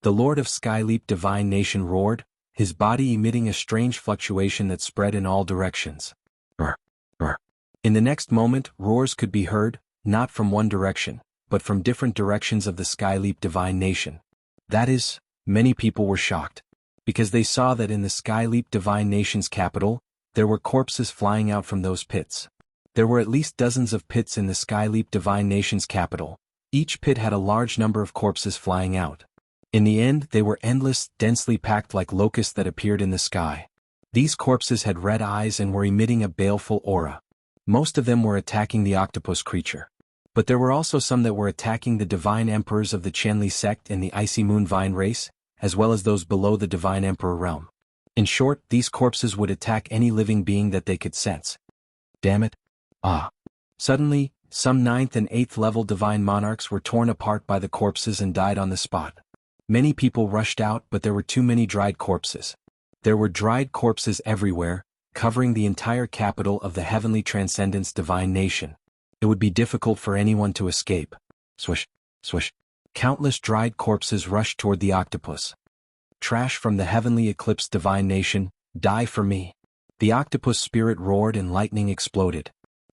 The Lord of Skyleap divine nation roared, his body emitting a strange fluctuation that spread in all directions. Roar, roar. In the next moment, roars could be heard, not from one direction, but from different directions of the Skyleap divine nation. That is, many people were shocked. Because they saw that in the Skyleap divine nation's capital, there were corpses flying out from those pits. There were at least dozens of pits in the Skyleap divine nation's capital. Each pit had a large number of corpses flying out. In the end, they were endless, densely packed like locusts that appeared in the sky. These corpses had red eyes and were emitting a baleful aura. Most of them were attacking the octopus creature. But there were also some that were attacking the divine emperors of the Qianli sect and the Icy Moon Vine race, as well as those below the divine emperor realm. In short, these corpses would attack any living being that they could sense. Damn it. Ah. Suddenly, some 9th and 8th level divine monarchs were torn apart by the corpses and died on the spot. Many people rushed out, but there were too many dried corpses. There were dried corpses everywhere, covering the entire capital of the Heavenly Transcendence Divine Nation. It would be difficult for anyone to escape. Swish, swish. Countless dried corpses rushed toward the octopus. Trash from the Heavenly Eclipse Divine Nation, die for me. The octopus spirit roared and lightning exploded.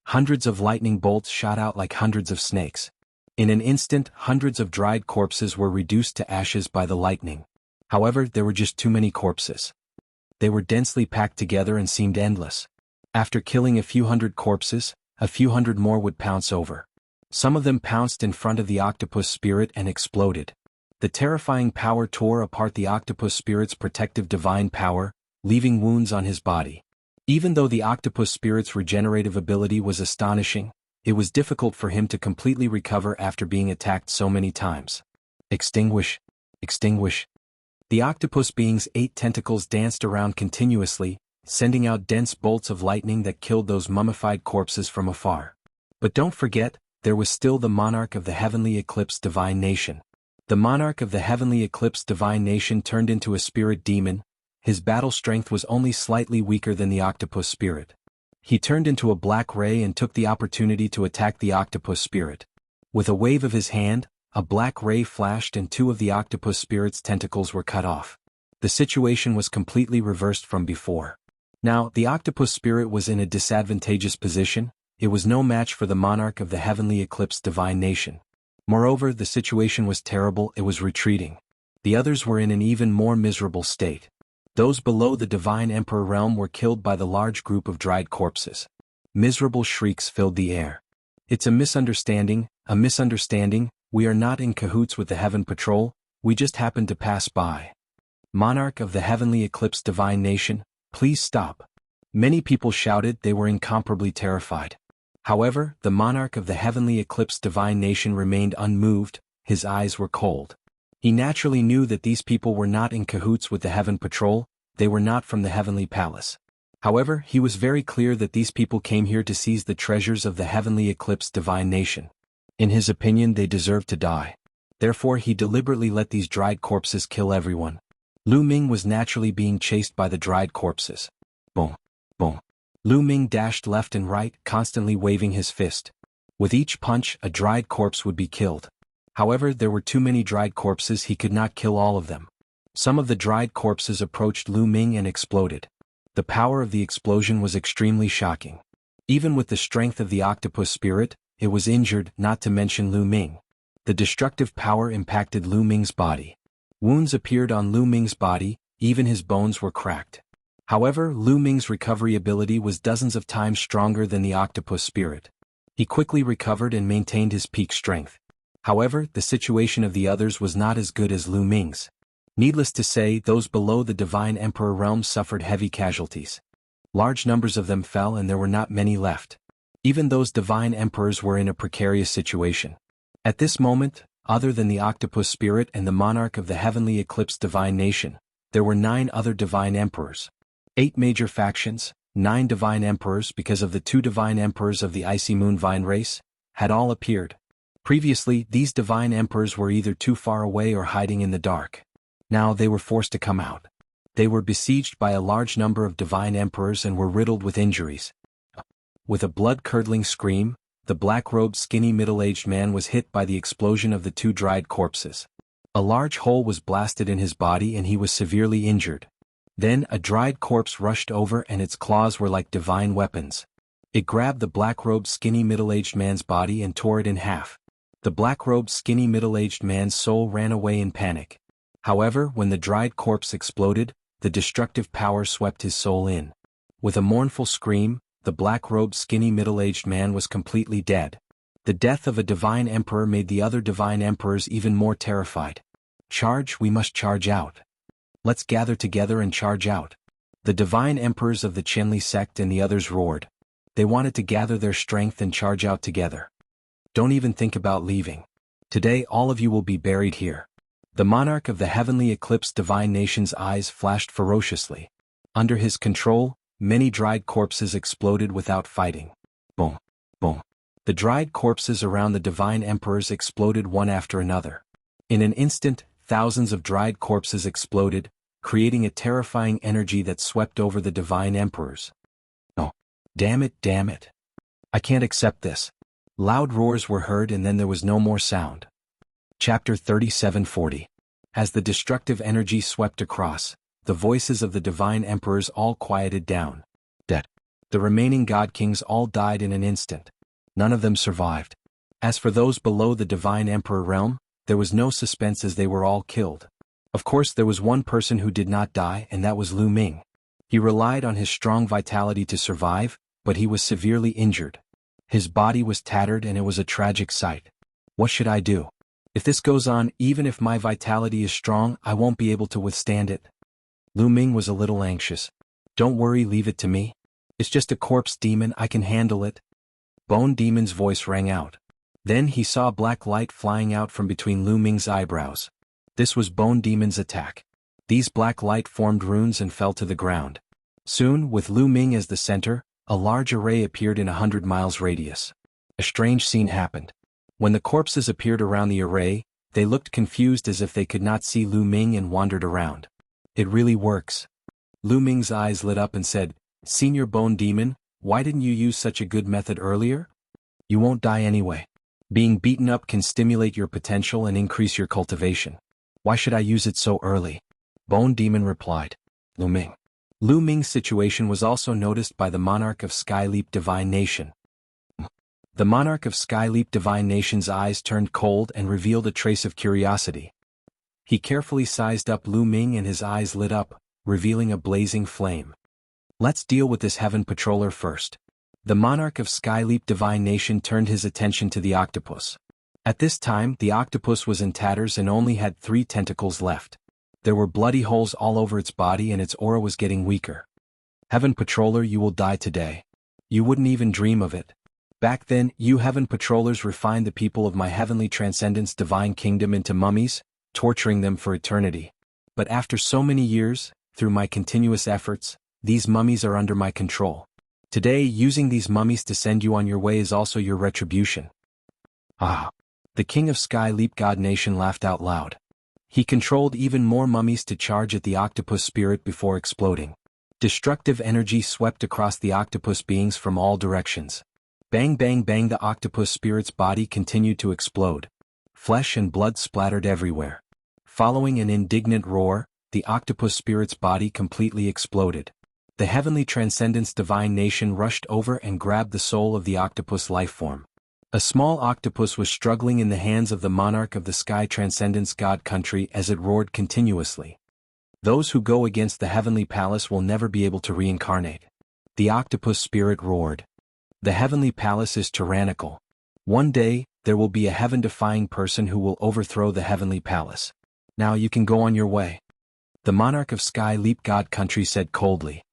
Hundreds of lightning bolts shot out like hundreds of snakes. In an instant, hundreds of dried corpses were reduced to ashes by the lightning. However, there were just too many corpses. They were densely packed together and seemed endless. After killing a few hundred corpses, a few hundred more would pounce over. Some of them pounced in front of the octopus spirit and exploded. The terrifying power tore apart the octopus spirit's protective divine power, leaving wounds on his body. Even though the octopus spirit's regenerative ability was astonishing, it was difficult for him to completely recover after being attacked so many times. Extinguish. Extinguish. The octopus being's 8 tentacles danced around continuously, sending out dense bolts of lightning that killed those mummified corpses from afar. But don't forget, there was still the monarch of the Heavenly Eclipse Divine Nation. The monarch of the Heavenly Eclipse Divine Nation turned into a spirit demon. His battle strength was only slightly weaker than the octopus spirit. He turned into a black ray and took the opportunity to attack the octopus spirit. With a wave of his hand, a black ray flashed and 2 of the octopus spirit's tentacles were cut off. The situation was completely reversed from before. Now, the octopus spirit was in a disadvantageous position. It was no match for the monarch of the Heavenly Eclipse Divine Nation. Moreover, the situation was terrible. It was retreating. The others were in an even more miserable state. Those below the Divine Emperor realm were killed by the large group of dried corpses. Miserable shrieks filled the air. It's a misunderstanding, we are not in cahoots with the Heaven Patrol, we just happened to pass by. Monarch of the Heavenly Eclipse Divine Nation, please stop. Many people shouted. They were incomparably terrified. However, the monarch of the Heavenly Eclipse Divine Nation remained unmoved. His eyes were cold. He naturally knew that these people were not in cahoots with the Heaven Patrol, they were not from the Heavenly Palace. However, he was very clear that these people came here to seize the treasures of the Heavenly Eclipse Divine Nation. In his opinion, they deserved to die. Therefore, he deliberately let these dried corpses kill everyone. Lu Ming was naturally being chased by the dried corpses. Boom, boom. Lu Ming dashed left and right, constantly waving his fist. With each punch, a dried corpse would be killed. However, there were too many dried corpses. He could not kill all of them. Some of the dried corpses approached Lu Ming and exploded. The power of the explosion was extremely shocking. Even with the strength of the octopus spirit, it was injured, not to mention Lu Ming. The destructive power impacted Lu Ming's body. Wounds appeared on Lu Ming's body, even his bones were cracked. However, Lu Ming's recovery ability was dozens of times stronger than the octopus spirit. He quickly recovered and maintained his peak strength. However, the situation of the others was not as good as Lu Ming's. Needless to say, those below the Divine Emperor realm suffered heavy casualties. Large numbers of them fell and there were not many left. Even those Divine Emperors were in a precarious situation. At this moment, other than the octopus spirit and the monarch of the Heavenly Eclipse Divine Nation, there were 9 other Divine Emperors. 8 major factions, 9 Divine Emperors because of the 2 Divine Emperors of the Icy Moon Vine race, had all appeared. Previously, these Divine Emperors were either too far away or hiding in the dark. Now they were forced to come out. They were besieged by a large number of Divine Emperors and were riddled with injuries. With a blood-curdling scream, the black-robed skinny middle-aged man was hit by the explosion of the 2 dried corpses. A large hole was blasted in his body and he was severely injured. Then a dried corpse rushed over and its claws were like divine weapons. It grabbed the black-robed skinny middle-aged man's body and tore it in half. The black-robed skinny middle-aged man's soul ran away in panic. However, when the dried corpse exploded, the destructive power swept his soul in. With a mournful scream, the black-robed skinny middle-aged man was completely dead. The death of a Divine Emperor made the other Divine Emperors even more terrified. Charge, we must charge out. Let's gather together and charge out. The Divine Emperors of the Qianli sect and the others roared. They wanted to gather their strength and charge out together. Don't even think about leaving. Today all of you will be buried here. The monarch of the heavenly eclipsed divine nation's eyes flashed ferociously. Under his control, many dried corpses exploded without fighting. Boom, boom. The dried corpses around the divine emperors exploded one after another. In an instant, thousands of dried corpses exploded, creating a terrifying energy that swept over the divine emperors. Oh, damn it, damn it. I can't accept this. Loud roars were heard and then there was no more sound. Chapter 37:40. As the destructive energy swept across, the voices of the divine emperors all quieted down. Dead. The remaining god kings all died in an instant. None of them survived. As for those below the divine emperor realm, there was no suspense as they were all killed. Of course there was one person who did not die and that was Lu Ming. He relied on his strong vitality to survive, but he was severely injured. His body was tattered and it was a tragic sight. What should I do? If this goes on, even if my vitality is strong, I won't be able to withstand it. Lu Ming was a little anxious. Don't worry, leave it to me. It's just a corpse demon, I can handle it. Bone Demon's voice rang out. Then he saw black light flying out from between Lu Ming's eyebrows. This was Bone Demon's attack. These black light formed runes and fell to the ground. Soon, with Lu Ming as the center, a large array appeared in 100 miles radius. A strange scene happened. When the corpses appeared around the array, they looked confused as if they could not see Lu Ming and wandered around. It really works. Lu Ming's eyes lit up and said, Senior Bone Demon, why didn't you use such a good method earlier? You won't die anyway. Being beaten up can stimulate your potential and increase your cultivation. Why should I use it so early? Bone Demon replied. Lu Ming. Lu Ming's situation was also noticed by the monarch of Skyleap Divine Nation. The monarch of Skyleap Divine Nation's eyes turned cold and revealed a trace of curiosity. He carefully sized up Lu Ming and his eyes lit up, revealing a blazing flame. Let's deal with this heaven patroller first. The monarch of Skyleap Divine Nation turned his attention to the octopus. At this time, the octopus was in tatters and only had 3 tentacles left. There were bloody holes all over its body and its aura was getting weaker. Heaven patroller, you will die today. You wouldn't even dream of it. Back then, you heaven patrollers refined the people of my heavenly transcendence divine kingdom into mummies, torturing them for eternity. But after so many years, through my continuous efforts, these mummies are under my control. Today, using these mummies to send you on your way is also your retribution. Ah! The king of Skyleap God Nation laughed out loud. He controlled even more mummies to charge at the octopus spirit before exploding. Destructive energy swept across the octopus beings from all directions. Bang bang bang, the octopus spirit's body continued to explode. Flesh and blood splattered everywhere. Following an indignant roar, the octopus spirit's body completely exploded. The heavenly transcendence divine nation rushed over and grabbed the soul of the octopus lifeform. A small octopus was struggling in the hands of the monarch of the sky transcendence god country as it roared continuously. Those who go against the heavenly palace will never be able to reincarnate. The octopus spirit roared. The heavenly palace is tyrannical. One day, there will be a heaven-defying person who will overthrow the heavenly palace. Now you can go on your way. The monarch of Skyleap God country said coldly.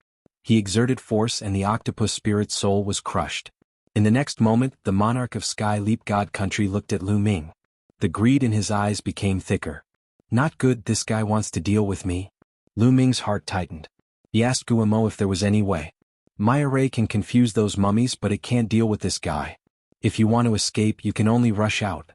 He exerted force and the octopus spirit's soul was crushed. In the next moment, the monarch of Skyleap God country looked at Lu Ming. The greed in his eyes became thicker. Not good, this guy wants to deal with me. Lu Ming's heart tightened. He asked Guillermo if there was any way. My array can confuse those mummies, but it can't deal with this guy. If you want to escape, you can only rush out.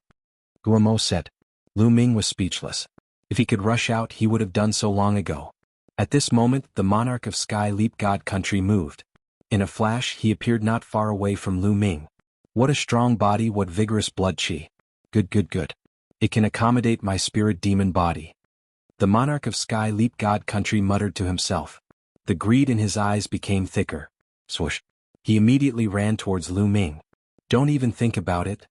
Guillermo said. Lu Ming was speechless. If he could rush out, he would have done so long ago. At this moment, the monarch of Skyleap God country moved. In a flash, he appeared not far away from Lu Ming. What a strong body, what vigorous blood chi. Good, good, good. It can accommodate my spirit demon body. The monarch of Skyleap God country muttered to himself. The greed in his eyes became thicker. Swoosh. He immediately ran towards Lu Ming. Don't even think about it,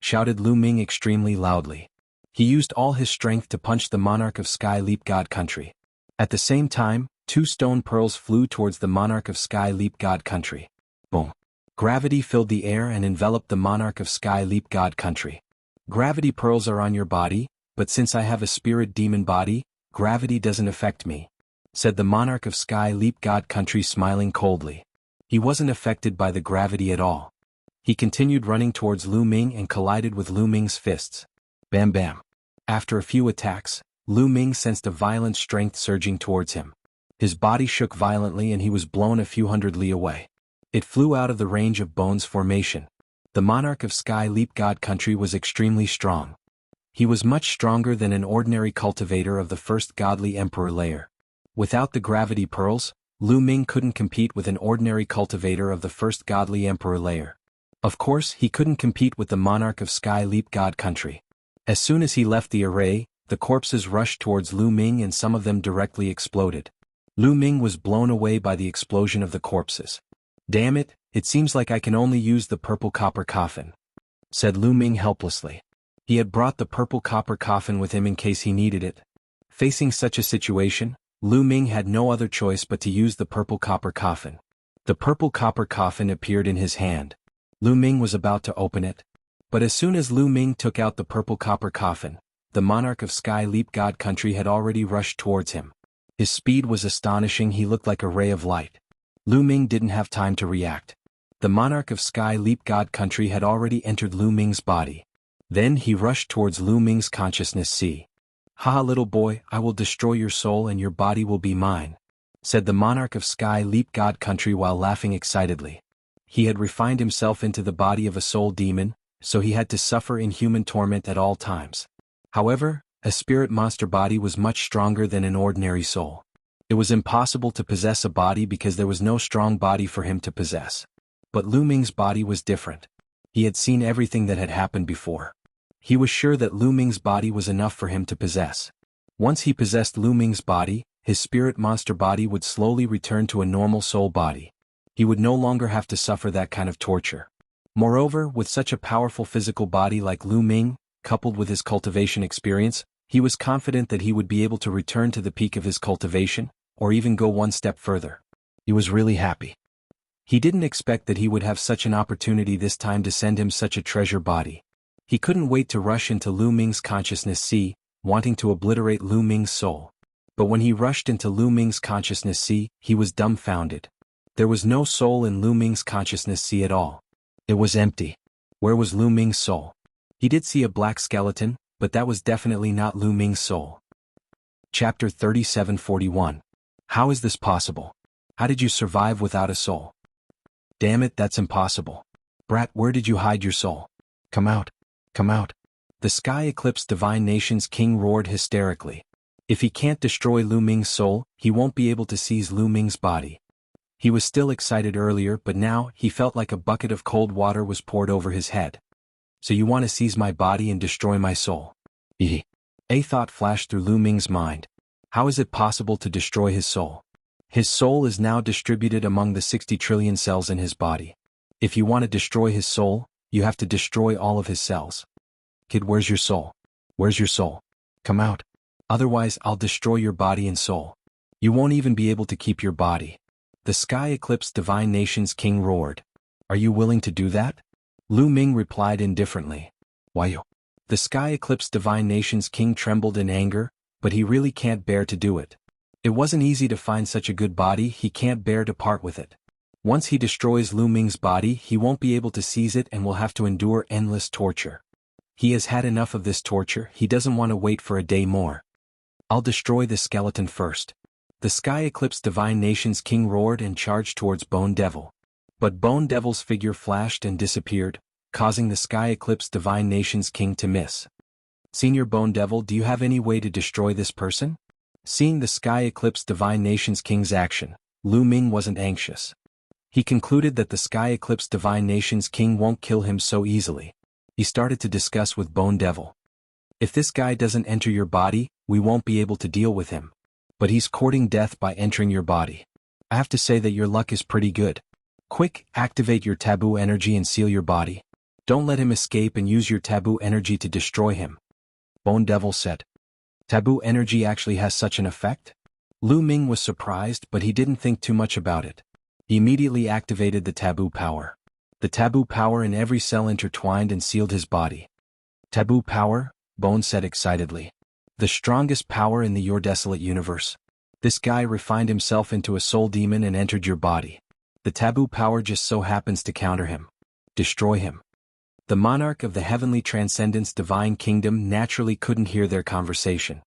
shouted Lu Ming extremely loudly. He used all his strength to punch the monarch of Skyleap God country. At the same time, 2 stone pearls flew towards the monarch of Skyleap God country. Boom. Gravity filled the air and enveloped the monarch of Skyleap God country. Gravity pearls are on your body, but since I have a spirit demon body, gravity doesn't affect me, said the monarch of Skyleap God country smiling coldly. He wasn't affected by the gravity at all. He continued running towards Lu Ming and collided with Lu Ming's fists. Bam bam. After a few attacks, Lu Ming sensed a violent strength surging towards him. His body shook violently and he was blown a few hundred li away. It flew out of the range of Bone's formation. The monarch of Sky Leap God Country was extremely strong. He was much stronger than an ordinary cultivator of the first godly emperor layer. Without the gravity pearls, Lu Ming couldn't compete with an ordinary cultivator of the first godly emperor layer. Of course, he couldn't compete with the monarch of Sky Leap God Country. As soon as he left the array, the corpses rushed towards Lu Ming and some of them directly exploded. Lu Ming was blown away by the explosion of the corpses. "Damn it, it seems like I can only use the purple copper coffin," said Lu Ming helplessly. He had brought the purple copper coffin with him in case he needed it. Facing such a situation, Lu Ming had no other choice but to use the purple copper coffin. The purple copper coffin appeared in his hand. Lu Ming was about to open it. But as soon as Lu Ming took out the purple copper coffin, the monarch of Sky Leap God Country had already rushed towards him. His speed was astonishing. He looked like a ray of light. Lu Ming didn't have time to react. The monarch of Sky Leap God Country had already entered Lu Ming's body. Then he rushed towards Lu Ming's consciousness. "See. Haha, little boy, I will destroy your soul and your body will be mine," said the monarch of Sky Leap God Country while laughing excitedly. He had refined himself into the body of a soul demon, so he had to suffer inhuman torment at all times. However, a spirit monster body was much stronger than an ordinary soul. It was impossible to possess a body because there was no strong body for him to possess. But Lu Ming's body was different. He had seen everything that had happened before. He was sure that Lu Ming's body was enough for him to possess. Once he possessed Lu Ming's body, his spirit monster body would slowly return to a normal soul body. He would no longer have to suffer that kind of torture. Moreover, with such a powerful physical body like Lu Ming, coupled with his cultivation experience, he was confident that he would be able to return to the peak of his cultivation, or even go one step further. He was really happy. He didn't expect that he would have such an opportunity this time to send him such a treasure body. He couldn't wait to rush into Lu Ming's consciousness, wanting to obliterate Lu Ming's soul. But when he rushed into Lu Ming's consciousness, he was dumbfounded. There was no soul in Lu Ming's consciousness at all. It was empty. Where was Lu Ming's soul? He did see a black skeleton, but that was definitely not Lu Ming's soul. Chapter 3741. How is this possible? How did you survive without a soul? Damn it, that's impossible. Brat, where did you hide your soul? Come out. Come out. The Sky Eclipse Divine Nation's king roared hysterically. If he can't destroy Lu Ming's soul, he won't be able to seize Lu Ming's body. He was still excited earlier, but now he felt like a bucket of cold water was poured over his head. So you want to seize my body and destroy my soul? A thought flashed through Lu Ming's mind. How is it possible to destroy his soul? His soul is now distributed among the 60 trillion cells in his body. If you want to destroy his soul, you have to destroy all of his cells. Kid, where's your soul? Where's your soul? Come out. Otherwise, I'll destroy your body and soul. You won't even be able to keep your body. The Sky Eclipse Divine Nation's king roared. Are you willing to do that? Lu Ming replied indifferently. Why you? The Sky Eclipse Divine Nation's king trembled in anger, but he really can't bear to do it. It wasn't easy to find such a good body. He can't bear to part with it. Once he destroys Lu Ming's body, he won't be able to seize it and will have to endure endless torture. He has had enough of this torture. He doesn't want to wait for a day more. I'll destroy the skeleton first. The Sky Eclipse Divine Nation's king roared and charged towards Bone Devil. But Bone Devil's figure flashed and disappeared, causing the Sky Eclipse Divine Nation's king to miss. Senior Bone Devil, do you have any way to destroy this person? Seeing the Sky Eclipse Divine Nation's king's action, Lu Ming wasn't anxious. He concluded that the Sky Eclipse Divine Nation's king won't kill him so easily. He started to discuss with Bone Devil. If this guy doesn't enter your body, we won't be able to deal with him. But he's courting death by entering your body. I have to say that your luck is pretty good. Quick, activate your taboo energy and seal your body. Don't let him escape and use your taboo energy to destroy him. Bone Devil said. Taboo energy actually has such an effect? Lu Ming was surprised, but he didn't think too much about it. He immediately activated the taboo power. The taboo power in every cell intertwined and sealed his body. Taboo power? Bone said excitedly. The strongest power in the Your Desolate universe. This guy refined himself into a soul demon and entered your body. The taboo power just so happens to counter him. Destroy him. The monarch of the heavenly transcendence divine kingdom naturally couldn't hear their conversation.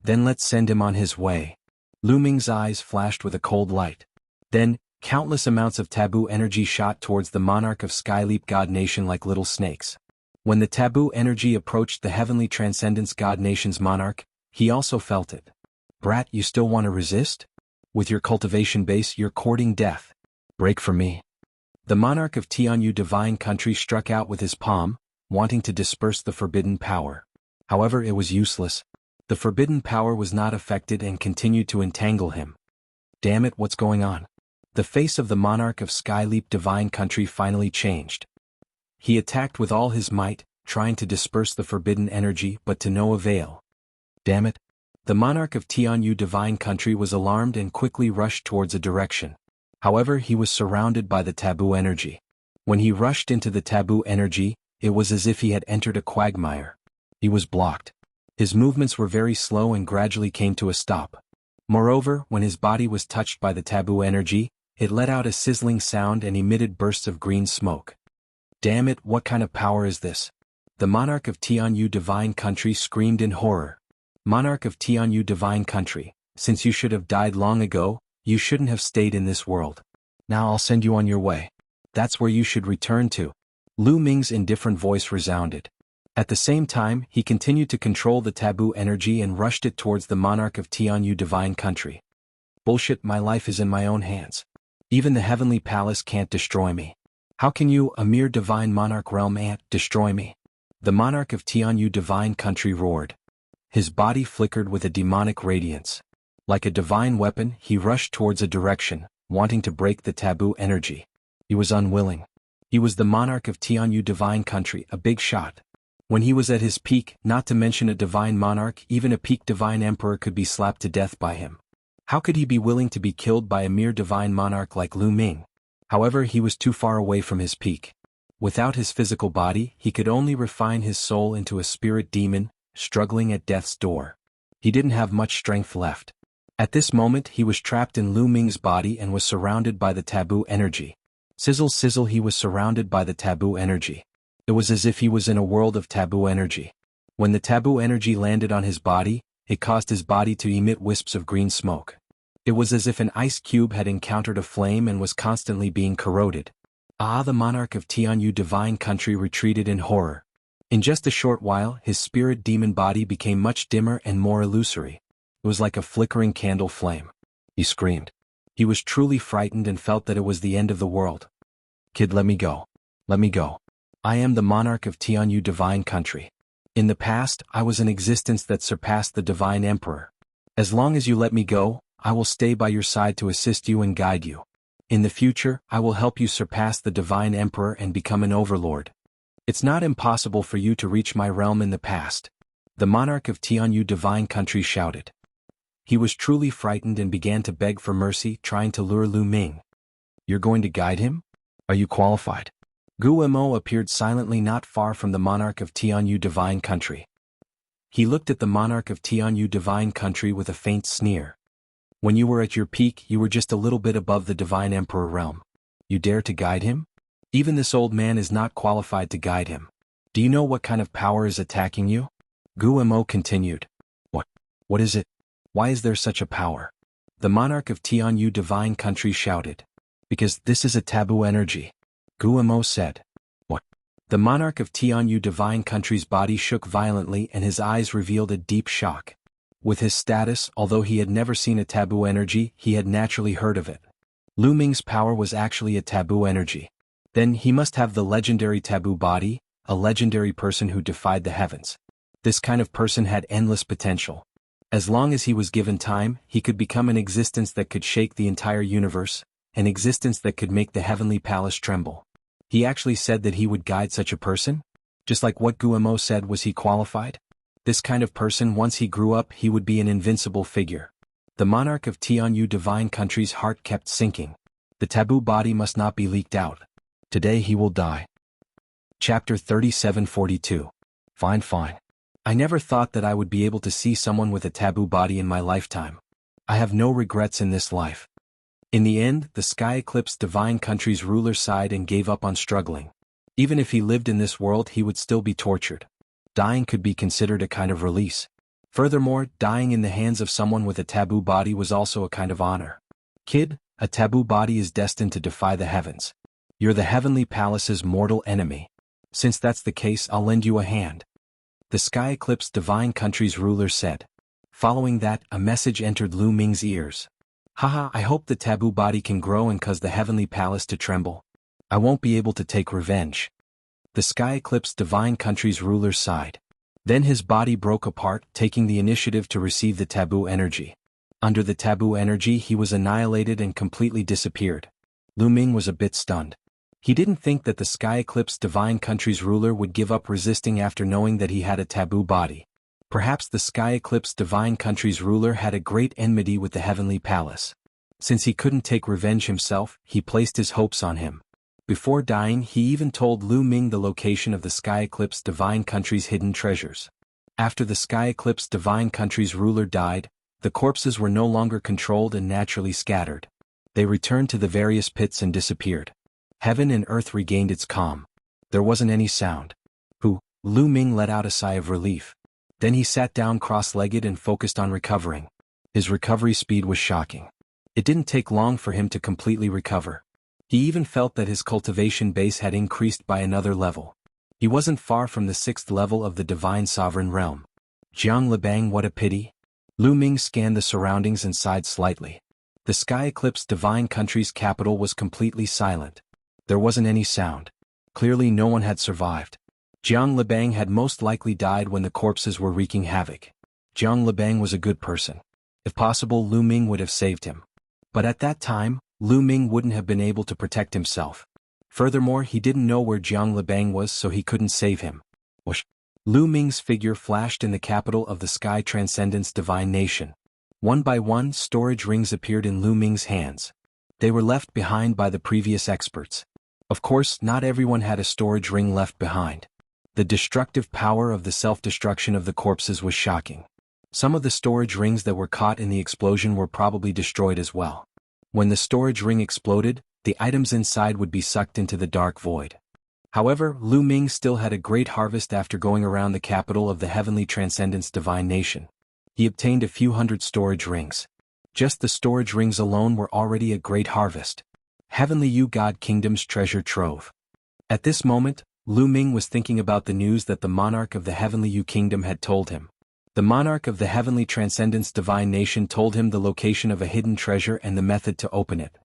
Then let's send him on his way. Lu Ming's eyes flashed with a cold light. Then, countless amounts of taboo energy shot towards the monarch of Skyleap God Nation like little snakes. When the taboo energy approached the heavenly transcendence God Nation's monarch, he also felt it. Brat, you still want to resist? With your cultivation base you're courting death. Break for me. The monarch of Tianyu divine country struck out with his palm, wanting to disperse the forbidden power. However, it was useless. The forbidden power was not affected and continued to entangle him. Damn it, what's going on? The face of the monarch of Skyleap divine country finally changed. He attacked with all his might, trying to disperse the forbidden energy but to no avail. Damn it. The monarch of Tianyu divine country was alarmed and quickly rushed towards a direction. However, he was surrounded by the taboo energy. When he rushed into the taboo energy, it was as if he had entered a quagmire. He was blocked. His movements were very slow and gradually came to a stop. Moreover, when his body was touched by the taboo energy, it let out a sizzling sound and emitted bursts of green smoke. Damn it, what kind of power is this? The monarch of Tianyu divine country screamed in horror. Monarch of Tianyu divine country, since you should have died long ago, you shouldn't have stayed in this world. Now I'll send you on your way. That's where you should return to. Lu Ming's indifferent voice resounded. At the same time, he continued to control the taboo energy and rushed it towards the monarch of Tianyu divine country. Bullshit, my life is in my own hands. Even the heavenly palace can't destroy me. How can you, a mere divine monarch realm ant, destroy me? The monarch of Tianyu divine country roared. His body flickered with a demonic radiance. Like a divine weapon, he rushed towards a direction, wanting to break the taboo energy. He was unwilling. He was the monarch of Tianyu divine country, a big shot. When he was at his peak, not to mention a divine monarch, even a peak divine emperor could be slapped to death by him. How could he be willing to be killed by a mere divine monarch like Lu Ming? However, he was too far away from his peak. Without his physical body, he could only refine his soul into a spirit demon, struggling at death's door. He didn't have much strength left. At this moment he was trapped in Lu Ming's body and was surrounded by the taboo energy. Sizzle sizzle, he was surrounded by the taboo energy. It was as if he was in a world of taboo energy. When the taboo energy landed on his body, it caused his body to emit wisps of green smoke. It was as if an ice cube had encountered a flame and was constantly being corroded. The monarch of Tianyu divine country retreated in horror. In just a short while, his spirit demon body became much dimmer and more illusory. It was like a flickering candle flame. He screamed. He was truly frightened and felt that it was the end of the world. Kid, let me go. Let me go. I am the monarch of Tianyu divine country. In the past, I was an existence that surpassed the divine emperor. As long as you let me go, I will stay by your side to assist you and guide you. In the future, I will help you surpass the divine emperor and become an overlord. It's not impossible for you to reach my realm in the past. The monarch of Tianyu divine country shouted. He was truly frightened and began to beg for mercy, trying to lure Lu Ming. You're going to guide him? Are you qualified? Gu Mo appeared silently not far from the monarch of Tianyu divine country. He looked at the monarch of Tianyu divine country with a faint sneer. When you were at your peak, you were just a little bit above the divine emperor realm. You dare to guide him? Even this old man is not qualified to guide him. Do you know what kind of power is attacking you? Gu Mo continued. What is it? Why is there such a power? The monarch of Tianyu divine country shouted. Because this is a taboo energy. Gu Mo said. What? The monarch of Tianyu divine country's body shook violently and his eyes revealed a deep shock. With his status, although he had never seen a taboo energy, he had naturally heard of it. Lu Ming's power was actually a taboo energy. Then he must have the legendary taboo body, a legendary person who defied the heavens. This kind of person had endless potential. As long as he was given time, he could become an existence that could shake the entire universe, an existence that could make the heavenly palace tremble. He actually said that he would guide such a person? Just like what Gu Mo said, was he qualified? This kind of person, once he grew up, he would be an invincible figure. The monarch of Tianyu divine country's heart kept sinking. The taboo body must not be leaked out. Today he will die. Chapter 3742. Fine. I never thought that I would be able to see someone with a taboo body in my lifetime. I have no regrets in this life. In the end, the Sky Eclipse Divine Country's ruler sighed and gave up on struggling. Even if he lived in this world, he would still be tortured. Dying could be considered a kind of release. Furthermore, dying in the hands of someone with a taboo body was also a kind of honor. Kid, a taboo body is destined to defy the heavens. You're the Heavenly Palace's mortal enemy. Since that's the case, I'll lend you a hand. The Sky Eclipse Divine Country's ruler said. Following that, a message entered Lu Ming's ears. Haha, I hope the taboo body can grow and cause the Heavenly Palace to tremble. I won't be able to take revenge. The Sky Eclipse Divine Country's ruler sighed. Then his body broke apart, taking the initiative to receive the taboo energy. Under the taboo energy, he was annihilated and completely disappeared. Lu Ming was a bit stunned. He didn't think that the Sky Eclipse Divine Country's ruler would give up resisting after knowing that he had a taboo body. Perhaps the Sky Eclipse Divine Country's ruler had a great enmity with the Heavenly Palace. Since he couldn't take revenge himself, he placed his hopes on him. Before dying, he even told Lu Ming the location of the Sky Eclipse Divine Country's hidden treasures. After the Sky Eclipse Divine Country's ruler died, the corpses were no longer controlled and naturally scattered. They returned to the various pits and disappeared. Heaven and earth regained its calm. There wasn't any sound. Lu Ming let out a sigh of relief. Then he sat down cross-legged and focused on recovering. His recovery speed was shocking. It didn't take long for him to completely recover. He even felt that his cultivation base had increased by another level. He wasn't far from the 6th level of the Divine Sovereign Realm. Jianghu, what a pity. Lu Ming scanned the surroundings and sighed slightly. The Sky Eclipse Divine Country's capital was completely silent. There wasn't any sound. Clearly no one had survived. Jianghu had most likely died when the corpses were wreaking havoc. Jianghu was a good person. If possible, Lu Ming would have saved him. But at that time, Lu Ming wouldn't have been able to protect himself. Furthermore, he didn't know where Jianghu was, so he couldn't save him. Whoosh! Lu Ming's figure flashed in the capital of the Sky Transcendence Divine Nation. One by one, storage rings appeared in Lu Ming's hands. They were left behind by the previous experts. Of course, not everyone had a storage ring left behind. The destructive power of the self-destruction of the corpses was shocking. Some of the storage rings that were caught in the explosion were probably destroyed as well. When the storage ring exploded, the items inside would be sucked into the dark void. However, Lu Ming still had a great harvest after going around the capital of the Heavenly Transcendence Divine Nation. He obtained a few hundred storage rings. Just the storage rings alone were already a great harvest. Heavenly Yu God Kingdom's treasure trove. At this moment, Lu Ming was thinking about the news that the monarch of the Heavenly Yu Kingdom had told him. The monarch of the Heavenly Transcendence Divine Nation told him the location of a hidden treasure and the method to open it.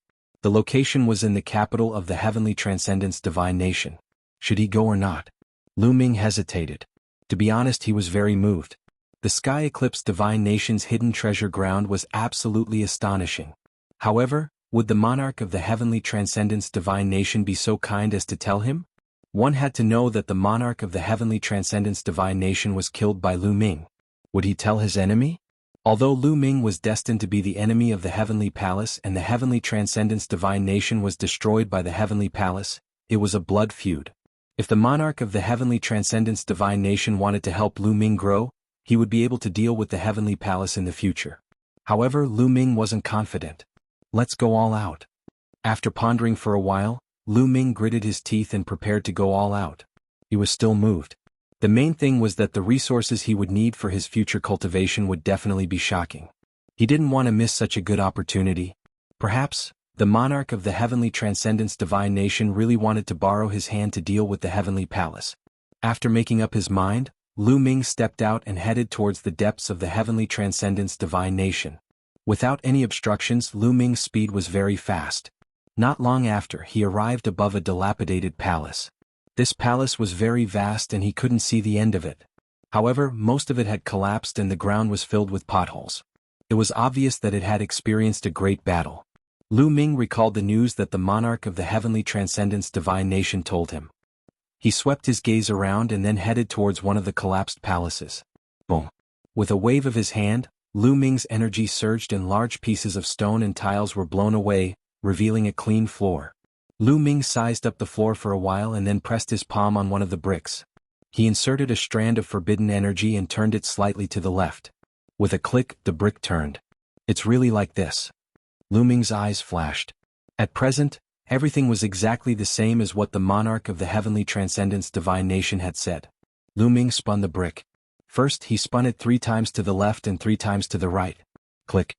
The location was in the capital of the Heavenly Transcendence Divine Nation. Should he go or not? Lu Ming hesitated. To be honest, he was very moved. The Sky Eclipse Divine Nation's hidden treasure ground was absolutely astonishing. However, would the monarch of the Heavenly Transcendence Divine Nation be so kind as to tell him? One had to know that the monarch of the Heavenly Transcendence Divine Nation was killed by Lu Ming. Would he tell his enemy? Although Lu Ming was destined to be the enemy of the Heavenly Palace and the Heavenly Transcendence Divine Nation was destroyed by the Heavenly Palace, it was a blood feud. If the monarch of the Heavenly Transcendence Divine Nation wanted to help Lu Ming grow, he would be able to deal with the Heavenly Palace in the future. However, Lu Ming wasn't confident. Let's go all out. After pondering for a while, Lu Ming gritted his teeth and prepared to go all out. He was still moved. The main thing was that the resources he would need for his future cultivation would definitely be shocking. He didn't want to miss such a good opportunity. Perhaps, the monarch of the Heavenly Transcendence Divine Nation really wanted to borrow his hand to deal with the Heavenly Palace. After making up his mind, Lu Ming stepped out and headed towards the depths of the Heavenly Transcendence Divine Nation. Without any obstructions, Lu Ming's speed was very fast. Not long after, he arrived above a dilapidated palace. This palace was very vast and he couldn't see the end of it. However, most of it had collapsed and the ground was filled with potholes. It was obvious that it had experienced a great battle. Lu Ming recalled the news that the monarch of the Heavenly Transcendence Divine Nation told him. He swept his gaze around and then headed towards one of the collapsed palaces. Boom! With a wave of his hand, Lu Ming's energy surged and large pieces of stone and tiles were blown away, revealing a clean floor. Lu Ming sized up the floor for a while and then pressed his palm on one of the bricks. He inserted a strand of forbidden energy and turned it slightly to the left. With a click, the brick turned. It's really like this. Lu Ming's eyes flashed. At present, everything was exactly the same as what the monarch of the heavenly transcendence divine nation had said. Lu Ming spun the brick. First he spun it 3 times to the left and 3 times to the right. Click.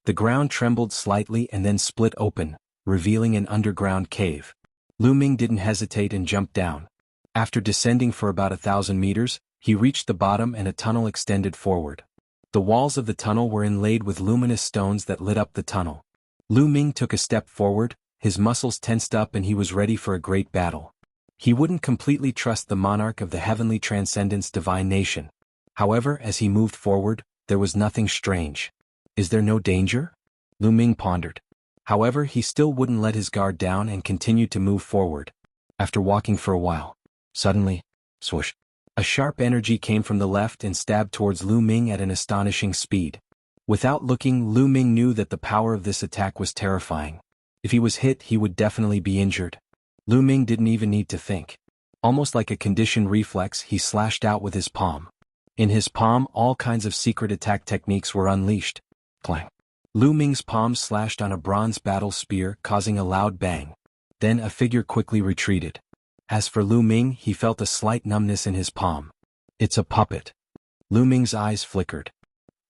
The ground trembled slightly and then split open, revealing an underground cave. Lu Ming didn't hesitate and jumped down. After descending for about 1,000 meters, he reached the bottom and a tunnel extended forward. The walls of the tunnel were inlaid with luminous stones that lit up the tunnel. Lu Ming took a step forward, his muscles tensed up and he was ready for a great battle. He wouldn't completely trust the monarch of the heavenly transcendence divine nation. However, as he moved forward, there was nothing strange. Is there no danger? Lu Ming pondered. However, he still wouldn't let his guard down and continued to move forward. After walking for a while, suddenly, swoosh, a sharp energy came from the left and stabbed towards Lu Ming at an astonishing speed. Without looking, Lu Ming knew that the power of this attack was terrifying. If he was hit, he would definitely be injured. Lu Ming didn't even need to think. Almost like a conditioned reflex, he slashed out with his palm. In his palm, all kinds of secret attack techniques were unleashed. Clang. Lu Ming's palm slashed on a bronze battle spear, causing a loud bang. Then a figure quickly retreated. As for Lu Ming, he felt a slight numbness in his palm. It's a puppet. Lu Ming's eyes flickered.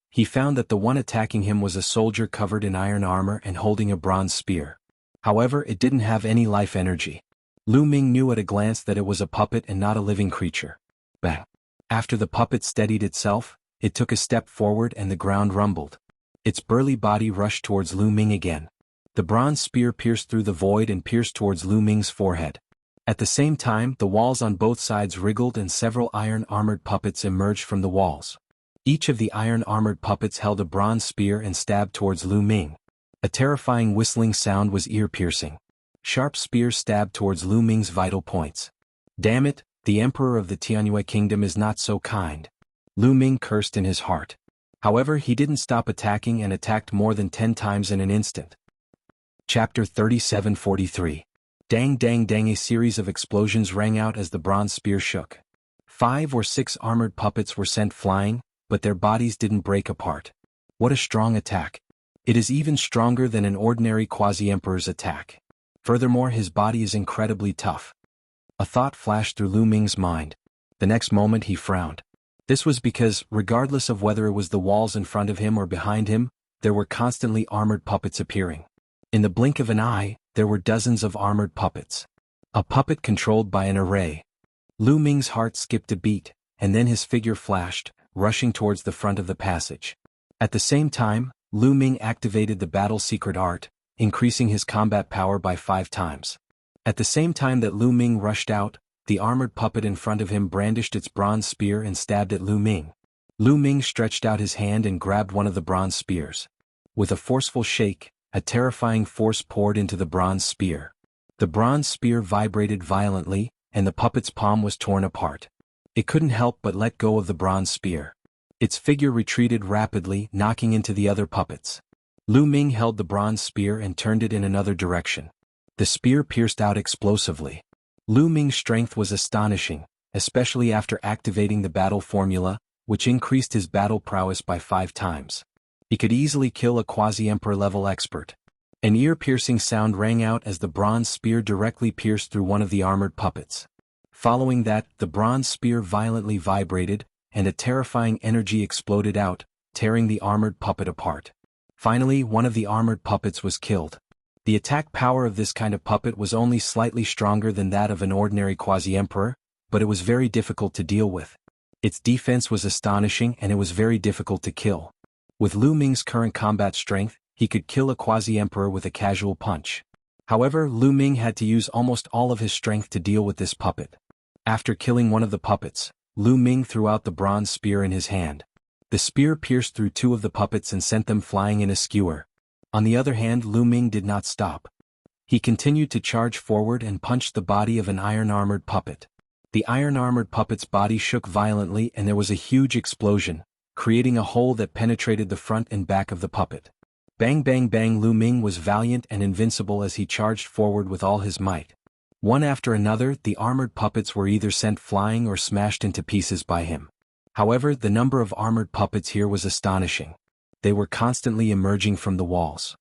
He found that the one attacking him was a soldier covered in iron armor and holding a bronze spear. However, it didn't have any life energy. Lu Ming knew at a glance that it was a puppet and not a living creature. Bang. After the puppet steadied itself, it took a step forward and the ground rumbled. Its burly body rushed towards Lu Ming again. The bronze spear pierced through the void and pierced towards Lu Ming's forehead. At the same time, the walls on both sides wriggled and several iron-armored puppets emerged from the walls. Each of the iron-armored puppets held a bronze spear and stabbed towards Lu Ming. A terrifying whistling sound was ear-piercing. Sharp spears stabbed towards Lu Ming's vital points. Damn it, the emperor of the Tianyue kingdom is not so kind. Lu Ming cursed in his heart. However, he didn't stop attacking and attacked more than 10 times in an instant. Chapter 3743. Dang dang dang, a series of explosions rang out as the bronze spear shook. 5 or 6 armored puppets were sent flying, but their bodies didn't break apart. What a strong attack. It is even stronger than an ordinary quasi-emperor's attack. Furthermore, his body is incredibly tough. A thought flashed through Lu Ming's mind. The next moment he frowned. This was because, regardless of whether it was the walls in front of him or behind him, there were constantly armored puppets appearing. In the blink of an eye, there were dozens of armored puppets. A puppet controlled by an array. Lu Ming's heart skipped a beat, and then his figure flashed, rushing towards the front of the passage. At the same time, Lu Ming activated the battle secret art, increasing his combat power by 5 times. At the same time that Lu Ming rushed out, the armored puppet in front of him brandished its bronze spear and stabbed at Lu Ming. Lu Ming stretched out his hand and grabbed one of the bronze spears. With a forceful shake, a terrifying force poured into the bronze spear. The bronze spear vibrated violently, and the puppet's palm was torn apart. It couldn't help but let go of the bronze spear. Its figure retreated rapidly, knocking into the other puppets. Lu Ming held the bronze spear and turned it in another direction. The spear pierced out explosively. Lu Ming's strength was astonishing, especially after activating the battle formula, which increased his battle prowess by 5 times. He could easily kill a quasi-emperor level expert. An ear-piercing sound rang out as the bronze spear directly pierced through one of the armored puppets. Following that, the bronze spear violently vibrated, and a terrifying energy exploded out, tearing the armored puppet apart. Finally, one of the armored puppets was killed. The attack power of this kind of puppet was only slightly stronger than that of an ordinary quasi-emperor, but it was very difficult to deal with. Its defense was astonishing and it was very difficult to kill. With Lu Ming's current combat strength, he could kill a quasi-emperor with a casual punch. However, Lu Ming had to use almost all of his strength to deal with this puppet. After killing one of the puppets, Lu Ming threw out the bronze spear in his hand. The spear pierced through 2 of the puppets and sent them flying in a skewer. On the other hand, Lu Ming did not stop. He continued to charge forward and punched the body of an iron-armored puppet. The iron-armored puppet's body shook violently and there was a huge explosion, creating a hole that penetrated the front and back of the puppet. Bang bang bang, Lu Ming was valiant and invincible as he charged forward with all his might. One after another, the armored puppets were either sent flying or smashed into pieces by him. However, the number of armored puppets here was astonishing. They were constantly emerging from the walls.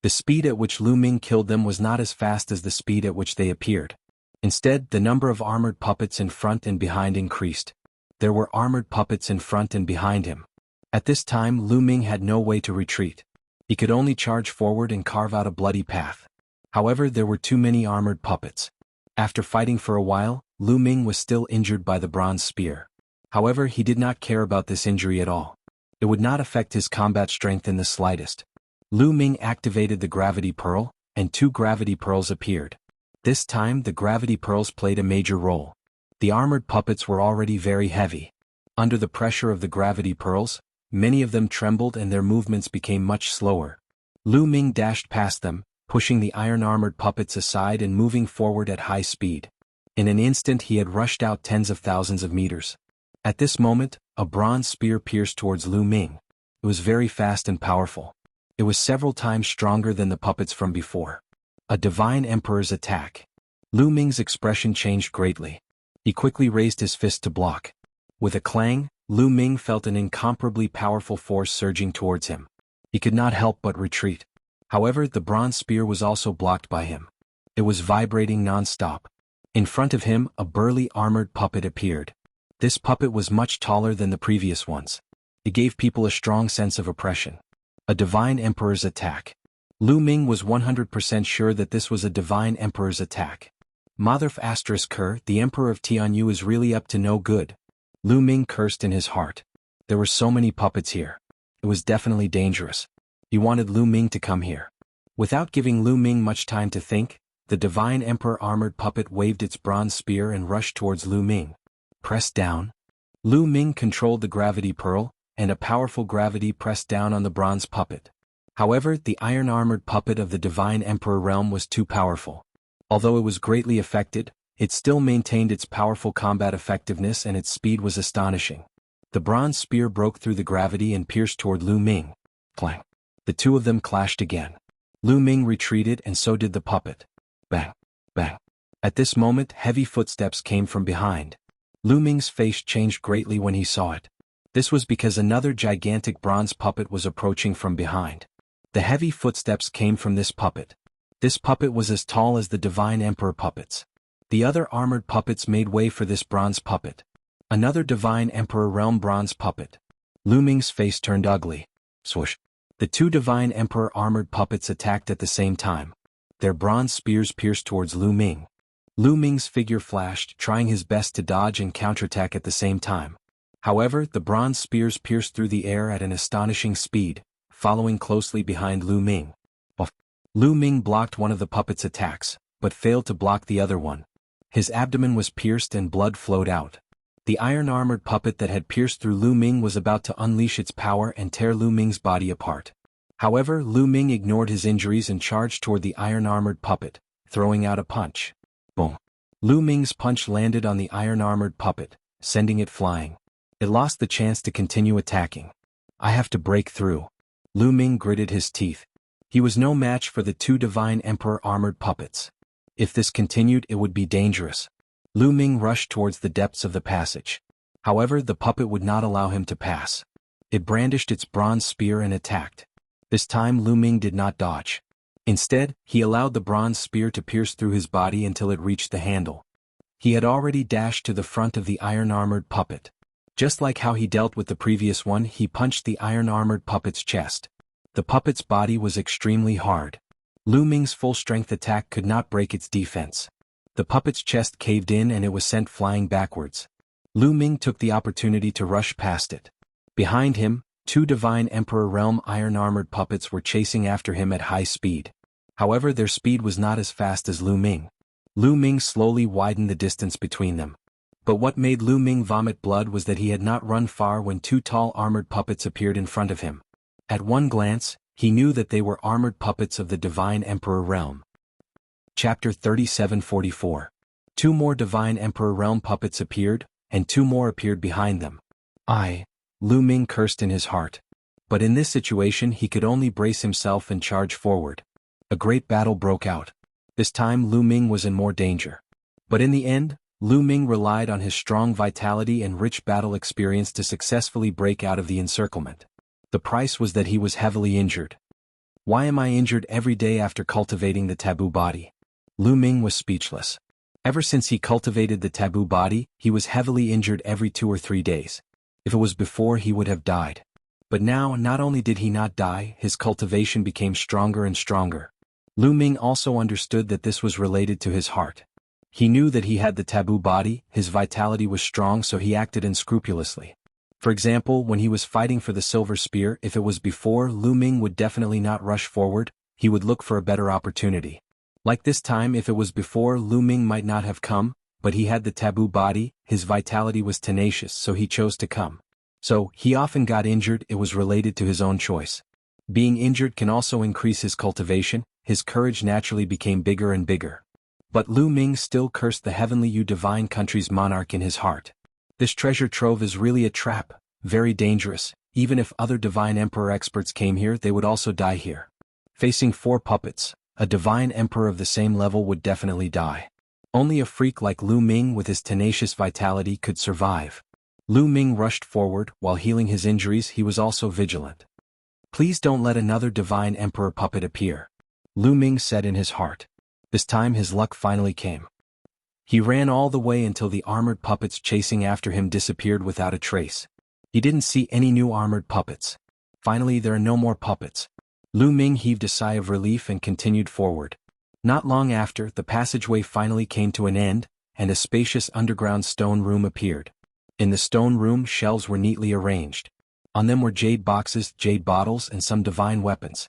The speed at which Lu Ming killed them was not as fast as the speed at which they appeared. Instead, the number of armored puppets in front and behind increased. There were armored puppets in front and behind him. At this time, Lu Ming had no way to retreat. He could only charge forward and carve out a bloody path. However, there were too many armored puppets. After fighting for a while, Lu Ming was still injured by the bronze spear. However, he did not care about this injury at all. It would not affect his combat strength in the slightest. Lu Ming activated the gravity pearl, and 2 gravity pearls appeared. This time, the gravity pearls played a major role. The armored puppets were already very heavy. Under the pressure of the gravity pearls, many of them trembled and their movements became much slower. Lu Ming dashed past them, pushing the iron-armored puppets aside and moving forward at high speed. In an instant he had rushed out tens of thousands of meters. At this moment, a bronze spear pierced towards Lu Ming. It was very fast and powerful. It was several times stronger than the puppets from before. A divine emperor's attack. Lu Ming's expression changed greatly. He quickly raised his fist to block. With a clang, Lu Ming felt an incomparably powerful force surging towards him. He could not help but retreat. However, the bronze spear was also blocked by him. It was vibrating non-stop. In front of him, a burly armored puppet appeared. This puppet was much taller than the previous ones. It gave people a strong sense of oppression. A divine emperor's attack. Lu Ming was 100% sure that this was a divine emperor's attack. Motherf *Ker, the emperor of Tianyu is really up to no good. Lu Ming cursed in his heart. There were so many puppets here. It was definitely dangerous. He wanted Lu Ming to come here. Without giving Lu Ming much time to think, the divine emperor armored puppet waved its bronze spear and rushed towards Lu Ming. Press down. Lu Ming controlled the gravity pearl, and a powerful gravity pressed down on the bronze puppet. However, the iron-armored puppet of the divine emperor realm was too powerful. Although it was greatly affected, it still maintained its powerful combat effectiveness and its speed was astonishing. The bronze spear broke through the gravity and pierced toward Lu Ming. Clang. The two of them clashed again. Lu Ming retreated and so did the puppet. Bang. Bang. At this moment, heavy footsteps came from behind. Lu Ming's face changed greatly when he saw it. This was because another gigantic bronze puppet was approaching from behind. The heavy footsteps came from this puppet. This puppet was as tall as the divine emperor puppets. The other armored puppets made way for this bronze puppet. Another divine emperor realm bronze puppet. Lu Ming's face turned ugly. Swoosh. The 2 divine emperor armored puppets attacked at the same time. Their bronze spears pierced towards Lu Ming. Lu Ming's figure flashed, trying his best to dodge and counterattack at the same time. However, the bronze spears pierced through the air at an astonishing speed, following closely behind Lu Ming. Lu Ming blocked one of the puppet's attacks, but failed to block the other one. His abdomen was pierced and blood flowed out. The iron-armored puppet that had pierced through Lu Ming was about to unleash its power and tear Lu Ming's body apart. However, Lu Ming ignored his injuries and charged toward the iron-armored puppet, throwing out a punch. Boom. Lu Ming's punch landed on the iron-armored puppet, sending it flying. It lost the chance to continue attacking. I have to break through. Lu Ming gritted his teeth. He was no match for the 2 divine emperor armored puppets. If this continued, it would be dangerous. Lu Ming rushed towards the depths of the passage. However, the puppet would not allow him to pass. It brandished its bronze spear and attacked. This time Lu Ming did not dodge. Instead, he allowed the bronze spear to pierce through his body until it reached the handle. He had already dashed to the front of the iron-armored puppet. Just like how he dealt with the previous one, he punched the iron-armored puppet's chest. The puppet's body was extremely hard. Lu Ming's full-strength attack could not break its defense. The puppet's chest caved in and it was sent flying backwards. Lu Ming took the opportunity to rush past it. Behind him, 2 divine emperor realm iron-armored puppets were chasing after him at high speed. However, their speed was not as fast as Lu Ming. Lu Ming slowly widened the distance between them. But what made Lu Ming vomit blood was that he had not run far when 2 tall armored puppets appeared in front of him. At one glance, he knew that they were armored puppets of the divine emperor realm. Chapter 3744. 2 more divine emperor realm puppets appeared, and 2 more appeared behind them. Lu Ming cursed in his heart. But in this situation he could only brace himself and charge forward. A great battle broke out. This time Lu Ming was in more danger. But in the end, Lu Ming relied on his strong vitality and rich battle experience to successfully break out of the encirclement. The price was that he was heavily injured. Why am I injured every day after cultivating the taboo body? Lu Ming was speechless. Ever since he cultivated the taboo body, he was heavily injured every 2 or 3 days. If it was before, he would have died. But now, not only did he not die, his cultivation became stronger and stronger. Lu Ming also understood that this was related to his heart. He knew that he had the taboo body, his vitality was strong, so he acted unscrupulously. For example, when he was fighting for the silver spear, if it was before, Lu Ming would definitely not rush forward, he would look for a better opportunity. Like this time, if it was before, Lu Ming might not have come, but he had the taboo body, his vitality was tenacious, so he chose to come. So, he often got injured, it was related to his own choice. Being injured can also increase his cultivation, his courage naturally became bigger and bigger. But Lu Ming still cursed the heavenly Yu divine country's monarch in his heart. This treasure trove is really a trap, very dangerous. Even if other divine emperor experts came here, they would also die here. Facing 4 puppets, a divine emperor of the same level would definitely die. Only a freak like Lu Ming with his tenacious vitality could survive. Lu Ming rushed forward, while healing his injuries he was also vigilant. Please don't let another divine emperor puppet appear, Lu Ming said in his heart. This time his luck finally came. He ran all the way until the armored puppets chasing after him disappeared without a trace. He didn't see any new armored puppets. Finally, there are no more puppets. Lu Ming heaved a sigh of relief and continued forward. Not long after, the passageway finally came to an end, and a spacious underground stone room appeared. In the stone room, shelves were neatly arranged. On them were jade boxes, jade bottles, and some divine weapons.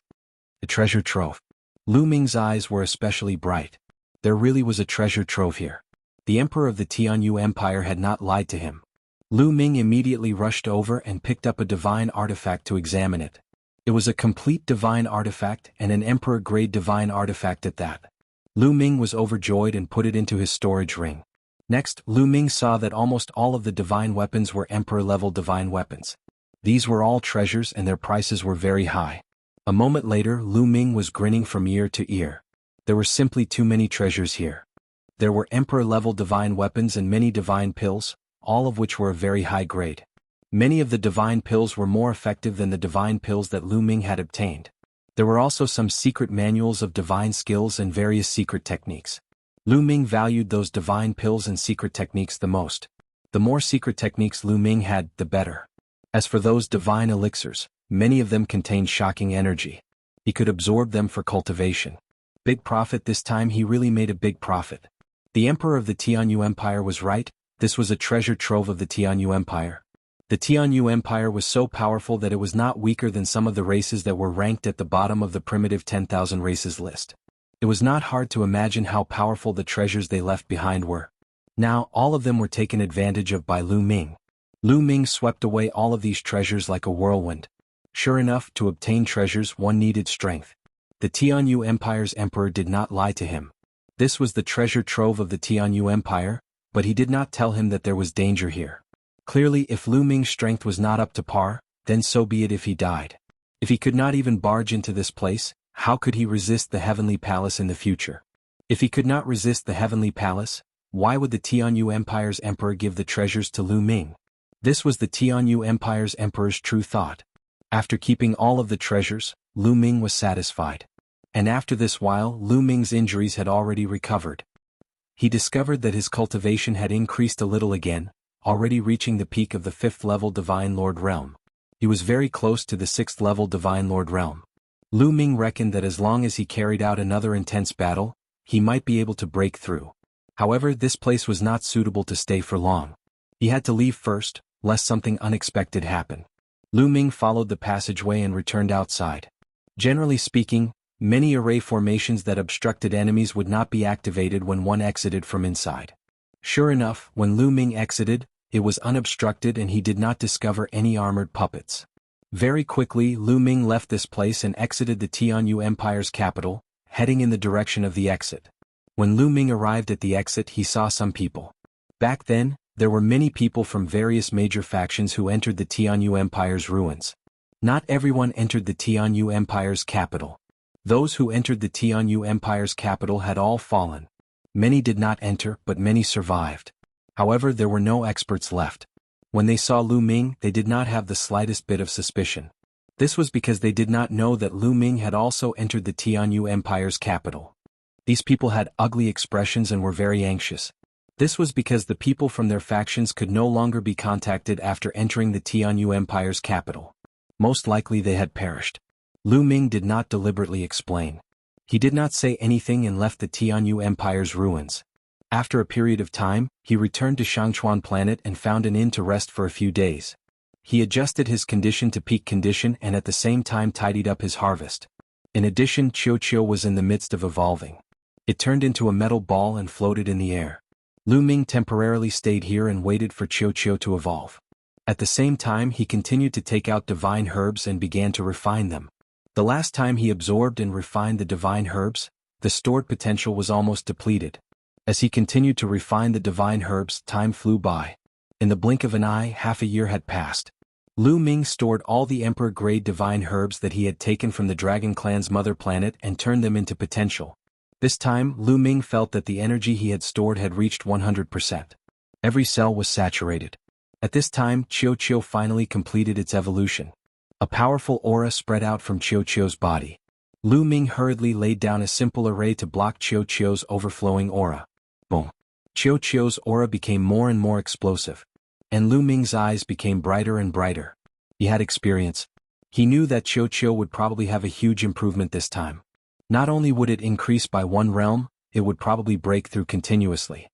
A treasure trove. Lu Ming's eyes were especially bright. There really was a treasure trove here. The emperor of the Tianyu Empire had not lied to him. Lu Ming immediately rushed over and picked up a divine artifact to examine it. It was a complete divine artifact and an emperor-grade divine artifact at that. Lu Ming was overjoyed and put it into his storage ring. Next, Lu Ming saw that almost all of the divine weapons were emperor-level divine weapons. These were all treasures and their prices were very high. A moment later, Lu Ming was grinning from ear to ear. There were simply too many treasures here. There were emperor-level divine weapons and many divine pills, all of which were of very high grade. Many of the divine pills were more effective than the divine pills that Lu Ming had obtained. There were also some secret manuals of divine skills and various secret techniques. Lu Ming valued those divine pills and secret techniques the most. The more secret techniques Lu Ming had, the better. As for those divine elixirs, many of them contained shocking energy. He could absorb them for cultivation. Big profit this time, he really made a big profit. The emperor of the Tianyu Empire was right, this was a treasure trove of the Tianyu Empire. The Tianyu Empire was so powerful that it was not weaker than some of the races that were ranked at the bottom of the primitive 10,000 races list. It was not hard to imagine how powerful the treasures they left behind were. Now, all of them were taken advantage of by Lu Ming. Lu Ming swept away all of these treasures like a whirlwind. Sure enough, to obtain treasures one needed strength. The Tianyu Empire's emperor did not lie to him. This was the treasure trove of the Tianyu Empire, but he did not tell him that there was danger here. Clearly, if Lu Ming's strength was not up to par, then so be it if he died. If he could not even barge into this place, how could he resist the Heavenly Palace in the future? If he could not resist the Heavenly Palace, why would the Tianyu Empire's emperor give the treasures to Lu Ming? This was the Tianyu Empire's emperor's true thought. After keeping all of the treasures, Lu Ming was satisfied. And after this while, Lu Ming's injuries had already recovered. He discovered that his cultivation had increased a little again, already reaching the peak of the 5th level Divine Lord Realm. He was very close to the 6th level Divine Lord Realm. Lu Ming reckoned that as long as he carried out another intense battle, he might be able to break through. However, this place was not suitable to stay for long. He had to leave first, lest something unexpected happen. Lu Ming followed the passageway and returned outside. Generally speaking, many array formations that obstructed enemies would not be activated when one exited from inside. Sure enough, when Lu Ming exited, it was unobstructed and he did not discover any armored puppets. Very quickly, Lu Ming left this place and exited the Tianyu Empire's capital, heading in the direction of the exit. When Lu Ming arrived at the exit, he saw some people. Back then, there were many people from various major factions who entered the Tianyu Empire's ruins. Not everyone entered the Tianyu Empire's capital. Those who entered the Tianyu Empire's capital had all fallen. Many did not enter, but many survived. However, there were no experts left. When they saw Lu Ming, they did not have the slightest bit of suspicion. This was because they did not know that Lu Ming had also entered the Tianyu Empire's capital. These people had ugly expressions and were very anxious. This was because the people from their factions could no longer be contacted after entering the Tianyu Empire's capital. Most likely they had perished. Lu Ming did not deliberately explain. He did not say anything and left the Tianyu Empire's ruins. After a period of time, he returned to Shangchuan planet and found an inn to rest for a few days. He adjusted his condition to peak condition and at the same time tidied up his harvest. In addition, Qiu was in the midst of evolving. It turned into a metal ball and floated in the air. Lu Ming temporarily stayed here and waited for Qiu to evolve. At the same time, he continued to take out divine herbs and began to refine them. The last time he absorbed and refined the divine herbs, the stored potential was almost depleted. As he continued to refine the divine herbs, time flew by. In the blink of an eye, half a year had passed. Lu Ming stored all the Emperor-grade divine herbs that he had taken from the Dragon Clan's mother planet and turned them into potential. This time, Lu Ming felt that the energy he had stored had reached 100%. Every cell was saturated. At this time, Qiu finally completed its evolution. A powerful aura spread out from Qiu's body. Lu Ming hurriedly laid down a simple array to block Qiu's overflowing aura. Boom. Qiu's aura became more and more explosive. And Lu Ming's eyes became brighter and brighter. He had experience. He knew that Qiu would probably have a huge improvement this time. Not only would it increase by one realm, it would probably break through continuously.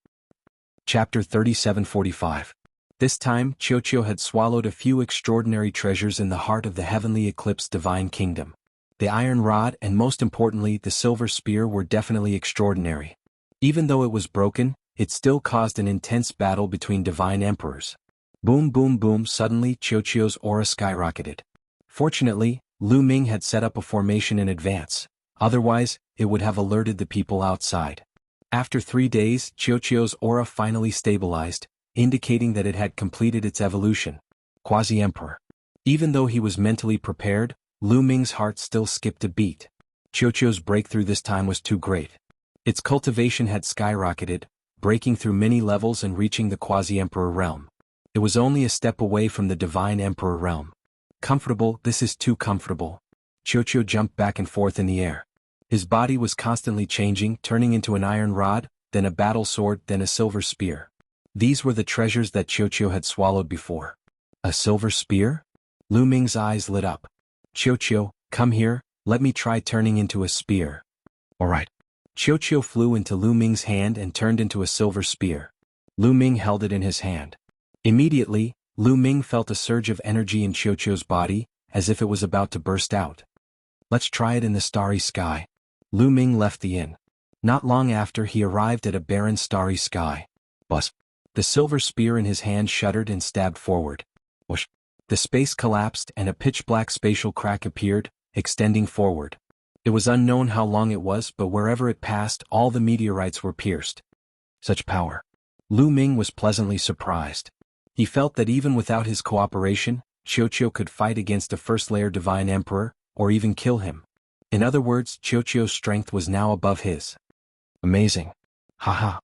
Chapter 3745. This time, Qiu had swallowed a few extraordinary treasures in the heart of the heavenly eclipse divine kingdom. The iron rod and most importantly the silver spear were definitely extraordinary. Even though it was broken, it still caused an intense battle between divine emperors. Boom boom boom, suddenly Qiu's aura skyrocketed. Fortunately, Lu Ming had set up a formation in advance, otherwise, it would have alerted the people outside. After 3 days, Qiu's aura finally stabilized, indicating that it had completed its evolution. Quasi-Emperor. Even though he was mentally prepared, Lu Ming's heart still skipped a beat. Qiu's breakthrough this time was too great. Its cultivation had skyrocketed, breaking through many levels and reaching the Quasi-Emperor realm. It was only a step away from the Divine Emperor realm. Comfortable, this is too comfortable. Qiu jumped back and forth in the air. His body was constantly changing, turning into an iron rod, then a battle sword, then a silver spear. These were the treasures that Qiu had swallowed before. A silver spear? Lu Ming's eyes lit up. Qiu, come here, let me try turning into a spear. Alright. Qiu flew into Lu Ming's hand and turned into a silver spear. Lu Ming held it in his hand. Immediately, Lu Ming felt a surge of energy in Qiu's body, as if it was about to burst out. Let's try it in the starry sky. Lu Ming left the inn. Not long after he arrived at a barren starry sky. Buzz. The silver spear in his hand shuddered and stabbed forward. Whoosh. The space collapsed and a pitch-black spatial crack appeared, extending forward. It was unknown how long it was, but wherever it passed, all the meteorites were pierced. Such power. Lu Ming was pleasantly surprised. He felt that even without his cooperation, Qiu could fight against a first-layer divine emperor, or even kill him. In other words, Qiu's strength was now above his. Amazing. Haha.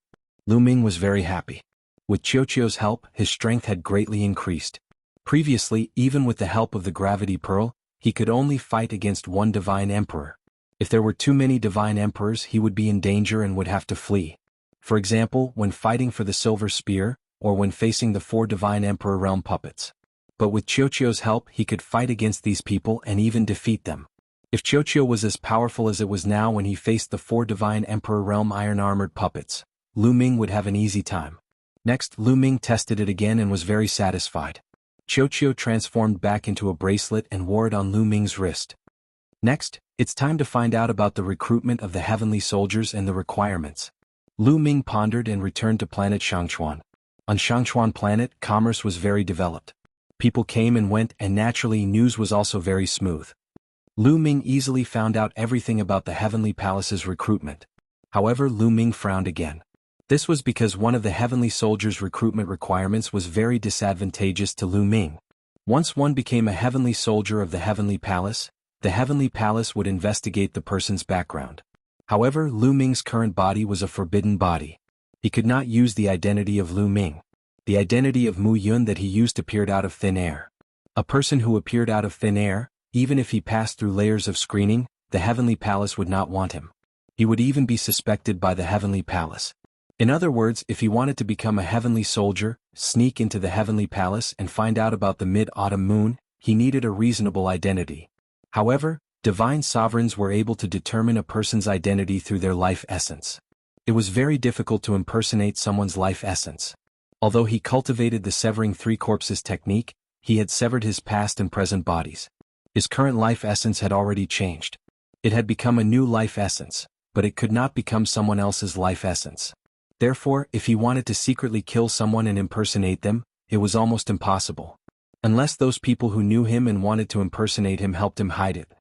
Lu Ming was very happy. With Qiu's help, his strength had greatly increased. Previously, even with the help of the gravity pearl, he could only fight against one divine emperor. If there were too many divine emperors, he would be in danger and would have to flee. For example, when fighting for the silver spear, or when facing the 4 divine emperor realm puppets. But with Qiu's help, he could fight against these people and even defeat them. If Qiu was as powerful as it was now when he faced the 4 divine emperor realm iron-armored puppets, Lu Ming would have an easy time. Next, Lu Ming tested it again and was very satisfied. Qiu transformed back into a bracelet and wore it on Lu Ming's wrist. Next, it's time to find out about the recruitment of the heavenly soldiers and the requirements. Lu Ming pondered and returned to planet Shangchuan. On Shangchuan planet, commerce was very developed. People came and went and naturally news was also very smooth. Lu Ming easily found out everything about the Heavenly Palace's recruitment. However, Lu Ming frowned again. This was because one of the Heavenly Soldiers' recruitment requirements was very disadvantageous to Lu Ming. Once one became a Heavenly Soldier of the Heavenly Palace, the Heavenly Palace would investigate the person's background. However, Lu Ming's current body was a forbidden body. He could not use the identity of Lu Ming. The identity of Mu Yun that he used appeared out of thin air. A person who appeared out of thin air, Even if he passed through layers of screening, the Heavenly Palace would not want him. He would even be suspected by the Heavenly Palace. In other words, if he wanted to become a heavenly soldier, sneak into the Heavenly Palace and find out about the mid-autumn moon, he needed a reasonable identity. However, divine sovereigns were able to determine a person's identity through their life essence. It was very difficult to impersonate someone's life essence. Although he cultivated the severing three corpses technique, he had severed his past and present bodies. His current life essence had already changed. It had become a new life essence, but it could not become someone else's life essence. Therefore, if he wanted to secretly kill someone and impersonate them, it was almost impossible. Unless those people who knew him and wanted to impersonate him helped him hide it.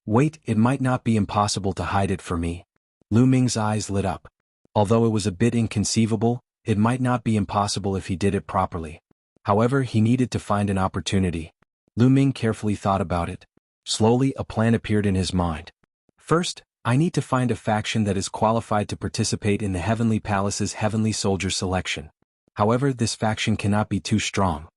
Wait, it might not be impossible to hide it for me. Lu Ming's eyes lit up. Although it was a bit inconceivable, it might not be impossible if he did it properly. However, he needed to find an opportunity. Lu Ming carefully thought about it. Slowly, a plan appeared in his mind. First, I need to find a faction that is qualified to participate in the Heavenly Palace's Heavenly Soldier selection. However, this faction cannot be too strong.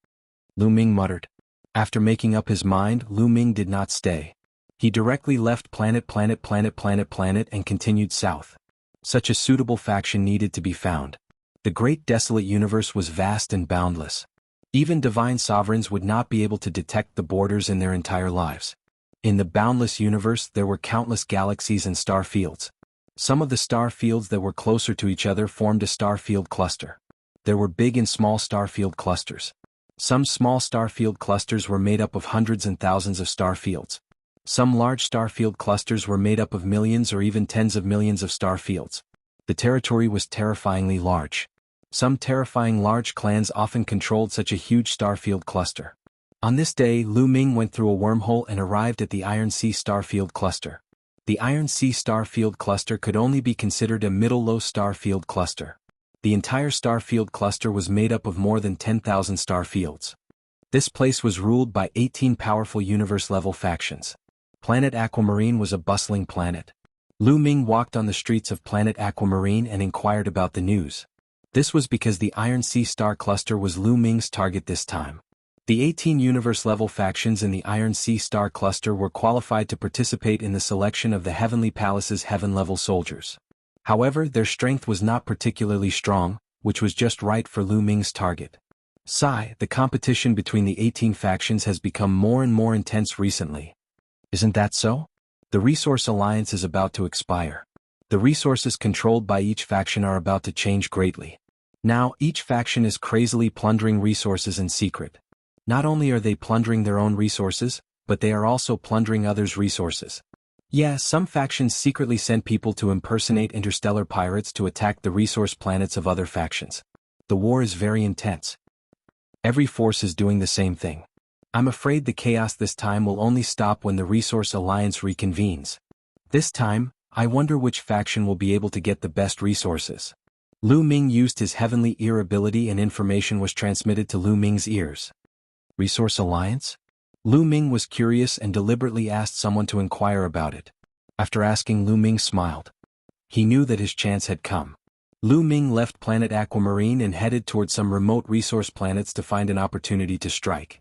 Lu Ming muttered. After making up his mind, Lu Ming did not stay. He directly left planet and continued south. Such a suitable faction needed to be found. The great desolate universe was vast and boundless. Even divine sovereigns would not be able to detect the borders in their entire lives. In the boundless universe there were countless galaxies and star fields. Some of the star fields that were closer to each other formed a star field cluster. There were big and small star field clusters. Some small star field clusters were made up of hundreds and thousands of star fields. Some large star field clusters were made up of millions or even tens of millions of star fields. The territory was terrifyingly large. Some terrifying large clans often controlled such a huge starfield cluster. On this day, Lu Ming went through a wormhole and arrived at the Iron Sea starfield cluster. The Iron Sea starfield cluster could only be considered a middle-low starfield cluster. The entire starfield cluster was made up of more than 10,000 starfields. This place was ruled by 18 powerful universe-level factions. Planet Aquamarine was a bustling planet. Lu Ming walked on the streets of Planet Aquamarine and inquired about the news. This was because the Iron Sea star cluster was Lu Ming's target this time. The 18 universe-level factions in the Iron Sea star cluster were qualified to participate in the selection of the Heavenly Palace's heaven-level soldiers. However, their strength was not particularly strong, which was just right for Lu Ming's target. Sigh, the competition between the 18 factions has become more and more intense recently. Isn't that so? The Resource Alliance is about to expire. The resources controlled by each faction are about to change greatly. Now, each faction is crazily plundering resources in secret. Not only are they plundering their own resources, but they are also plundering others' resources. Yeah, some factions secretly send people to impersonate interstellar pirates to attack the resource planets of other factions. The war is very intense. Every force is doing the same thing. I'm afraid the chaos this time will only stop when the Resource Alliance reconvenes. This time, I wonder which faction will be able to get the best resources. Lu Ming used his heavenly ear ability and information was transmitted to Lu Ming's ears. Resource Alliance? Lu Ming was curious and deliberately asked someone to inquire about it. After asking, Lu Ming smiled. He knew that his chance had come. Lu Ming left Planet Aquamarine and headed toward some remote resource planets to find an opportunity to strike.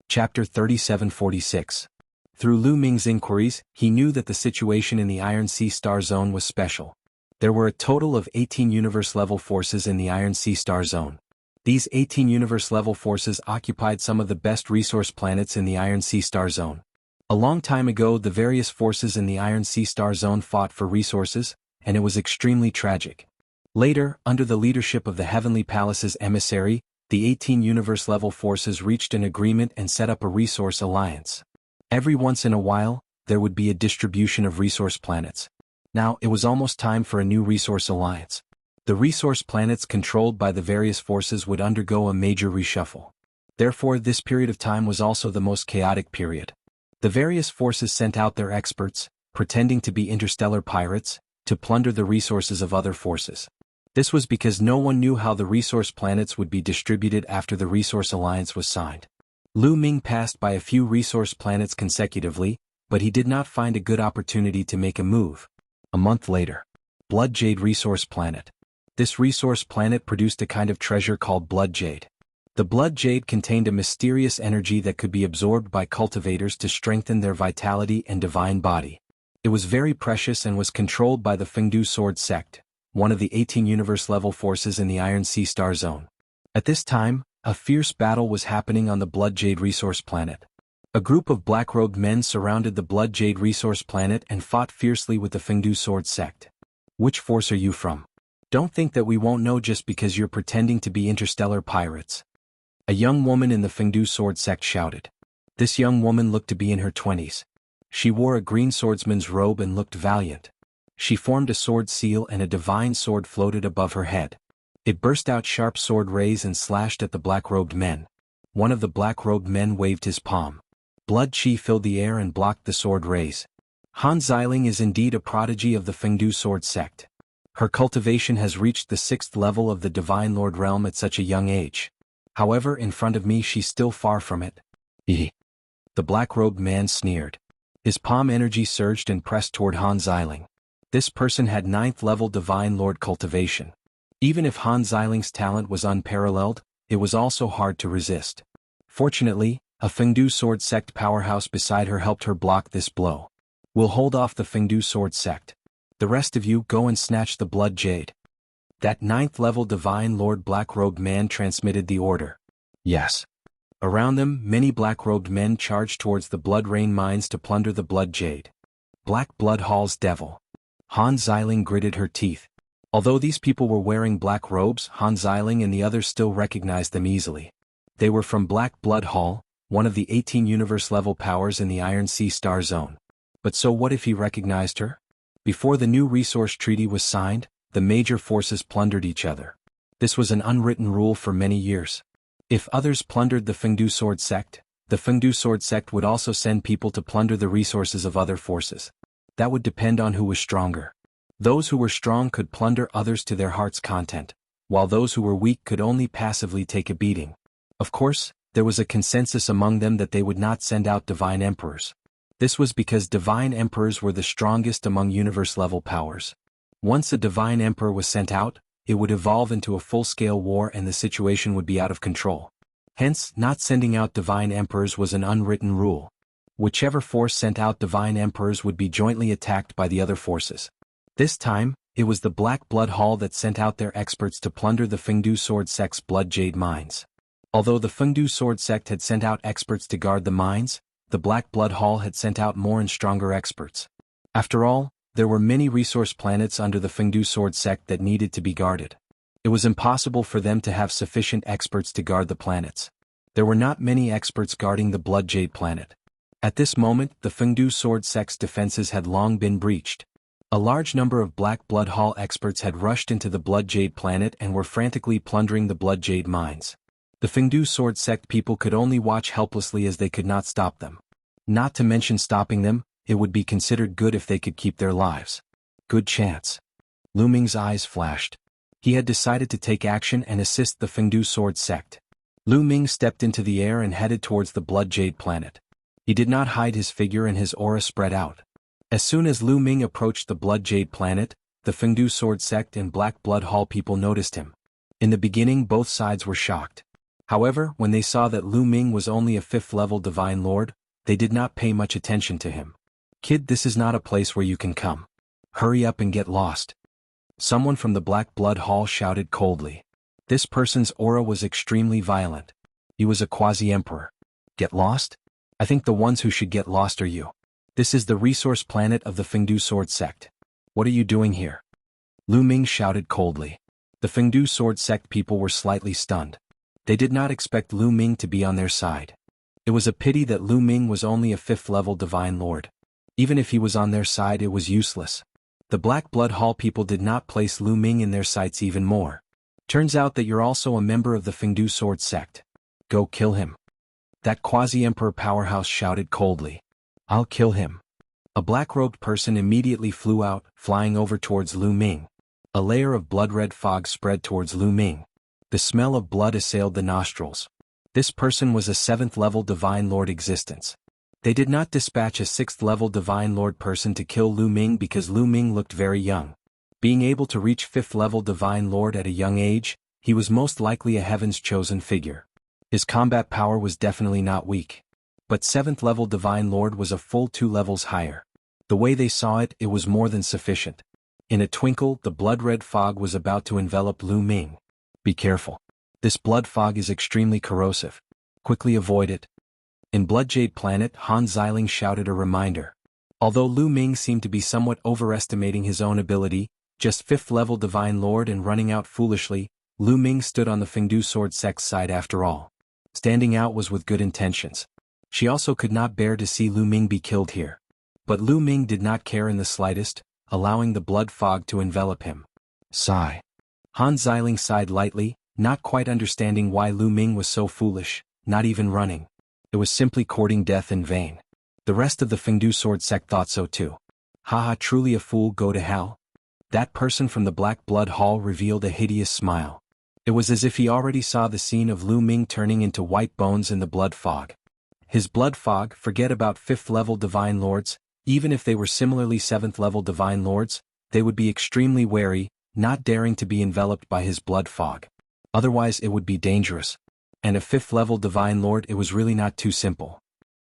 Chapter 3746. Through Lu Ming's inquiries, he knew that the situation in the Iron Sea Star Zone was special. There were a total of 18 universe-level forces in the Iron Sea Star Zone. These 18 universe-level forces occupied some of the best resource planets in the Iron Sea Star Zone. A long time ago, the various forces in the Iron Sea Star Zone fought for resources, and it was extremely tragic. Later, under the leadership of the Heavenly Palace's emissary, the 18 universe-level forces reached an agreement and set up a resource alliance. Every once in a while, there would be a distribution of resource planets. Now, it was almost time for a new resource alliance. The resource planets controlled by the various forces would undergo a major reshuffle. Therefore, this period of time was also the most chaotic period. The various forces sent out their experts, pretending to be interstellar pirates, to plunder the resources of other forces. This was because no one knew how the resource planets would be distributed after the resource alliance was signed. Lu Ming passed by a few resource planets consecutively, but he did not find a good opportunity to make a move. A month later. Blood Jade Resource Planet. This resource planet produced a kind of treasure called Blood Jade. The blood jade contained a mysterious energy that could be absorbed by cultivators to strengthen their vitality and divine body. It was very precious and was controlled by the Fengdu Sword Sect, one of the 18 universe-level forces in the Iron Sea Star Zone. At this time, a fierce battle was happening on the Blood Jade resource planet. A group of black-robed men surrounded the Blood Jade resource planet and fought fiercely with the Fengdu Sword Sect. Which force are you from? Don't think that we won't know just because you're pretending to be interstellar pirates. A young woman in the Fengdu Sword Sect shouted. This young woman looked to be in her 20s. She wore a green swordsman's robe and looked valiant. She formed a sword seal and a divine sword floated above her head. It burst out sharp sword rays and slashed at the black-robed men. One of the black-robed men waved his palm. Blood chi filled the air and blocked the sword rays. Han Xiling is indeed a prodigy of the Fengdu Sword Sect. Her cultivation has reached the 6th level of the Divine Lord realm at such a young age. However, in front of me she's still far from it. The black-robed man sneered. His palm energy surged and pressed toward Han Xiling. This person had 9th level Divine Lord cultivation. Even if Han Xiling's talent was unparalleled, it was also hard to resist. Fortunately, a Fengdu Sword Sect powerhouse beside her helped her block this blow. We'll hold off the Fengdu Sword Sect. The rest of you go and snatch the blood jade. That 9th level Divine Lord black-robed man transmitted the order. Yes. Around them, many black-robed men charged towards the Blood Rain mines to plunder the blood jade. Black Blood Hall's devil. Han Xiling gritted her teeth. Although these people were wearing black robes, Han Xiling and the others still recognized them easily. They were from Black Blood Hall, one of the 18 universe-level powers in the Iron Sea Star Zone. But so what if he recognized her? Before the new resource treaty was signed, the major forces plundered each other. This was an unwritten rule for many years. If others plundered the Fengdu Sword Sect, the Fengdu Sword Sect would also send people to plunder the resources of other forces. That would depend on who was stronger. Those who were strong could plunder others to their heart's content, while those who were weak could only passively take a beating. Of course, there was a consensus among them that they would not send out divine emperors. This was because divine emperors were the strongest among universe-level powers. Once a divine emperor was sent out, it would evolve into a full-scale war and the situation would be out of control. Hence, not sending out divine emperors was an unwritten rule. Whichever force sent out divine emperors would be jointly attacked by the other forces. This time, it was the Black Blood Hall that sent out their experts to plunder the Fengdu Sword Sect's blood jade mines. Although the Fengdu Sword Sect had sent out experts to guard the mines, the Black Blood Hall had sent out more and stronger experts. After all, there were many resource planets under the Fengdu Sword Sect that needed to be guarded. It was impossible for them to have sufficient experts to guard the planets. There were not many experts guarding the Blood Jade planet. At this moment, the Fengdu Sword Sect's defenses had long been breached. A large number of Black Blood Hall experts had rushed into the Blood Jade planet and were frantically plundering the Blood Jade mines. The Fengdu Sword Sect people could only watch helplessly as they could not stop them. Not to mention stopping them, it would be considered good if they could keep their lives. Good chance. Lu Ming's eyes flashed. He had decided to take action and assist the Fengdu Sword Sect. Lu Ming stepped into the air and headed towards the Blood Jade planet. He did not hide his figure and his aura spread out. As soon as Lu Ming approached the Blood Jade planet, the Fengdu Sword Sect and Black Blood Hall people noticed him. In the beginning, both sides were shocked. However, when they saw that Lu Ming was only a 5th-level Divine Lord, they did not pay much attention to him. Kid, this is not a place where you can come. Hurry up and get lost. Someone from the Black Blood Hall shouted coldly. This person's aura was extremely violent. He was a quasi-emperor. Get lost? I think the ones who should get lost are you. This is the resource planet of the Fengdu Sword Sect. What are you doing here? Lu Ming shouted coldly. The Fengdu Sword Sect people were slightly stunned. They did not expect Lu Ming to be on their side. It was a pity that Lu Ming was only a 5th-level Divine Lord. Even if he was on their side, it was useless. The Black Blood Hall people did not place Lu Ming in their sights even more. Turns out that you're also a member of the Fengdu Sword Sect. Go kill him. That quasi-emperor powerhouse shouted coldly. I'll kill him. A black-robed person immediately flew out, flying over towards Lu Ming. A layer of blood-red fog spread towards Lu Ming. The smell of blood assailed the nostrils. This person was a 7th-level Divine Lord existence. They did not dispatch a 6th-level Divine Lord person to kill Lu Ming because Lu Ming looked very young. Being able to reach 5th-level Divine Lord at a young age, he was most likely a heaven's chosen figure. His combat power was definitely not weak. But 7th level Divine Lord was a full 2 levels higher. The way they saw it, it was more than sufficient. In a twinkle, the blood-red fog was about to envelop Lu Ming. Be careful. This blood fog is extremely corrosive. Quickly avoid it. In Bloodjade Planet, Han Xiling shouted a reminder. Although Lu Ming seemed to be somewhat overestimating his own ability, just 5th level Divine Lord and running out foolishly, Lu Ming stood on the Fengdu sword sect's side after all. Standing out was with good intentions. She also could not bear to see Lu Ming be killed here. But Lu Ming did not care in the slightest, allowing the blood fog to envelop him. Sigh. Han Xiling sighed lightly, not quite understanding why Lu Ming was so foolish, not even running. It was simply courting death in vain. The rest of the Fengdu sword sect thought so too. Haha, truly a fool, go to hell? That person from the Black Blood Hall revealed a hideous smile. It was as if he already saw the scene of Lu Ming turning into white bones in the blood fog. His blood fog, forget about 5th level Divine Lords, even if they were similarly 7th level Divine Lords, they would be extremely wary, not daring to be enveloped by his blood fog. Otherwise it would be dangerous. And a 5th level Divine Lord, it was really not too simple.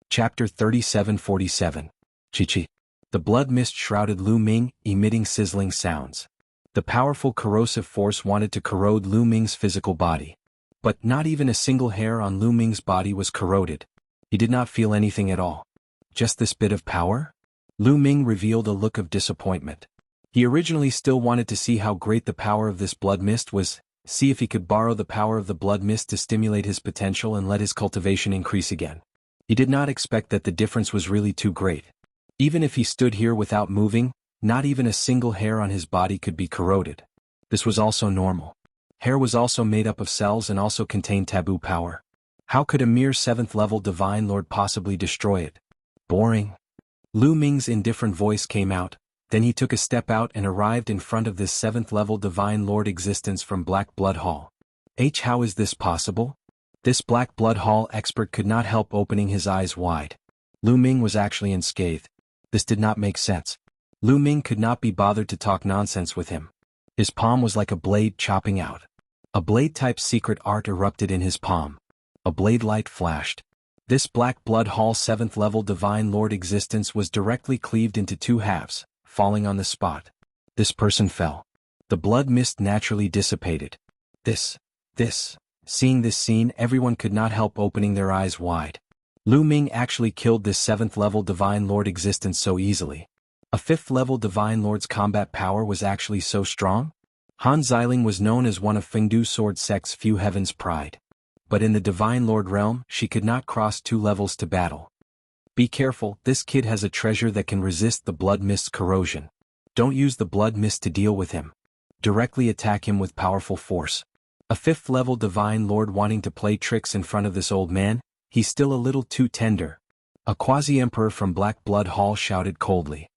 Chapter 3747. Chi-Chi. The blood mist shrouded Lu Ming, emitting sizzling sounds. The powerful corrosive force wanted to corrode Lu Ming's physical body. But not even a single hair on Lu Ming's body was corroded. He did not feel anything at all. Just this bit of power? Lu Ming revealed a look of disappointment. He originally still wanted to see how great the power of this blood mist was, see if he could borrow the power of the blood mist to stimulate his potential and let his cultivation increase again. He did not expect that the difference was really too great. Even if he stood here without moving, not even a single hair on his body could be corroded. This was also normal. Hair was also made up of cells and also contained taboo power. How could a mere 7th level Divine Lord possibly destroy it? Boring. Lu Ming's indifferent voice came out, then he took a step out and arrived in front of this 7th level Divine Lord existence from Black Blood Hall. How is this possible? This Black Blood Hall expert could not help opening his eyes wide. Lu Ming was actually unscathed. This did not make sense. Lu Ming could not be bothered to talk nonsense with him. His palm was like a blade chopping out. A blade-type secret art erupted in his palm. A blade light flashed. This Black Blood Hall 7th level Divine Lord existence was directly cleaved into 2 halves, falling on the spot. This person fell. The blood mist naturally dissipated. Seeing this scene, everyone could not help opening their eyes wide. Lu Ming actually killed this 7th level Divine Lord existence so easily. A 5th level Divine Lord's combat power was actually so strong? Han Xiling was known as one of Fengdu sword sect's few heaven's pride. But in the Divine Lord realm, she could not cross 2 levels to battle. Be careful, this kid has a treasure that can resist the blood mist's corrosion. Don't use the blood mist to deal with him. Directly attack him with powerful force. A 5th level Divine Lord wanting to play tricks in front of this old man? He's still a little too tender. A quasi-emperor from Black Blood Hall shouted coldly.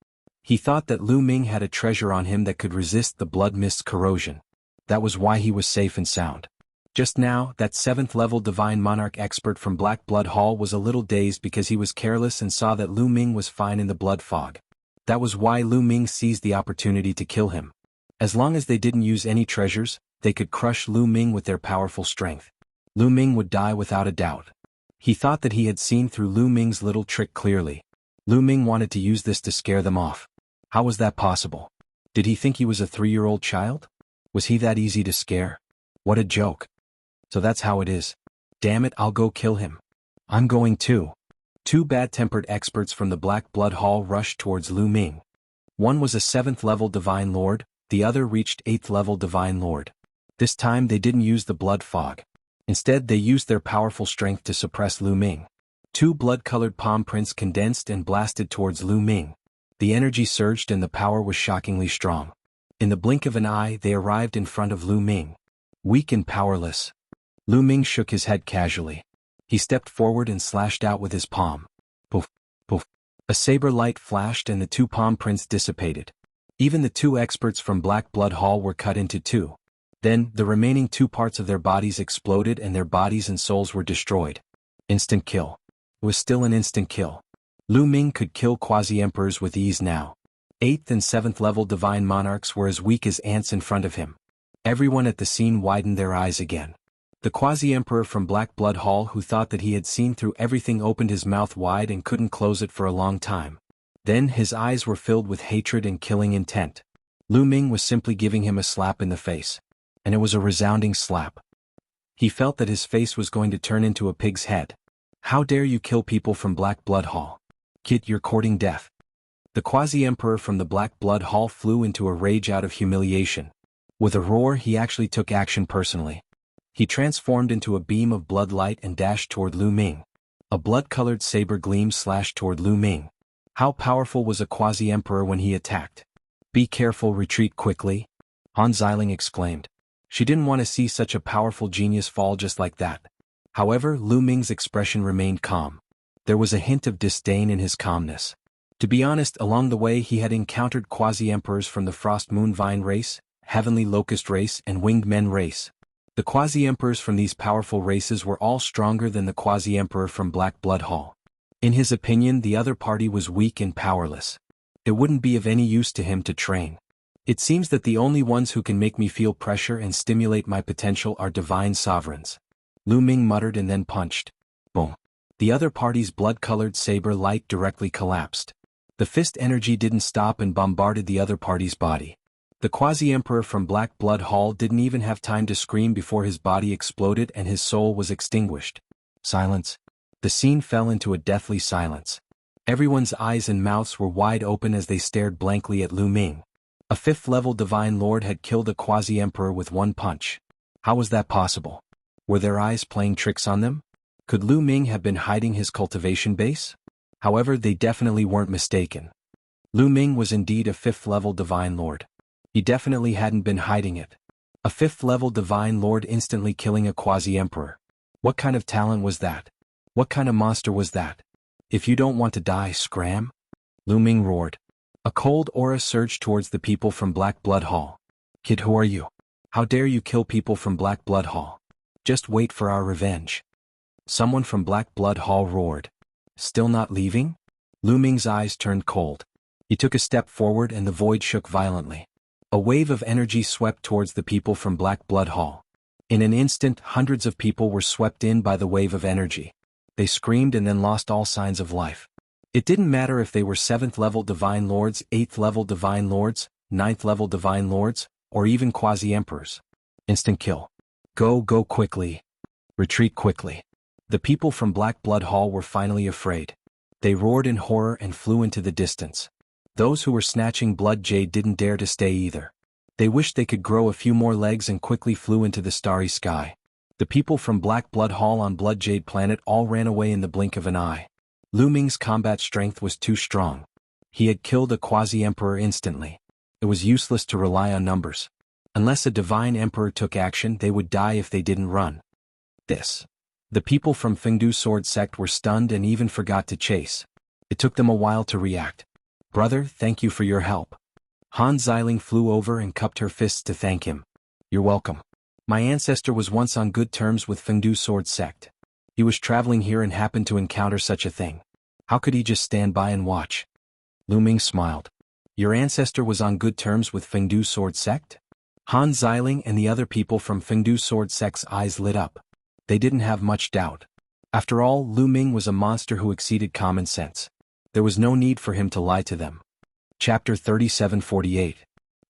He thought that Lu Ming had a treasure on him that could resist the blood mist's corrosion. That was why he was safe and sound. Just now, that 7th level Divine Monarch expert from Black Blood Hall was a little dazed because he was careless and saw that Lu Ming was fine in the blood fog. That was why Lu Ming seized the opportunity to kill him. As long as they didn't use any treasures, they could crush Lu Ming with their powerful strength. Lu Ming would die without a doubt. He thought that he had seen through Lu Ming's little trick clearly. Lu Ming wanted to use this to scare them off. How was that possible? Did he think he was a 3-year-old child? Was he that easy to scare? What a joke. So that's how it is. Damn it, I'll go kill him. I'm going too. 2 bad-tempered experts from the Black Blood Hall rushed towards Lu Ming. One was a 7th level Divine Lord, the other reached 8th level Divine Lord. This time they didn't use the blood fog. Instead they used their powerful strength to suppress Lu Ming. 2 blood-colored palm prints condensed and blasted towards Lu Ming. The energy surged and the power was shockingly strong. In the blink of an eye they arrived in front of Lu Ming. Weak and powerless. Lu Ming shook his head casually. He stepped forward and slashed out with his palm. Poof, poof. A saber light flashed and the 2 palm prints dissipated. Even the 2 experts from Black Blood Hall were cut into 2. Then, the remaining 2 parts of their bodies exploded and their bodies and souls were destroyed. Instant kill. It was still an instant kill. Lu Ming could kill quasi-emperors with ease now. 8th and 7th level Divine Monarchs were as weak as ants in front of him. Everyone at the scene widened their eyes again. The quasi-emperor from Black Blood Hall, who thought that he had seen through everything, opened his mouth wide and couldn't close it for a long time. Then his eyes were filled with hatred and killing intent. Lu Ming was simply giving him a slap in the face. And it was a resounding slap. He felt that his face was going to turn into a pig's head. How dare you kill people from Black Blood Hall? Kid, you're courting death. The quasi-emperor from the Black Blood Hall flew into a rage out of humiliation. With a roar, he actually took action personally. He transformed into a beam of blood light and dashed toward Lu Ming. A blood-colored saber gleam slashed toward Lu Ming. How powerful was a quasi-emperor when he attacked? Be careful, retreat quickly, Han Xiling exclaimed. She didn't want to see such a powerful genius fall just like that. However, Lu Ming's expression remained calm. There was a hint of disdain in his calmness. To be honest, along the way he had encountered quasi-emperors from the Frost Moon Vine race, Heavenly Locust race, and Winged Men race. The quasi-emperors from these powerful races were all stronger than the quasi-emperor from Black Blood Hall. In his opinion, the other party was weak and powerless. It wouldn't be of any use to him to train. It seems that the only ones who can make me feel pressure and stimulate my potential are divine sovereigns. Lu Ming muttered and then punched. Boom. The other party's blood-colored saber light directly collapsed. The fist energy didn't stop and bombarded the other party's body. The quasi-emperor from Black Blood Hall didn't even have time to scream before his body exploded and his soul was extinguished. Silence. The scene fell into a deathly silence. Everyone's eyes and mouths were wide open as they stared blankly at Lu Ming. A fifth-level Divine Lord had killed a quasi-emperor with one punch. How was that possible? Were their eyes playing tricks on them? Could Lu Ming have been hiding his cultivation base? However, they definitely weren't mistaken. Lu Ming was indeed a fifth-level Divine Lord. He definitely hadn't been hiding it. A fifth-level Divine Lord instantly killing a quasi-emperor. What kind of talent was that? What kind of monster was that? If you don't want to die, scram? Lu Ming roared. A cold aura surged towards the people from Black Blood Hall. Kid, who are you? How dare you kill people from Black Blood Hall? Just wait for our revenge. Someone from Black Blood Hall roared. Still not leaving? Lu Ming's eyes turned cold. He took a step forward and the void shook violently. A wave of energy swept towards the people from Black Blood Hall. In an instant, hundreds of people were swept in by the wave of energy. They screamed and then lost all signs of life. It didn't matter if they were 7th-level Divine Lords, 8th-level Divine Lords, 9th-level Divine Lords, or even quasi-emperors. Instant kill. Go quickly. Retreat quickly. The people from Black Blood Hall were finally afraid. They roared in horror and flew into the distance. Those who were snatching Blood Jade didn't dare to stay either. They wished they could grow a few more legs and quickly flew into the starry sky. The people from Black Blood Hall on Blood Jade Planet all ran away in the blink of an eye. Lu Ming's combat strength was too strong. He had killed a quasi-emperor instantly. It was useless to rely on numbers. Unless a divine emperor took action, they would die if they didn't run. The people from Fengdu Sword Sect were stunned and even forgot to chase. It took them a while to react. Brother, thank you for your help. Han Xiling flew over and cupped her fists to thank him. You're welcome. My ancestor was once on good terms with Fengdu Sword Sect. He was traveling here and happened to encounter such a thing. How could he just stand by and watch? Lu Ming smiled. Your ancestor was on good terms with Fengdu Sword Sect? Han Xiling and the other people from Fengdu Sword Sect's eyes lit up. They didn't have much doubt. After all, Lu Ming was a monster who exceeded common sense. There was no need for him to lie to them. Chapter 3748.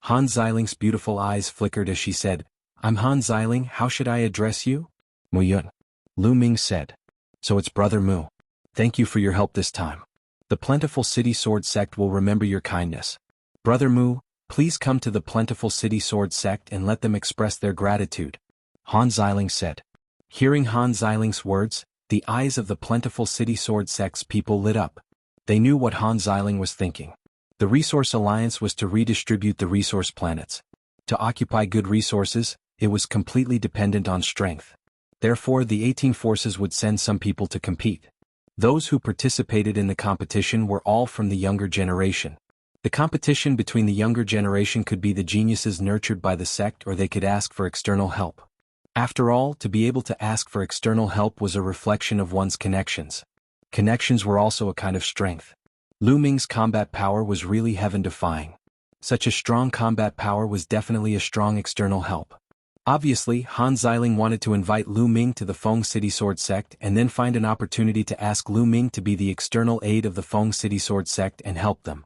Han Xiling's beautiful eyes flickered as she said, I'm Han Xiling, how should I address you? Mu Yun. Lu Ming said. So it's Brother Mu. Thank you for your help this time. The Plentiful City Sword Sect will remember your kindness. Brother Mu, please come to the Plentiful City Sword Sect and let them express their gratitude. Han Xiling said. Hearing Han Xiling's words, the eyes of the Plentiful City Sword Sect's people lit up. They knew what Han Xiling was thinking. The Resource Alliance was to redistribute the resource planets. To occupy good resources, it was completely dependent on strength. Therefore, the 18 forces would send some people to compete. Those who participated in the competition were all from the younger generation. The competition between the younger generation could be the geniuses nurtured by the sect, or they could ask for external help. After all, to be able to ask for external help was a reflection of one's connections. Connections were also a kind of strength. Lu Ming's combat power was really heaven-defying. Such a strong combat power was definitely a strong external help. Obviously, Han Xiling wanted to invite Lu Ming to the Feng City Sword Sect and then find an opportunity to ask Lu Ming to be the external aid of the Feng City Sword Sect and help them.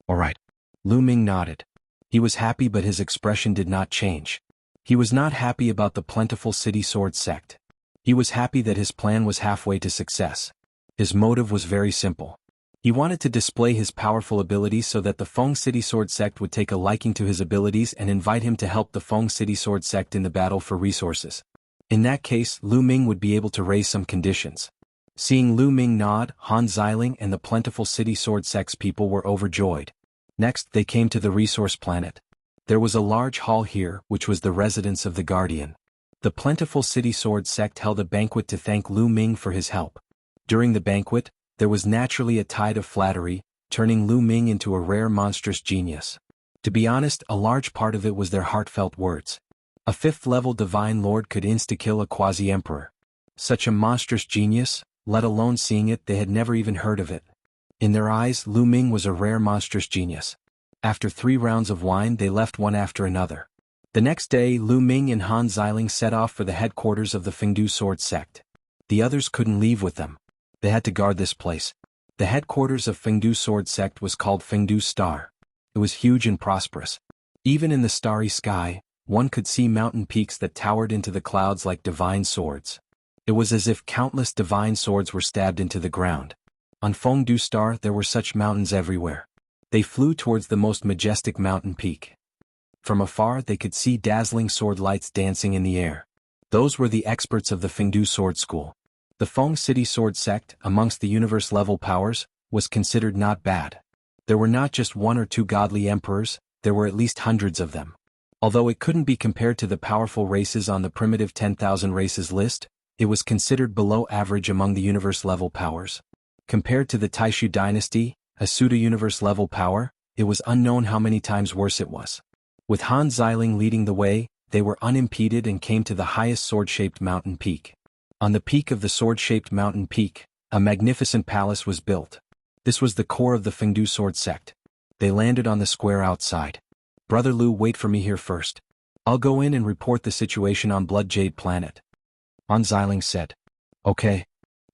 Alright. Lu Ming nodded. He was happy, but his expression did not change. He was not happy about the plentiful City Sword Sect. He was happy that his plan was halfway to success. His motive was very simple. He wanted to display his powerful abilities so that the Feng City Sword Sect would take a liking to his abilities and invite him to help the Feng City Sword Sect in the battle for resources. In that case, Lu Ming would be able to raise some conditions. Seeing Lu Ming nod, Han Xiling and the plentiful City Sword Sect's people were overjoyed. Next, they came to the resource planet. There was a large hall here, which was the residence of the Guardian. The plentiful City Sword Sect held a banquet to thank Lu Ming for his help. During the banquet, there was naturally a tide of flattery, turning Lu Ming into a rare monstrous genius. To be honest, a large part of it was their heartfelt words. A 5th-level divine lord could insta-kill a quasi-emperor. Such a monstrous genius, let alone seeing it, they had never even heard of it. In their eyes, Lu Ming was a rare monstrous genius. After 3 rounds of wine, they left one after another. The next day, Lu Ming and Han Xiling set off for the headquarters of the Fengdu Sword Sect. The others couldn't leave with them. They had to guard this place. The headquarters of Fengdu Sword Sect was called Fengdu Star. It was huge and prosperous. Even in the starry sky, one could see mountain peaks that towered into the clouds like divine swords. It was as if countless divine swords were stabbed into the ground. On Fengdu Star there were such mountains everywhere. They flew towards the most majestic mountain peak. From afar they could see dazzling sword lights dancing in the air. Those were the experts of the Fengdu Sword School. The Feng City Sword Sect, amongst the universe-level powers, was considered not bad. There were not just 1 or 2 godly emperors, there were at least hundreds of them. Although it couldn't be compared to the powerful races on the primitive 10,000 races list, it was considered below average among the universe-level powers. Compared to the Taishu dynasty, a pseudo-universe-level power, it was unknown how many times worse it was. With Han Xiling leading the way, they were unimpeded and came to the highest sword-shaped mountain peak. On the peak of the sword-shaped mountain peak, a magnificent palace was built. This was the core of the Fengdu Sword Sect. They landed on the square outside. Brother Lu, wait for me here first. I'll go in and report the situation on Blood Jade Planet. Han Xiling said. Okay.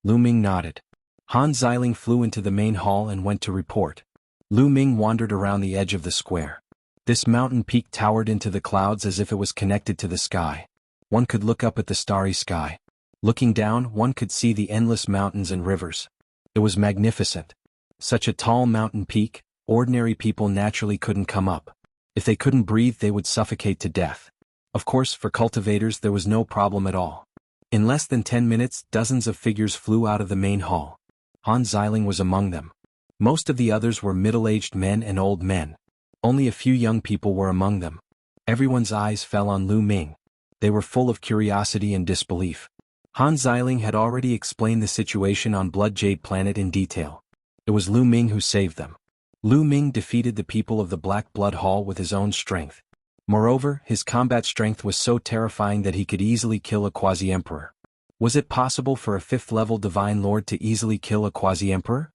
Lu Ming nodded. Han Xiling flew into the main hall and went to report. Lu Ming wandered around the edge of the square. This mountain peak towered into the clouds as if it was connected to the sky. One could look up at the starry sky. Looking down, one could see the endless mountains and rivers. It was magnificent. Such a tall mountain peak, ordinary people naturally couldn't come up. If they couldn't breathe, they would suffocate to death. Of course, for cultivators there was no problem at all. In less than 10 minutes, dozens of figures flew out of the main hall. Han Xiling was among them. Most of the others were middle-aged men and old men. Only a few young people were among them. Everyone's eyes fell on Lu Ming. They were full of curiosity and disbelief. Han Xiling had already explained the situation on Blood Jade Planet in detail. It was Lu Ming who saved them. Lu Ming defeated the people of the Black Blood Hall with his own strength. Moreover, his combat strength was so terrifying that he could easily kill a quasi-emperor. Was it possible for a 5th-level divine lord to easily kill a quasi-emperor?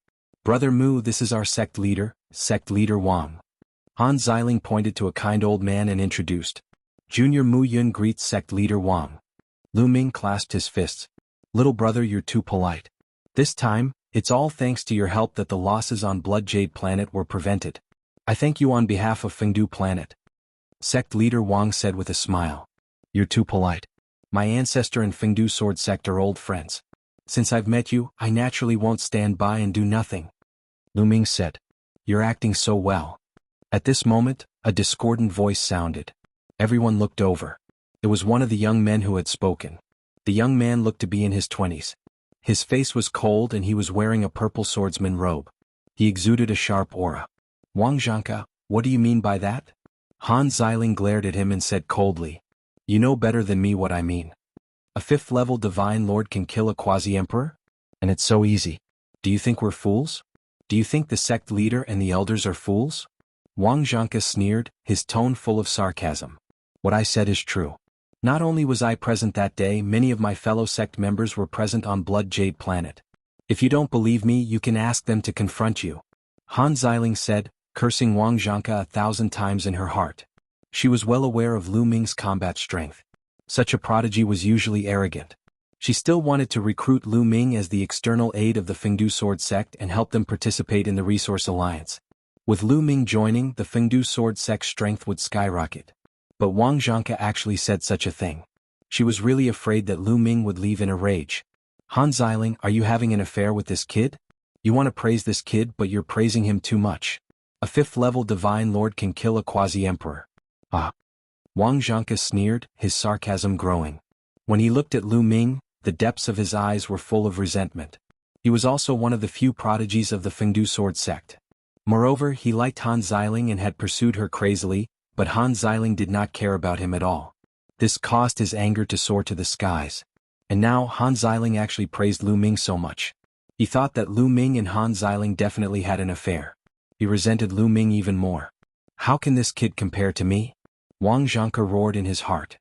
Brother Mu, this is our Sect Leader Wang. Han Xiling pointed to a kind old man and introduced. Junior Mu Yun greets Sect Leader Wang. Lu Ming clasped his fists. Little brother, you're too polite. This time, it's all thanks to your help that the losses on Blood Jade Planet were prevented. I thank you on behalf of Fengdu Planet. Sect Leader Wang said with a smile. You're too polite. My ancestor and Fengdu Sword Sect are old friends. Since I've met you, I naturally won't stand by and do nothing. Lu Ming said. You're acting so well. At this moment, a discordant voice sounded. Everyone looked over. It was one of the young men who had spoken. The young man looked to be in his 20s. His face was cold and he was wearing a purple swordsman robe. He exuded a sharp aura. Wang Zhanka, what do you mean by that? Han Xiling glared at him and said coldly. You know better than me what I mean. A 5th-level divine lord can kill a quasi-emperor? And it's so easy. Do you think we're fools? Do you think the sect leader and the elders are fools? Wang Zhanka sneered, his tone full of sarcasm. What I said is true. Not only was I present that day, many of my fellow sect members were present on Blood Jade Planet. If you don't believe me, you can ask them to confront you. Han Xiling said, cursing Wang Zhanka 1,000 times in her heart. She was well aware of Lu Ming's combat strength. Such a prodigy was usually arrogant. She still wanted to recruit Lu Ming as the external aid of the Fengdu Sword Sect and help them participate in the Resource Alliance. With Lu Ming joining, the Fengdu Sword Sect's strength would skyrocket. But Wang Zhanke actually said such a thing. She was really afraid that Lu Ming would leave in a rage. Han Xiling, are you having an affair with this kid? You want to praise this kid, but you're praising him too much. A 5th-level Divine Lord can kill a quasi-emperor. Ah. Wang Zhanke sneered, his sarcasm growing. When he looked at Lu Ming, the depths of his eyes were full of resentment. He was also one of the few prodigies of the Fengdu Sword Sect. Moreover, he liked Han Xiling and had pursued her crazily, but Han Xiling did not care about him at all. This caused his anger to soar to the skies. And now Han Xiling actually praised Lu Ming so much. He thought that Lu Ming and Han Xiling definitely had an affair. He resented Lu Ming even more. How can this kid compare to me? Wang Zhanke roared in his heart.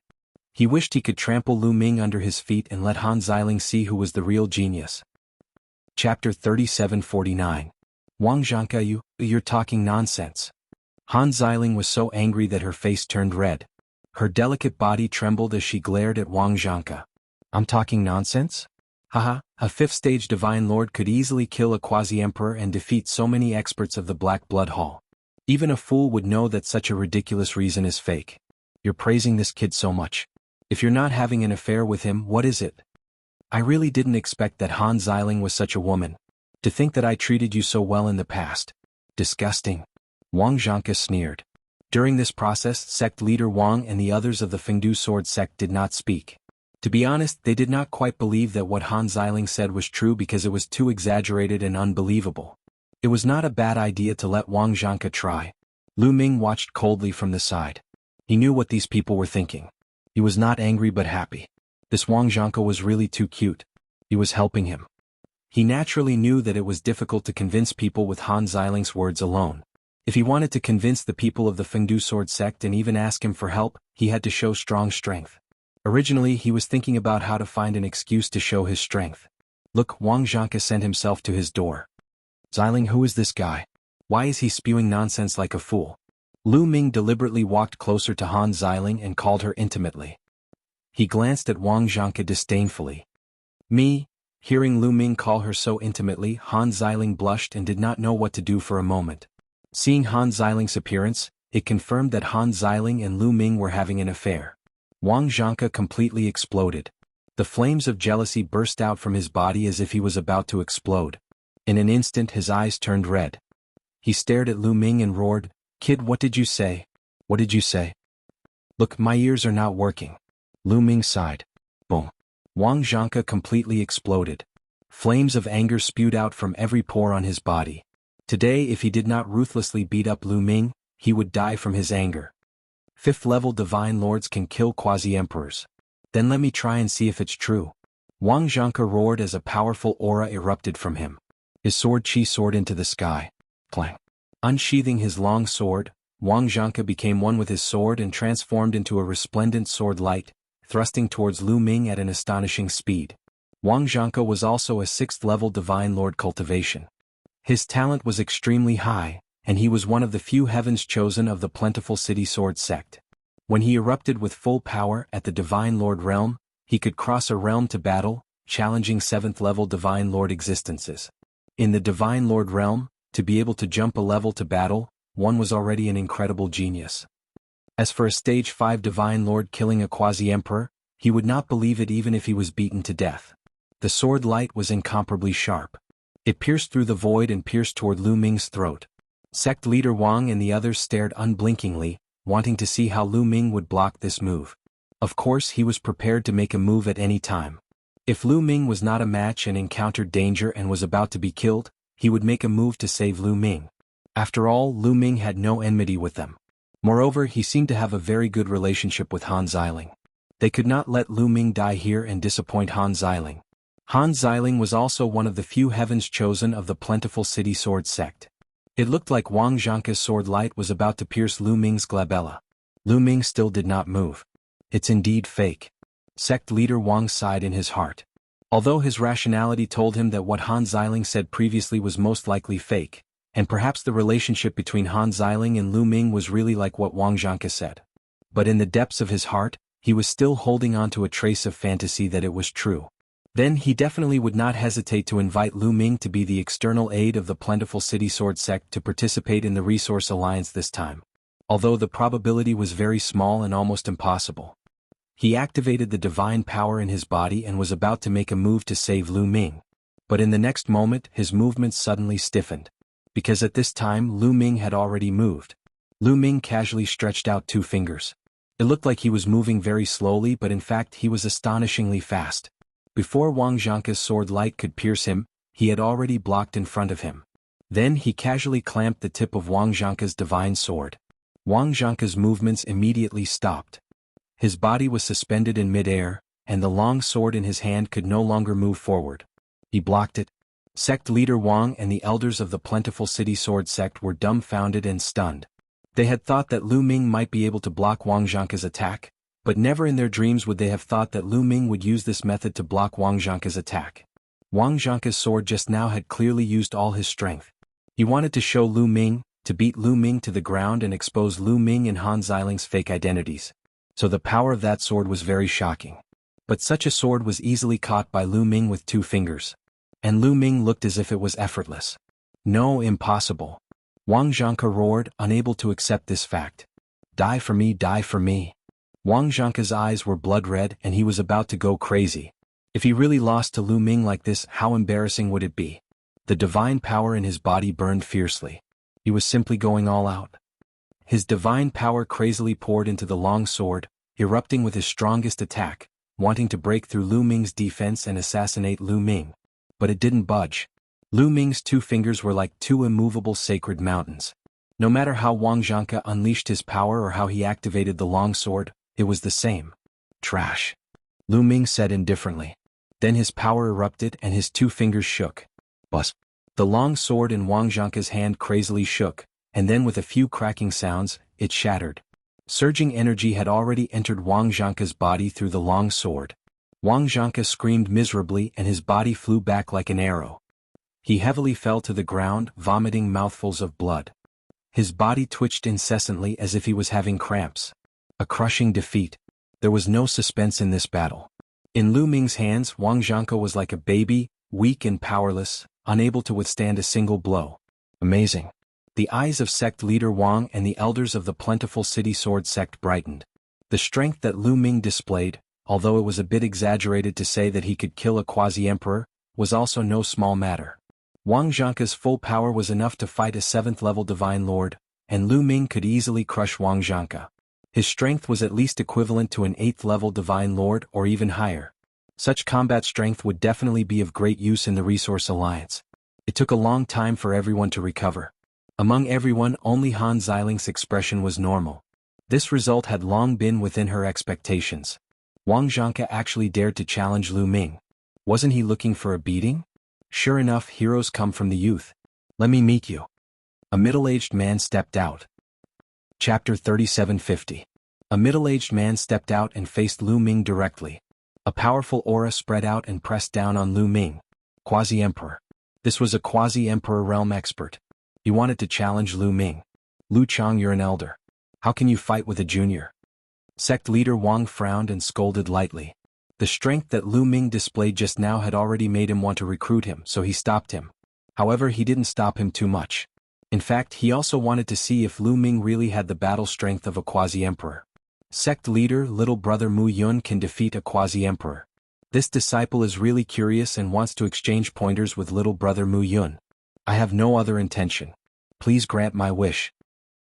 He wished he could trample Lu Ming under his feet and let Han Xiling see who was the real genius. Chapter 3749. Wang Zhanke, you're talking nonsense. Han Xiling was so angry that her face turned red. Her delicate body trembled as she glared at Wang Zhanke. I'm talking nonsense? Haha, a 5th-stage Divine Lord could easily kill a quasi-emperor and defeat so many experts of the Black Blood Hall. Even a fool would know that such a ridiculous reason is fake. You're praising this kid so much. If you're not having an affair with him, what is it? I really didn't expect that Han Xiling was such a woman. To think that I treated you so well in the past. Disgusting. Wang Zhanke sneered. During this process, sect leader Wang and the others of the Fengdu Sword Sect did not speak. To be honest, they did not quite believe that what Han Xiling said was true because it was too exaggerated and unbelievable. It was not a bad idea to let Wang Zhanke try. Lu Ming watched coldly from the side. He knew what these people were thinking. He was not angry but happy. This Wang Zhanke was really too cute. He was helping him. He naturally knew that it was difficult to convince people with Han Xiling's words alone. If he wanted to convince the people of the Fengdu Sword Sect and even ask him for help, he had to show strong strength. Originally, he was thinking about how to find an excuse to show his strength. Look, Wang Zhanke sent himself to his door. Xiling, who is this guy? Why is he spewing nonsense like a fool? Lu Ming deliberately walked closer to Han Xiling and called her intimately. He glanced at Wang Zhanke disdainfully. Me? Hearing Lu Ming call her so intimately, Han Xiling blushed and did not know what to do for a moment. Seeing Han Xiling's appearance, it confirmed that Han Xiling and Lu Ming were having an affair. Wang Zhanke completely exploded. The flames of jealousy burst out from his body as if he was about to explode. In an instant his eyes turned red. He stared at Lu Ming and roared, "Kid, what did you say? What did you say?" "Look, my ears are not working." Lu Ming sighed. Boom. Wang Zhanke completely exploded. Flames of anger spewed out from every pore on his body. Today, if he did not ruthlessly beat up Lu Ming, he would die from his anger. 5th-level Divine Lords can kill quasi-emperors. Then let me try and see if it's true. Wang Zhanke roared as a powerful aura erupted from him. His sword chi soared into the sky. Clang. Unsheathing his long sword, Wang Zhanke became one with his sword and transformed into a resplendent sword light, thrusting towards Lu Ming at an astonishing speed. Wang Zhanke was also a 6th-level Divine Lord Cultivation. His talent was extremely high, and he was one of the few heavens chosen of the plentiful City Sword Sect. When he erupted with full power at the Divine Lord realm, he could cross a realm to battle, challenging 7th-level Divine Lord existences. In the Divine Lord realm, to be able to jump a level to battle, one was already an incredible genius. As for a Stage 5 Divine Lord killing a quasi-emperor, he would not believe it even if he was beaten to death. The sword light was incomparably sharp. It pierced through the void and pierced toward Lu Ming's throat. Sect leader Wang and the others stared unblinkingly, wanting to see how Lu Ming would block this move. Of course, he was prepared to make a move at any time. If Lu Ming was not a match and encountered danger and was about to be killed, he would make a move to save Lu Ming. After all, Lu Ming had no enmity with them. Moreover, he seemed to have a very good relationship with Han Xiling. They could not let Lu Ming die here and disappoint Han Xiling. Han Xiling was also one of the few heavens chosen of the plentiful City Sword Sect. It looked like Wang Zhanke's sword light was about to pierce Lu Ming's glabella. Lu Ming still did not move. It's indeed fake. Sect leader Wang sighed in his heart. Although his rationality told him that what Han Xiling said previously was most likely fake, and perhaps the relationship between Han Xiling and Lu Ming was really like what Wang Zhanke said. But in the depths of his heart, He was still holding on to a trace of fantasy that it was true. Then he definitely would not hesitate to invite Lu Ming to be the external aid of the Plentiful City Sword Sect to participate in the Resource Alliance this time. Although the probability was very small and almost impossible. He activated the divine power in his body and was about to make a move to save Lu Ming. But in the next moment his movements suddenly stiffened. Because at this time Lu Ming had already moved. Lu Ming casually stretched out 2 fingers. It looked like he was moving very slowly, but in fact he was astonishingly fast. Before Wang Zhangke's sword light could pierce him, he had already blocked in front of him. Then he casually clamped the tip of Wang Zhangke's divine sword. Wang Zhangke's movements immediately stopped. His body was suspended in mid-air, and the long sword in his hand could no longer move forward. He blocked it. Sect leader Wang and the elders of the Plentiful City Sword Sect were dumbfounded and stunned. They had thought that Lu Ming might be able to block Wang Zhangke's attack, but never in their dreams would they have thought that Lu Ming would use this method to block Wang Zhangke's attack. Wang Zhangke's sword just now had clearly used all his strength. He wanted to show Lu Ming, to beat Lu Ming to the ground and expose Lu Ming and Han Xiling's fake identities. So the power of that sword was very shocking. But such a sword was easily caught by Lu Ming with 2 fingers. And Lu Ming looked as if it was effortless. No, impossible. Wang Zhangke roared, unable to accept this fact. Die for me, die for me. Wang Zhangke's eyes were blood red and he was about to go crazy. If he really lost to Lu Ming like this, how embarrassing would it be? The divine power in his body burned fiercely. He was simply going all out. His divine power crazily poured into the long sword, erupting with his strongest attack, wanting to break through Lu Ming's defense and assassinate Lu Ming. But it didn't budge. Lu Ming's 2 fingers were like 2 immovable sacred mountains. No matter how Wang Zhangke unleashed his power or how he activated the long sword, it was the same. Trash. Lu Ming said indifferently. Then his power erupted and his 2 fingers shook. Buzz. The long sword in Wang Zhangke's hand crazily shook, and then with a few cracking sounds, it shattered. Surging energy had already entered Wang Zhangke's body through the long sword. Wang Zhangke screamed miserably and his body flew back like an arrow. He heavily fell to the ground, vomiting mouthfuls of blood. His body twitched incessantly as if he was having cramps. A crushing defeat. There was no suspense in this battle. In Lu Ming's hands, Wang Zhangke was like a baby, weak and powerless, unable to withstand a single blow. Amazing. The eyes of sect leader Wang and the elders of the Plentiful City Sword Sect brightened. The strength that Lu Ming displayed, although it was a bit exaggerated to say that he could kill a quasi-emperor, was also no small matter. Wang Zhangke's full power was enough to fight a 7th-level Divine Lord, and Lu Ming could easily crush Wang Zhangke. His strength was at least equivalent to an 8th-level Divine Lord or even higher. Such combat strength would definitely be of great use in the Resource Alliance. It took a long time for everyone to recover. Among everyone, only Han Xiling's expression was normal. This result had long been within her expectations. Wang Zhangke actually dared to challenge Lu Ming. Wasn't he looking for a beating? Sure enough, heroes come from the youth. Let me meet you. A middle-aged man stepped out. Chapter 3750. A middle-aged man stepped out and faced Lu Ming directly. A powerful aura spread out and pressed down on Lu Ming. Quasi-Emperor. This was a quasi-Emperor realm expert. He wanted to challenge Lu Ming. Lu Chang, you're an elder. How can you fight with a junior? Sect leader Wang frowned and scolded lightly. The strength that Lu Ming displayed just now had already made him want to recruit him, so he stopped him. However, he didn't stop him too much. In fact, he also wanted to see if Lu Ming really had the battle strength of a quasi-emperor. Sect leader little brother Mu Yun can defeat a quasi-emperor. This disciple is really curious and wants to exchange pointers with little brother Mu Yun. I have no other intention. Please grant my wish.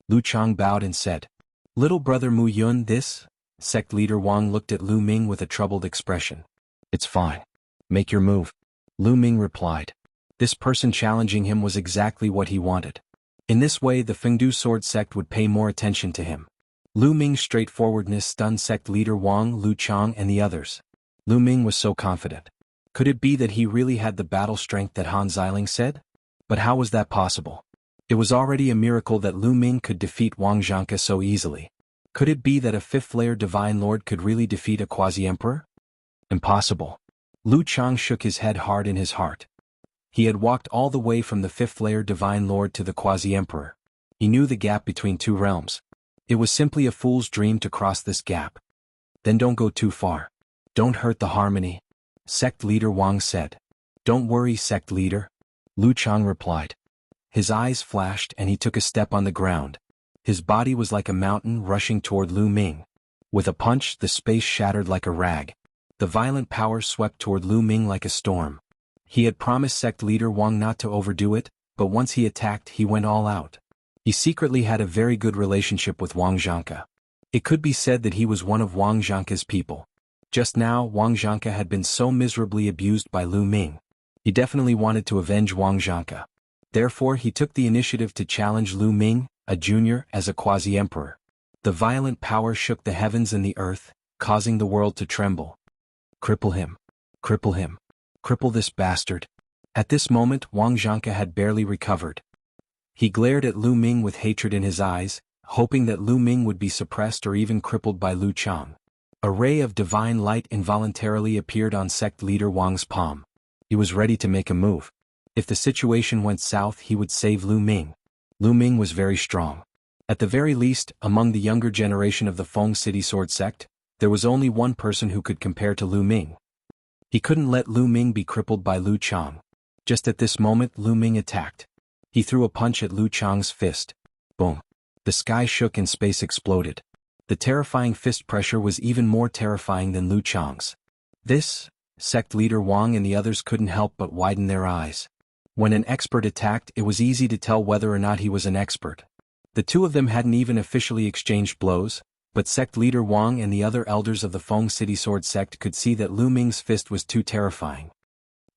Lu Chang bowed and said. Little brother Mu Yun, this? Sect leader Wang looked at Lu Ming with a troubled expression. It's fine. Make your move. Lu Ming replied. This person challenging him was exactly what he wanted. In this way the Fengdu sword sect would pay more attention to him. Lu Ming's straightforwardness stunned sect leader Wang, Lu Chang and the others. Lu Ming was so confident. Could it be that he really had the battle strength that Han Xiling said? But how was that possible? It was already a miracle that Lu Ming could defeat Wang Zhangke so easily. Could it be that a 5th-layer Divine Lord could really defeat a quasi-emperor? Impossible. Lu Chang shook his head hard in his heart. He had walked all the way from the 5th-layer Divine Lord to the quasi-emperor. He knew the gap between 2 realms. It was simply a fool's dream to cross this gap. Then don't go too far. Don't hurt the harmony. Sect leader Wang said. Don't worry, sect leader. Lu Chang replied. His eyes flashed and he took a step on the ground. His body was like a mountain rushing toward Lu Ming. With a punch, the space shattered like a rag. The violent power swept toward Lu Ming like a storm. He had promised sect leader Wang not to overdo it, but once he attacked, he went all out. He secretly had a very good relationship with Wang Zhanke. It could be said that he was one of Wang Zhanke's people. Just now, Wang Zhanke had been so miserably abused by Lu Ming. He definitely wanted to avenge Wang Zhanke. Therefore, he took the initiative to challenge Lu Ming, a junior, as a quasi-emperor. The violent power shook the heavens and the earth, causing the world to tremble. Cripple him. Cripple him. Cripple this bastard. At this moment, Wang Zhanke had barely recovered. He glared at Lu Ming with hatred in his eyes, hoping that Lu Ming would be suppressed or even crippled by Lu Chang. A ray of divine light involuntarily appeared on sect leader Wang's palm. He was ready to make a move. If the situation went south, he would save Lu Ming. Lu Ming was very strong. At the very least, among the younger generation of the Feng City Sword Sect, there was only one person who could compare to Lu Ming. He couldn't let Lu Ming be crippled by Lu Chang. Just at this moment, Lu Ming attacked. He threw a punch at Lu Chang's fist. Boom. The sky shook and space exploded. The terrifying fist pressure was even more terrifying than Lu Chang's. This, sect leader Wang and the others couldn't help but widen their eyes. When an expert attacked, it was easy to tell whether or not he was an expert. The two of them hadn't even officially exchanged blows, but sect leader Wang and the other elders of the Feng City Sword Sect could see that Lu Ming's fist was too terrifying.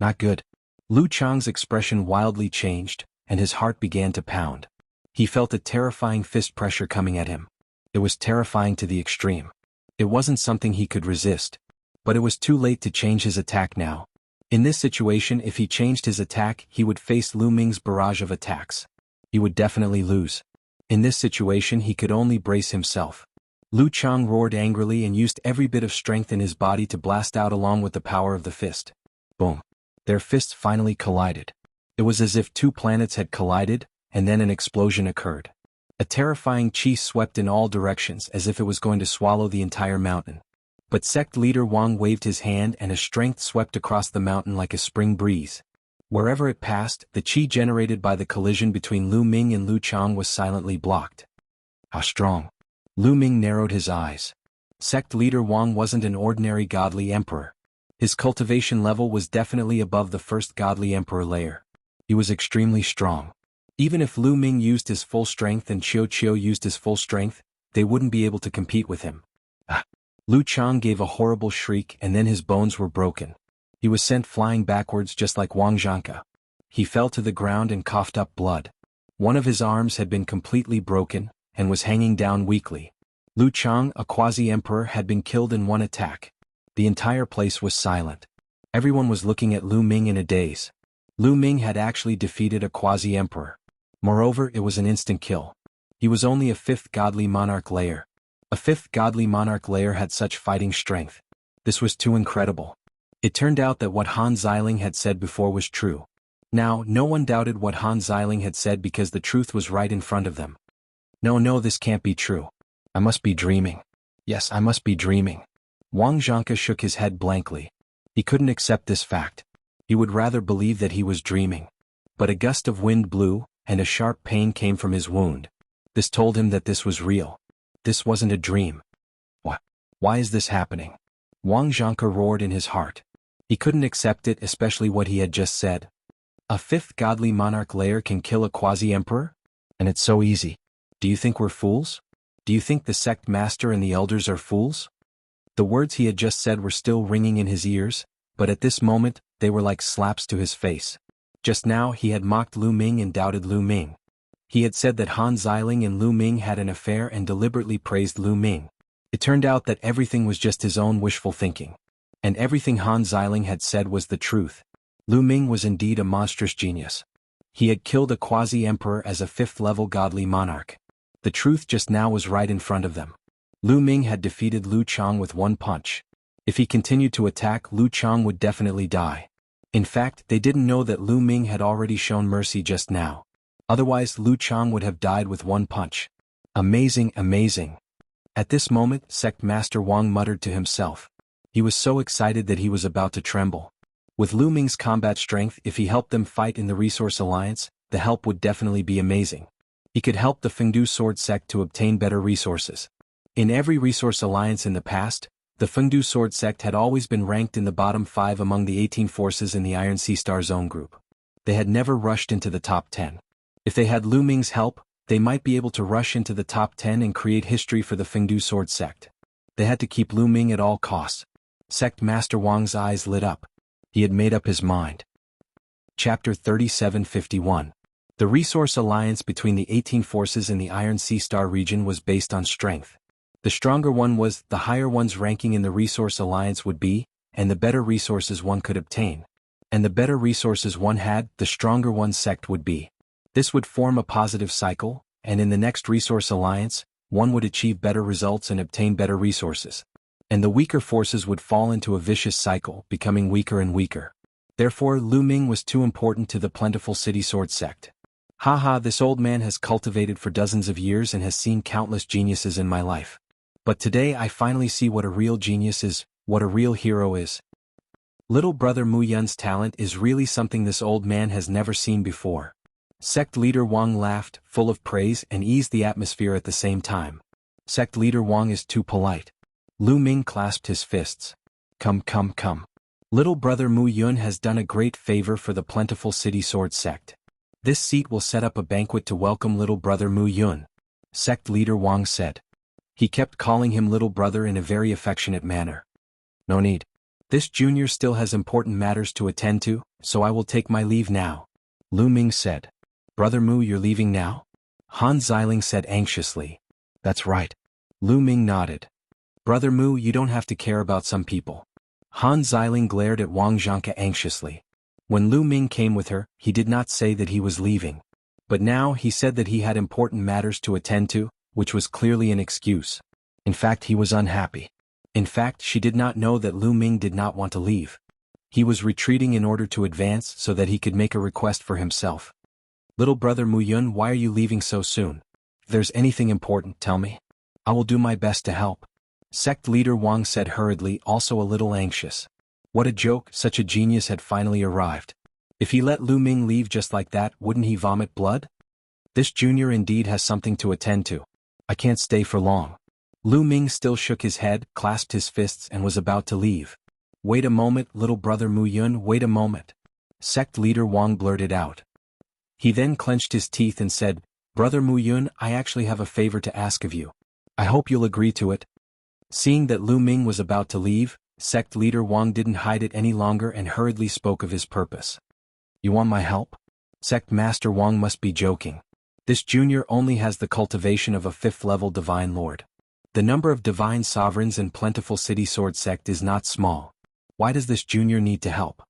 Not good. Lu Chang's expression wildly changed, and his heart began to pound. He felt a terrifying fist pressure coming at him. It was terrifying to the extreme. It wasn't something he could resist. But it was too late to change his attack now. In this situation, if he changed his attack, he would face Lu Ming's barrage of attacks. He would definitely lose. In this situation, he could only brace himself. Lu Chang roared angrily and used every bit of strength in his body to blast out along with the power of the fist. Boom. Their fists finally collided. It was as if two planets had collided, and then an explosion occurred. A terrifying chi swept in all directions as if it was going to swallow the entire mountain. But sect leader Wang waved his hand and a strength swept across the mountain like a spring breeze. Wherever it passed, the chi generated by the collision between Lu Ming and Lu Chang was silently blocked. How strong! Lu Ming narrowed his eyes. Sect leader Wang wasn't an ordinary godly emperor. His cultivation level was definitely above the first godly emperor layer. He was extremely strong. Even if Lu Ming used his full strength and Qiu used his full strength, they wouldn't be able to compete with him. Lu Chang gave a horrible shriek and then his bones were broken. He was sent flying backwards just like Wang Zhanke. He fell to the ground and coughed up blood. One of his arms had been completely broken, and was hanging down weakly. Lu Chang, a quasi-emperor, had been killed in one attack. The entire place was silent. Everyone was looking at Lu Ming in a daze. Lu Ming had actually defeated a quasi-emperor. Moreover, it was an instant kill. He was only a fifth godly monarch layer. A fifth godly monarch layer had such fighting strength. This was too incredible. It turned out that what Han Xiling had said before was true. Now, no one doubted what Han Xiling had said because the truth was right in front of them. No, this can't be true. I must be dreaming. Yes, I must be dreaming. Wang Zhanke shook his head blankly. He couldn't accept this fact. He would rather believe that he was dreaming. But a gust of wind blew, and a sharp pain came from his wound. This told him that this was real. This wasn't a dream. What? Why is this happening? Wang Zhanke roared in his heart. He couldn't accept it, especially what he had just said. A fifth godly monarch layer can kill a quasi-emperor? And it's so easy. Do you think we're fools? Do you think the sect master and the elders are fools? The words he had just said were still ringing in his ears, but at this moment, they were like slaps to his face. Just now he had mocked Lu Ming and doubted Lu Ming. He had said that Han Xiling and Lu Ming had an affair and deliberately praised Lu Ming. It turned out that everything was just his own wishful thinking. And everything Han Xiling had said was the truth. Lu Ming was indeed a monstrous genius. He had killed a quasi-emperor as a fifth-level godly monarch. The truth just now was right in front of them. Lu Ming had defeated Lu Chang with one punch. If he continued to attack, Lu Chang would definitely die. In fact, they didn't know that Lu Ming had already shown mercy just now. Otherwise, Lu Chang would have died with one punch. Amazing, amazing. At this moment, Sect Master Wang muttered to himself. He was so excited that he was about to tremble. With Lu Ming's combat strength, if he helped them fight in the Resource Alliance, the help would definitely be amazing. He could help the Fengdu Sword Sect to obtain better resources. In every Resource Alliance in the past, the Fengdu Sword Sect had always been ranked in the bottom 5 among the 18 forces in the Iron Sea Star Zone group. They had never rushed into the top 10. If they had Lu Ming's help, they might be able to rush into the top 10 and create history for the Fengdu Sword Sect. They had to keep Lu Ming at all costs. Sect Master Wang's eyes lit up. He had made up his mind. Chapter 3751. The Resource Alliance between the 18 forces in the Iron Sea Star region was based on strength. The stronger one was, the higher one's ranking in the Resource Alliance would be, and the better resources one could obtain. And the better resources one had, the stronger one's sect would be. This would form a positive cycle, and in the next Resource Alliance, one would achieve better results and obtain better resources. And the weaker forces would fall into a vicious cycle, becoming weaker and weaker. Therefore, Lu Ming was too important to the Plentiful City Sword Sect. Haha, this old man has cultivated for dozens of years and has seen countless geniuses in my life. But today I finally see what a real genius is, what a real hero is. Little brother Mu Yun's talent is really something this old man has never seen before. Sect leader Wang laughed, full of praise, and eased the atmosphere at the same time. Sect leader Wang is too polite. Lu Ming clasped his fists. Come. Little brother Mu Yun has done a great favor for the Plentiful City Sword Sect. This seat will set up a banquet to welcome little brother Mu Yun. Sect leader Wang said. He kept calling him little brother in a very affectionate manner. No need. This junior still has important matters to attend to, so I will take my leave now. Lu Ming said. Brother Mu, you're leaving now? Han Xiling said anxiously. That's right. Lu Ming nodded. Brother Mu, you don't have to care about some people. Han Xiling glared at Wang Zhanke anxiously. When Lu Ming came with her, he did not say that he was leaving. But now he said that he had important matters to attend to, which was clearly an excuse. In fact, he was unhappy. In fact, she did not know that Lu Ming did not want to leave. He was retreating in order to advance so that he could make a request for himself. Little brother Mu Yun, why are you leaving so soon? If there's anything important, tell me. I will do my best to help. Sect leader Wang said hurriedly, also a little anxious. What a joke, such a genius had finally arrived. If he let Lu Ming leave just like that, wouldn't he vomit blood? This junior indeed has something to attend to. I can't stay for long. Lu Ming still shook his head, clasped his fists and was about to leave. Wait a moment, little brother Mu Yun, wait a moment. Sect leader Wang blurted out. He then clenched his teeth and said, Brother Mu Yun, I actually have a favor to ask of you. I hope you'll agree to it. Seeing that Lu Ming was about to leave, Sect leader Wang didn't hide it any longer and hurriedly spoke of his purpose. You want my help? Sect Master Wang must be joking. This junior only has the cultivation of a 5th level Divine Lord. The number of Divine Sovereigns in Plentiful City Sword Sect is not small. Why does this junior need to help?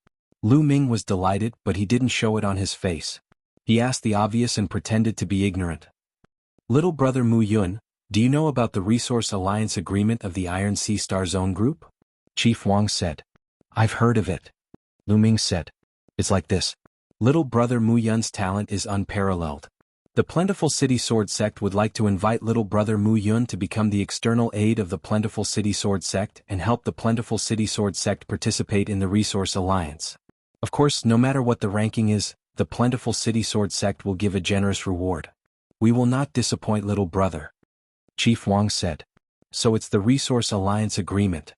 Lu Ming was delighted, but he didn't show it on his face. He asked the obvious and pretended to be ignorant. Little brother Mu Yun, do you know about the Resource Alliance Agreement of the Iron Sea Star Zone Group? Chief Wang said. I've heard of it. Lu Ming said. It's like this. Little brother Mu Yun's talent is unparalleled. The Plentiful City Sword Sect would like to invite little brother Mu Yun to become the external aid of the Plentiful City Sword Sect and help the Plentiful City Sword Sect participate in the Resource Alliance. Of course, no matter what the ranking is, the Plentiful City Sword Sect will give a generous reward. We will not disappoint little brother. Chief Wang said. So it's the Resource Alliance Agreement.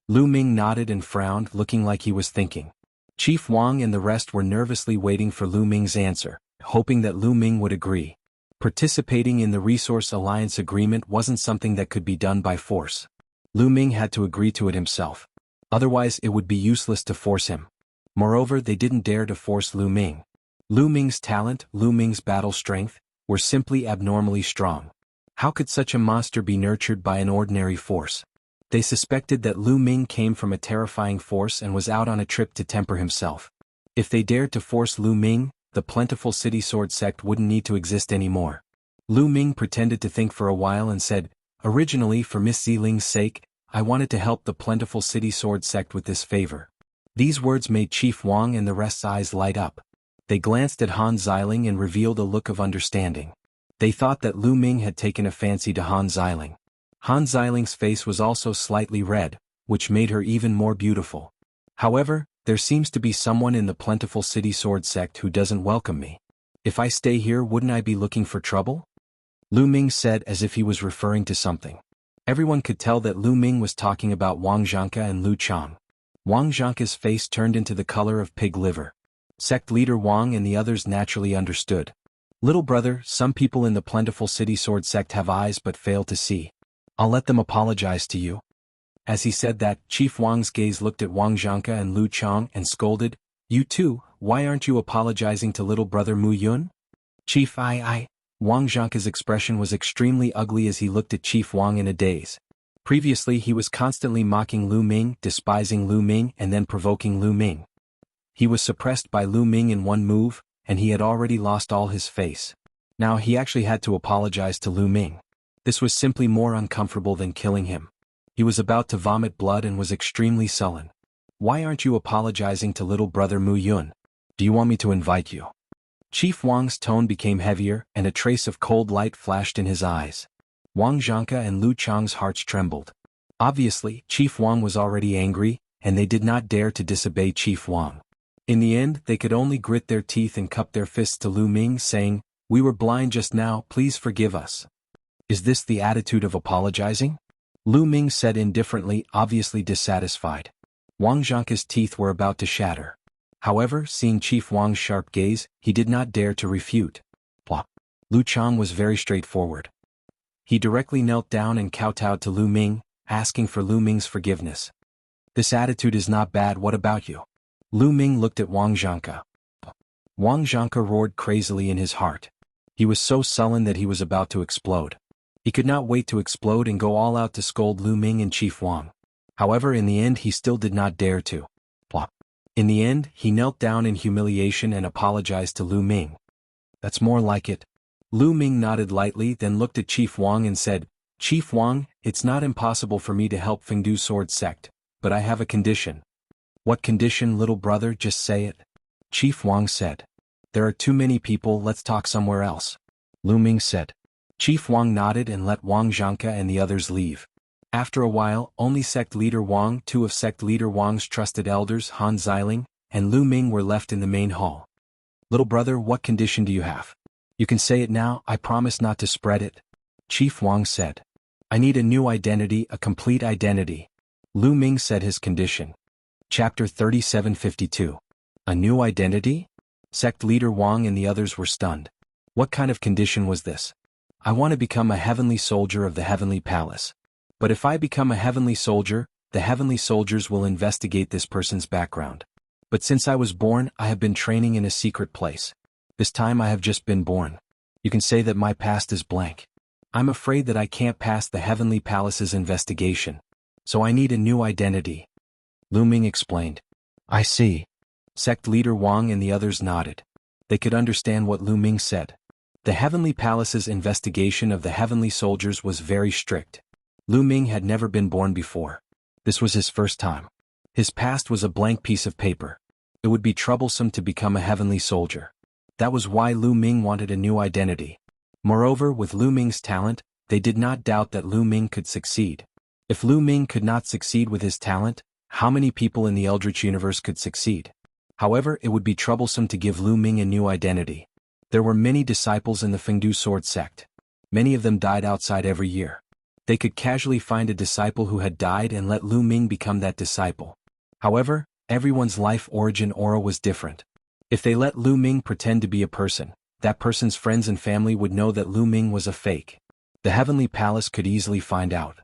Lu Ming nodded and frowned, looking like he was thinking. Chief Wang and the rest were nervously waiting for Lu Ming's answer, hoping that Lu Ming would agree. Participating in the Resource Alliance Agreement wasn't something that could be done by force. Lu Ming had to agree to it himself. Otherwise it would be useless to force him. Moreover, they didn't dare to force Lu Ming. Lu Ming's talent, Lu Ming's battle strength, were simply abnormally strong. How could such a monster be nurtured by an ordinary force? They suspected that Lu Ming came from a terrifying force and was out on a trip to temper himself. If they dared to force Lu Ming, the Plentiful City Sword Sect wouldn't need to exist anymore. Lu Ming pretended to think for a while and said, Originally, for Miss Ziling's sake, I wanted to help the Plentiful City Sword Sect with this favor. These words made Chief Wang and the rest's eyes light up. They glanced at Han Xiling and revealed a look of understanding. They thought that Lu Ming had taken a fancy to Han Xiling. Han Xiling's face was also slightly red, which made her even more beautiful. However, there seems to be someone in the plentiful city sword sect who doesn't welcome me. If I stay here, wouldn't I be looking for trouble? Lu Ming said as if he was referring to something. Everyone could tell that Lu Ming was talking about Wang Zhanke and Lu Chang. Wang Zhanke's face turned into the color of pig liver. Sect leader Wang and the others naturally understood. Little brother, some people in the plentiful city sword sect have eyes but fail to see. I'll let them apologize to you. As he said that, Chief Wang's gaze looked at Wang Zhanke and Lu Chang and scolded, "You too, why aren't you apologizing to little brother Mu Yun?" Chief Wang Zhanke's expression was extremely ugly as he looked at Chief Wang in a daze. Previously he was constantly mocking Lu Ming, despising Lu Ming and then provoking Lu Ming. He was suppressed by Lu Ming in one move, and he had already lost all his face. Now he actually had to apologize to Lu Ming. This was simply more uncomfortable than killing him. He was about to vomit blood and was extremely sullen. "Why aren't you apologizing to little brother Mu Yun? Do you want me to invite you?" Chief Wang's tone became heavier and a trace of cold light flashed in his eyes. Wang Zhanke and Lu Chang's hearts trembled. Obviously, Chief Wang was already angry, and they did not dare to disobey Chief Wang. In the end, they could only grit their teeth and cup their fists to Lu Ming, saying, "We were blind just now, please forgive us." "Is this the attitude of apologizing?" Lu Ming said indifferently, obviously dissatisfied. Wang Zhanke's teeth were about to shatter. However, seeing Chief Wang's sharp gaze, he did not dare to refute. Lu Chang was very straightforward. He directly knelt down and kowtowed to Lu Ming, asking for Lu Ming's forgiveness. "This attitude is not bad, what about you?" Lu Ming looked at Wang Zhanke. Wang Zhanke roared crazily in his heart. He was so sullen that he was about to explode. He could not wait to explode and go all out to scold Lu Ming and Chief Wang. However, in the end he still did not dare to. In the end, he knelt down in humiliation and apologized to Lu Ming. "That's more like it." Lu Ming nodded lightly, then looked at Chief Wang and said, "Chief Wang, it's not impossible for me to help Fengdu Sword Sect, but I have a condition." "What condition, little brother, just say it." Chief Wang said. "There are too many people, let's talk somewhere else." Lu Ming said. Chief Wang nodded and let Wang Zhanke and the others leave. After a while, only sect leader Wang, two of sect leader Wang's trusted elders, Han Xiling and Lu Ming, were left in the main hall. "Little brother, what condition do you have? You can say it now, I promise not to spread it." Chief Wang said. "I need a new identity, a complete identity." Lu Ming said his condition. Chapter 3752. A new identity? Sect leader Wang and the others were stunned. What kind of condition was this? "I want to become a heavenly soldier of the heavenly palace. But if I become a heavenly soldier, the heavenly soldiers will investigate this person's background. But since I was born, I have been training in a secret place. This time I have just been born. You can say that my past is blank. I'm afraid that I can't pass the heavenly palace's investigation. So I need a new identity." Lu Ming explained. "I see." Sect leader Wang and the others nodded. They could understand what Lu Ming said. The heavenly palace's investigation of the heavenly soldiers was very strict. Lu Ming had never been born before. This was his first time. His past was a blank piece of paper. It would be troublesome to become a heavenly soldier. That was why Lu Ming wanted a new identity. Moreover, with Lu Ming's talent, they did not doubt that Lu Ming could succeed. If Lu Ming could not succeed with his talent, how many people in the Eldritch universe could succeed? However, it would be troublesome to give Lu Ming a new identity. There were many disciples in the Fengdu Sword Sect. Many of them died outside every year. They could casually find a disciple who had died and let Lu Ming become that disciple. However, everyone's life origin aura was different. If they let Lu Ming pretend to be a person, that person's friends and family would know that Lu Ming was a fake. The heavenly palace could easily find out.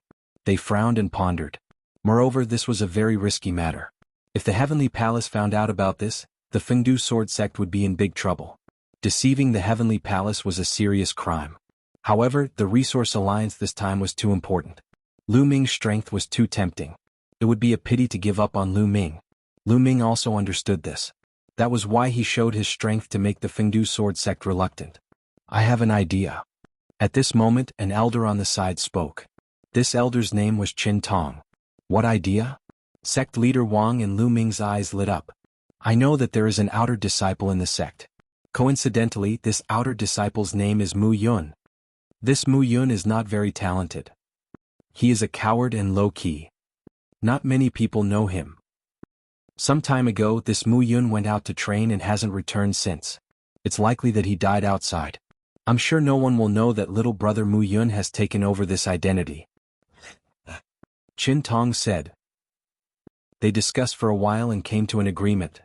They frowned and pondered. Moreover, this was a very risky matter. If the heavenly palace found out about this, the Fengdu Sword Sect would be in big trouble. Deceiving the heavenly palace was a serious crime. However, the Resource Alliance this time was too important. Lu Ming's strength was too tempting. It would be a pity to give up on Lu Ming. Lu Ming also understood this. That was why he showed his strength to make the Fengdu Sword Sect reluctant. "I have an idea." At this moment, an elder on the side spoke. This elder's name was Qin Tong. "What idea?" Sect leader Wang and Lu Ming's eyes lit up. "I know that there is an outer disciple in the sect. Coincidentally, this outer disciple's name is Mu Yun. This Mu Yun is not very talented. He is a coward and low-key. Not many people know him. Some time ago this Mu Yun went out to train and hasn't returned since. It's likely that he died outside. I'm sure no one will know that little brother Mu Yun has taken over this identity. Qin Tong said. They discussed for a while and came to an agreement.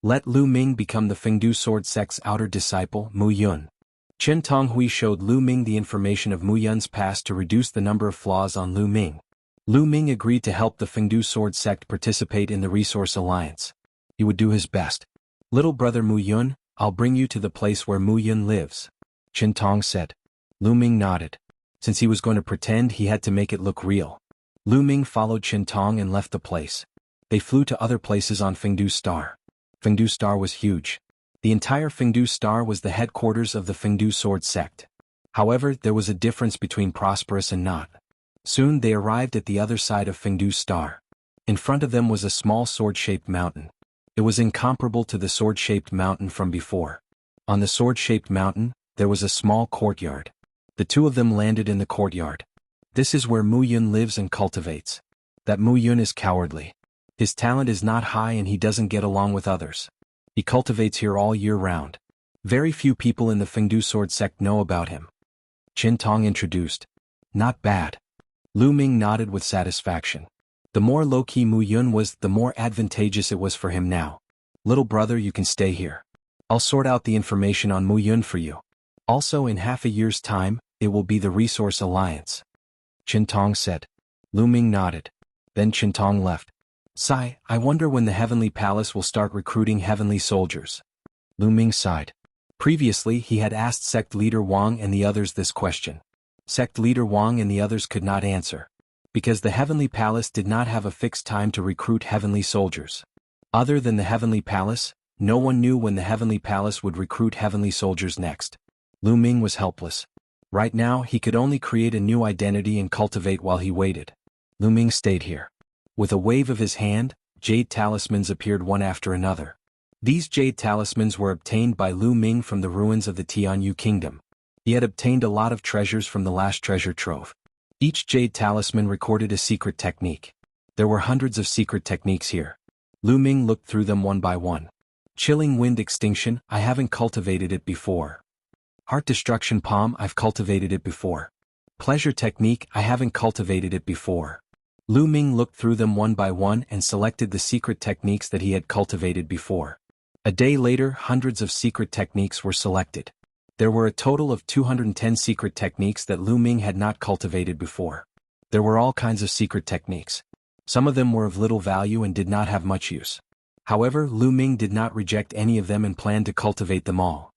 Let Lu Ming become the Fengdu sword sect's outer disciple, Mu Yun. Qin Tong Hui showed Lu Ming the information of Mu Yun's past to reduce the number of flaws on Lu Ming. Lu Ming agreed to help the Fengdu sword sect participate in the Resource Alliance. He would do his best. Little brother Mu Yun, I'll bring you to the place where Mu Yun lives, Qin Tong said. Lu Ming nodded. Since he was going to pretend, he had to make it look real. Lu Ming followed Qin Tong and left the place. They flew to other places on Fengdu Star. Fengdu Star was huge. The entire Fengdu Star was the headquarters of the Fengdu sword sect. However, there was a difference between prosperous and not. Soon they arrived at the other side of Fengdu Star. In front of them was a small sword-shaped mountain. It was incomparable to the sword-shaped mountain from before. On the sword-shaped mountain, there was a small courtyard. The two of them landed in the courtyard. This is where Mu Yun lives and cultivates. That Mu Yun is cowardly. His talent is not high and he doesn't get along with others. He cultivates here all year round. Very few people in the Fengdu sword sect know about him. Qin Tong introduced. Not bad. Lu Ming nodded with satisfaction. The more low-key Mu Yun was, the more advantageous it was for him now. Little brother, you can stay here. I'll sort out the information on Mu Yun for you. Also, in half a year's time, it will be the Resource Alliance. Qin Tong said. Lu Ming nodded. Then Qin Tong left. Sigh, I wonder when the Heavenly Palace will start recruiting heavenly soldiers. Lu Ming sighed. Previously he had asked sect leader Wang and the others this question. Sect leader Wang and the others could not answer. Because the Heavenly Palace did not have a fixed time to recruit heavenly soldiers. Other than the Heavenly Palace, no one knew when the Heavenly Palace would recruit heavenly soldiers next. Lu Ming was helpless. Right now he could only create a new identity and cultivate while he waited. Lu Ming stayed here. With a wave of his hand, jade talismans appeared one after another. These jade talismans were obtained by Lu Ming from the ruins of the Tianyu kingdom. He had obtained a lot of treasures from the last treasure trove. Each jade talisman recorded a secret technique. There were hundreds of secret techniques here. Lu Ming looked through them one by one. Chilling wind extinction, I haven't cultivated it before. Heart destruction palm, I've cultivated it before. Pleasure technique, I haven't cultivated it before. Lu Ming looked through them one by one and selected the secret techniques that he had cultivated before. A day later, hundreds of secret techniques were selected. There were a total of 210 secret techniques that Lu Ming had not cultivated before. There were all kinds of secret techniques. Some of them were of little value and did not have much use. However, Lu Ming did not reject any of them and planned to cultivate them all.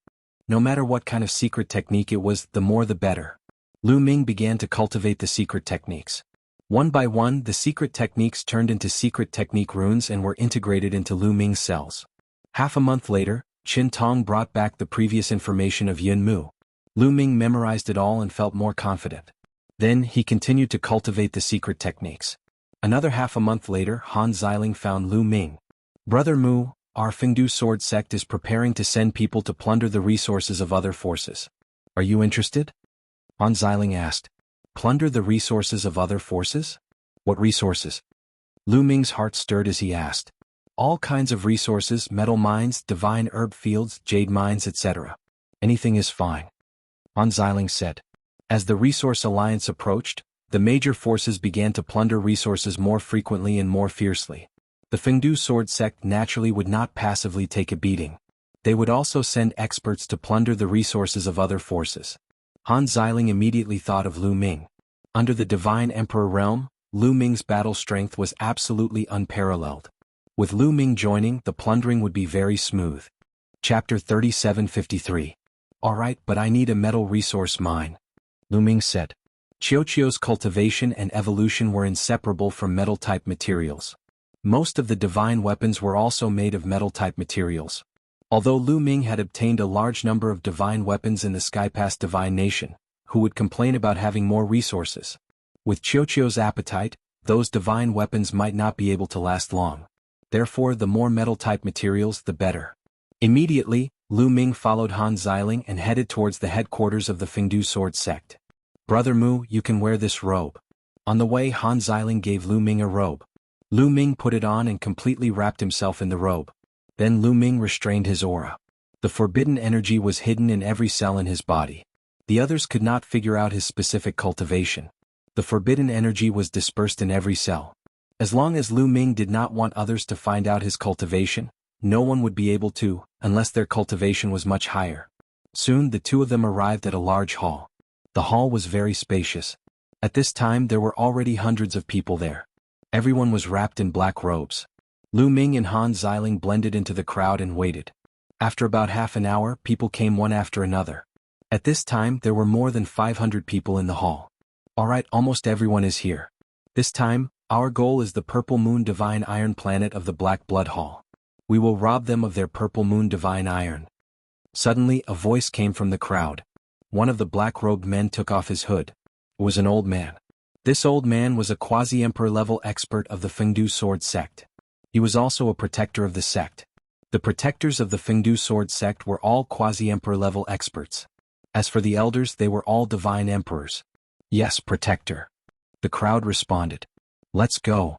No matter what kind of secret technique it was, the more the better. Lu Ming began to cultivate the secret techniques. One by one, the secret techniques turned into secret technique runes and were integrated into Lu Ming's cells. Half a month later, Qin Tong brought back the previous information of Yun Mu. Lu Ming memorized it all and felt more confident. Then, he continued to cultivate the secret techniques. Another half a month later, Han Xiling found Lu Ming. Brother Mu, our Fengdu sword sect is preparing to send people to plunder the resources of other forces. Are you interested? Han Xiling asked. Plunder the resources of other forces? What resources? Lu Ming's heart stirred as he asked. All kinds of resources, metal mines, divine herb fields, jade mines, etc. Anything is fine. Han Xiling said. As the Resource Alliance approached, the major forces began to plunder resources more frequently and more fiercely. The Fengdu sword sect naturally would not passively take a beating. They would also send experts to plunder the resources of other forces. Han Xiling immediately thought of Lu Ming. Under the Divine Emperor realm, Lu Ming's battle strength was absolutely unparalleled. With Lu Ming joining, the plundering would be very smooth. Chapter 3753. Alright, but I need a metal resource mine. Lu Ming said. Qiuqiu's cultivation and evolution were inseparable from metal-type materials. Most of the divine weapons were also made of metal-type materials. Although Lu Ming had obtained a large number of divine weapons in the Skypass Divine Nation, who would complain about having more resources? With Qiuqiu's appetite, those divine weapons might not be able to last long. Therefore, the more metal-type materials, the better. Immediately, Lu Ming followed Han Xiling and headed towards the headquarters of the Fengdu sword sect. Brother Mu, you can wear this robe. On the way, Han Xiling gave Lu Ming a robe. Lu Ming put it on and completely wrapped himself in the robe. Then Lu Ming restrained his aura. The forbidden energy was hidden in every cell in his body. The others could not figure out his specific cultivation. The forbidden energy was dispersed in every cell. As long as Lu Ming did not want others to find out his cultivation, no one would be able to, unless their cultivation was much higher. Soon the two of them arrived at a large hall. The hall was very spacious. At this time there were already hundreds of people there. Everyone was wrapped in black robes. Lu Ming and Han Xiling blended into the crowd and waited. After about half an hour, people came one after another. At this time there were more than 500 people in the hall. Alright, almost everyone is here. This time, our goal is the Purple Moon Divine Iron planet of the Black Blood Hall. We will rob them of their Purple Moon Divine Iron. Suddenly, a voice came from the crowd. One of the black-robed men took off his hood. It was an old man. This old man was a quasi-emperor level expert of the Fengdu Sword sect. He was also a protector of the sect. The protectors of the Fengdu Sword sect were all quasi-emperor level experts. As for the elders, they were all divine emperors. Yes, protector. The crowd responded. Let's go.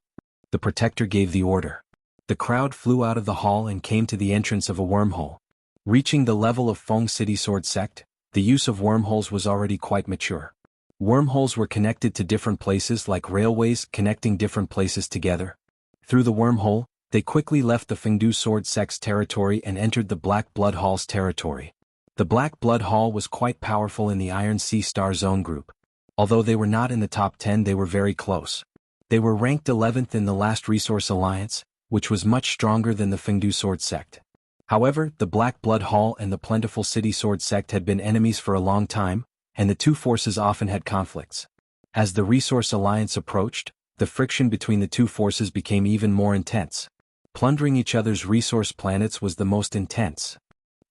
The protector gave the order. The crowd flew out of the hall and came to the entrance of a wormhole. Reaching the level of Feng City Sword sect, the use of wormholes was already quite mature. Wormholes were connected to different places like railways connecting different places together. Through the wormhole, they quickly left the Fengdu Sword sect's territory and entered the Black Blood Hall's territory. The Black Blood Hall was quite powerful in the Iron Sea Star Zone group. Although they were not in the top 10, they were very close. They were ranked 11th in the Last Resource Alliance, which was much stronger than the Fengdu Sword sect. However, the Black Blood Hall and the Plentiful City Sword sect had been enemies for a long time, and the two forces often had conflicts. As the Resource Alliance approached, the friction between the two forces became even more intense. Plundering each other's resource planets was the most intense.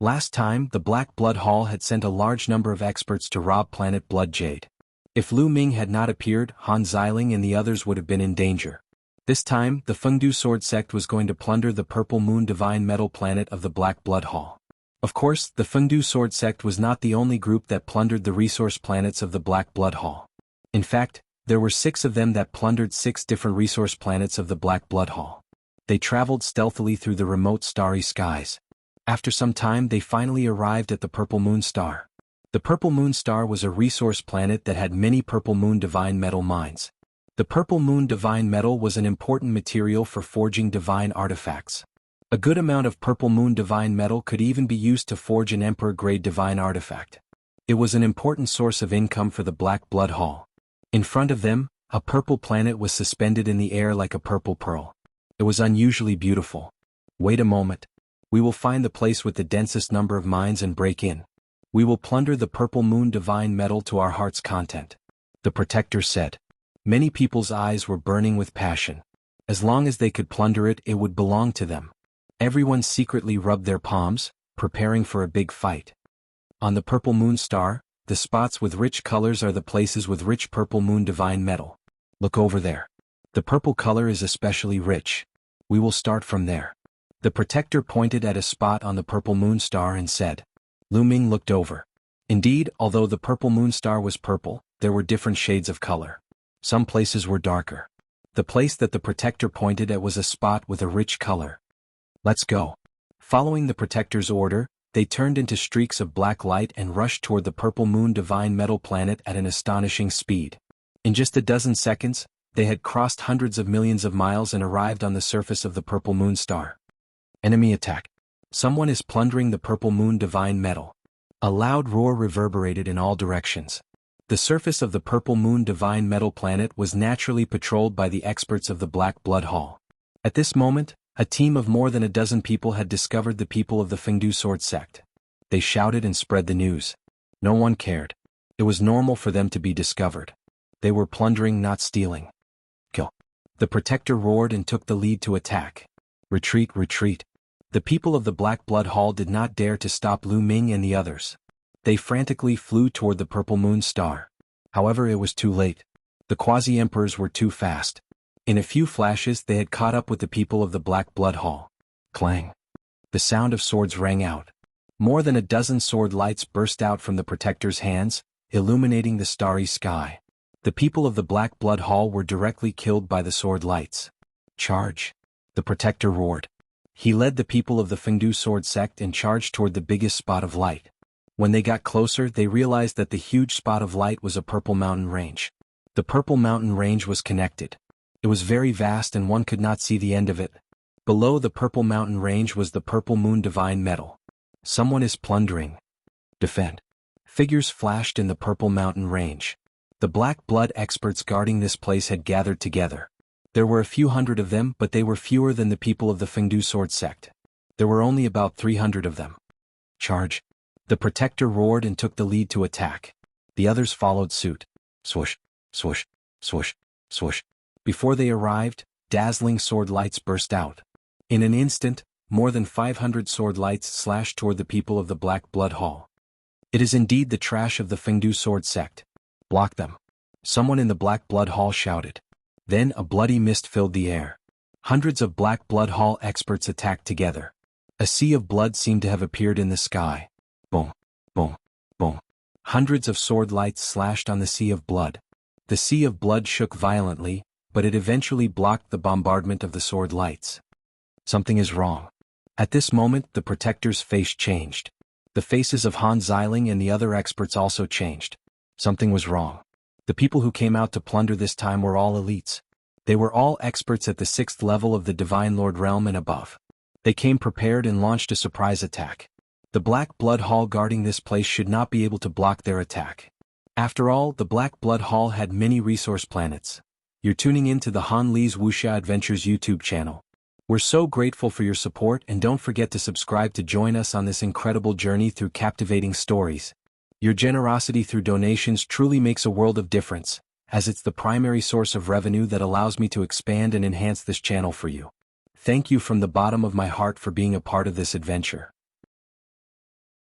Last time, the Black Blood Hall had sent a large number of experts to rob planet Blood Jade. If Lu Ming had not appeared, Han Xiling and the others would have been in danger. This time, the Fengdu Sword sect was going to plunder the Purple Moon Divine Metal planet of the Black Blood Hall. Of course, the Fengdu Sword sect was not the only group that plundered the resource planets of the Black Blood Hall. In fact, there were 6 of them that plundered 6 different resource planets of the Black Blood Hall. They traveled stealthily through the remote starry skies. After some time they finally arrived at the Purple Moon Star. The Purple Moon Star was a resource planet that had many Purple Moon Divine Metal mines. The Purple Moon Divine Metal was an important material for forging divine artifacts. A good amount of Purple Moon Divine Metal could even be used to forge an Emperor-grade divine artifact. It was an important source of income for the Black Blood Hall. In front of them, a purple planet was suspended in the air like a purple pearl. It was unusually beautiful. Wait a moment. We will find the place with the densest number of mines and break in. We will plunder the Purple Moon Divine Metal to our heart's content. The protector said. Many people's eyes were burning with passion. As long as they could plunder it, it would belong to them. Everyone secretly rubbed their palms, preparing for a big fight. On the Purple Moon Star, the spots with rich colors are the places with rich Purple Moon Divine Metal. Look over there. The purple color is especially rich. We will start from there. The protector pointed at a spot on the Purple Moon Star and said. Lu Ming looked over. Indeed, although the Purple Moon Star was purple, there were different shades of color. Some places were darker. The place that the protector pointed at was a spot with a rich color. Let's go. Following the protector's order, they turned into streaks of black light and rushed toward the Purple Moon Divine Metal planet at an astonishing speed. In just a dozen seconds, they had crossed hundreds of millions of miles and arrived on the surface of the Purple Moon Star. Enemy attack. Someone is plundering the Purple Moon Divine Metal. A loud roar reverberated in all directions. The surface of the Purple Moon Divine Metal planet was naturally patrolled by the experts of the Black Blood Hall. At this moment, a team of more than a dozen people had discovered the people of the Fengdu Sword sect. They shouted and spread the news. No one cared. It was normal for them to be discovered. They were plundering, not stealing. Kill. The protector roared and took the lead to attack. Retreat, retreat. The people of the Black Blood Hall did not dare to stop Lu Ming and the others. They frantically flew toward the Purple Moon Star. However, it was too late. The quasi-emperors were too fast. In a few flashes they had caught up with the people of the Black Blood Hall. Clang. The sound of swords rang out. More than a dozen sword lights burst out from the protector's hands, illuminating the starry sky. The people of the Black Blood Hall were directly killed by the sword lights. Charge! The protector roared. He led the people of the Fengdu sword sect and charged toward the biggest spot of light. When they got closer, they realized that the huge spot of light was a purple mountain range. The purple mountain range was connected. It was very vast and one could not see the end of it. Below the purple mountain range was the purple moon divine metal. Someone is plundering. Defend. Figures flashed in the purple mountain range. The black blood experts guarding this place had gathered together. There were a few hundred of them, but they were fewer than the people of the Fengdu sword sect. There were only about 300 of them. Charge! The protector roared and took the lead to attack. The others followed suit. Swoosh, swoosh, swoosh, swoosh. Before they arrived, dazzling sword lights burst out. In an instant, more than 500 sword lights slashed toward the people of the Black Blood Hall. It is indeed the trash of the Fengdu sword sect. Block them. Someone in the Black Blood Hall shouted. Then a bloody mist filled the air. Hundreds of Black Blood Hall experts attacked together. A sea of blood seemed to have appeared in the sky. Boom, boom, boom. Hundreds of sword lights slashed on the sea of blood. The sea of blood shook violently, but it eventually blocked the bombardment of the sword lights. Something is wrong. At this moment, the protector's face changed. The faces of Han Xiling and the other experts also changed. Something was wrong. The people who came out to plunder this time were all elites. They were all experts at the 6th level of the Divine Lord realm and above. They came prepared and launched a surprise attack. The Black Blood Hall guarding this place should not be able to block their attack. After all, the Black Blood Hall had many resource planets. You're tuning in to the Han Li's Wuxia Adventures YouTube channel. We're so grateful for your support, and don't forget to subscribe to join us on this incredible journey through captivating stories. Your generosity through donations truly makes a world of difference, as it's the primary source of revenue that allows me to expand and enhance this channel for you. Thank you from the bottom of my heart for being a part of this adventure.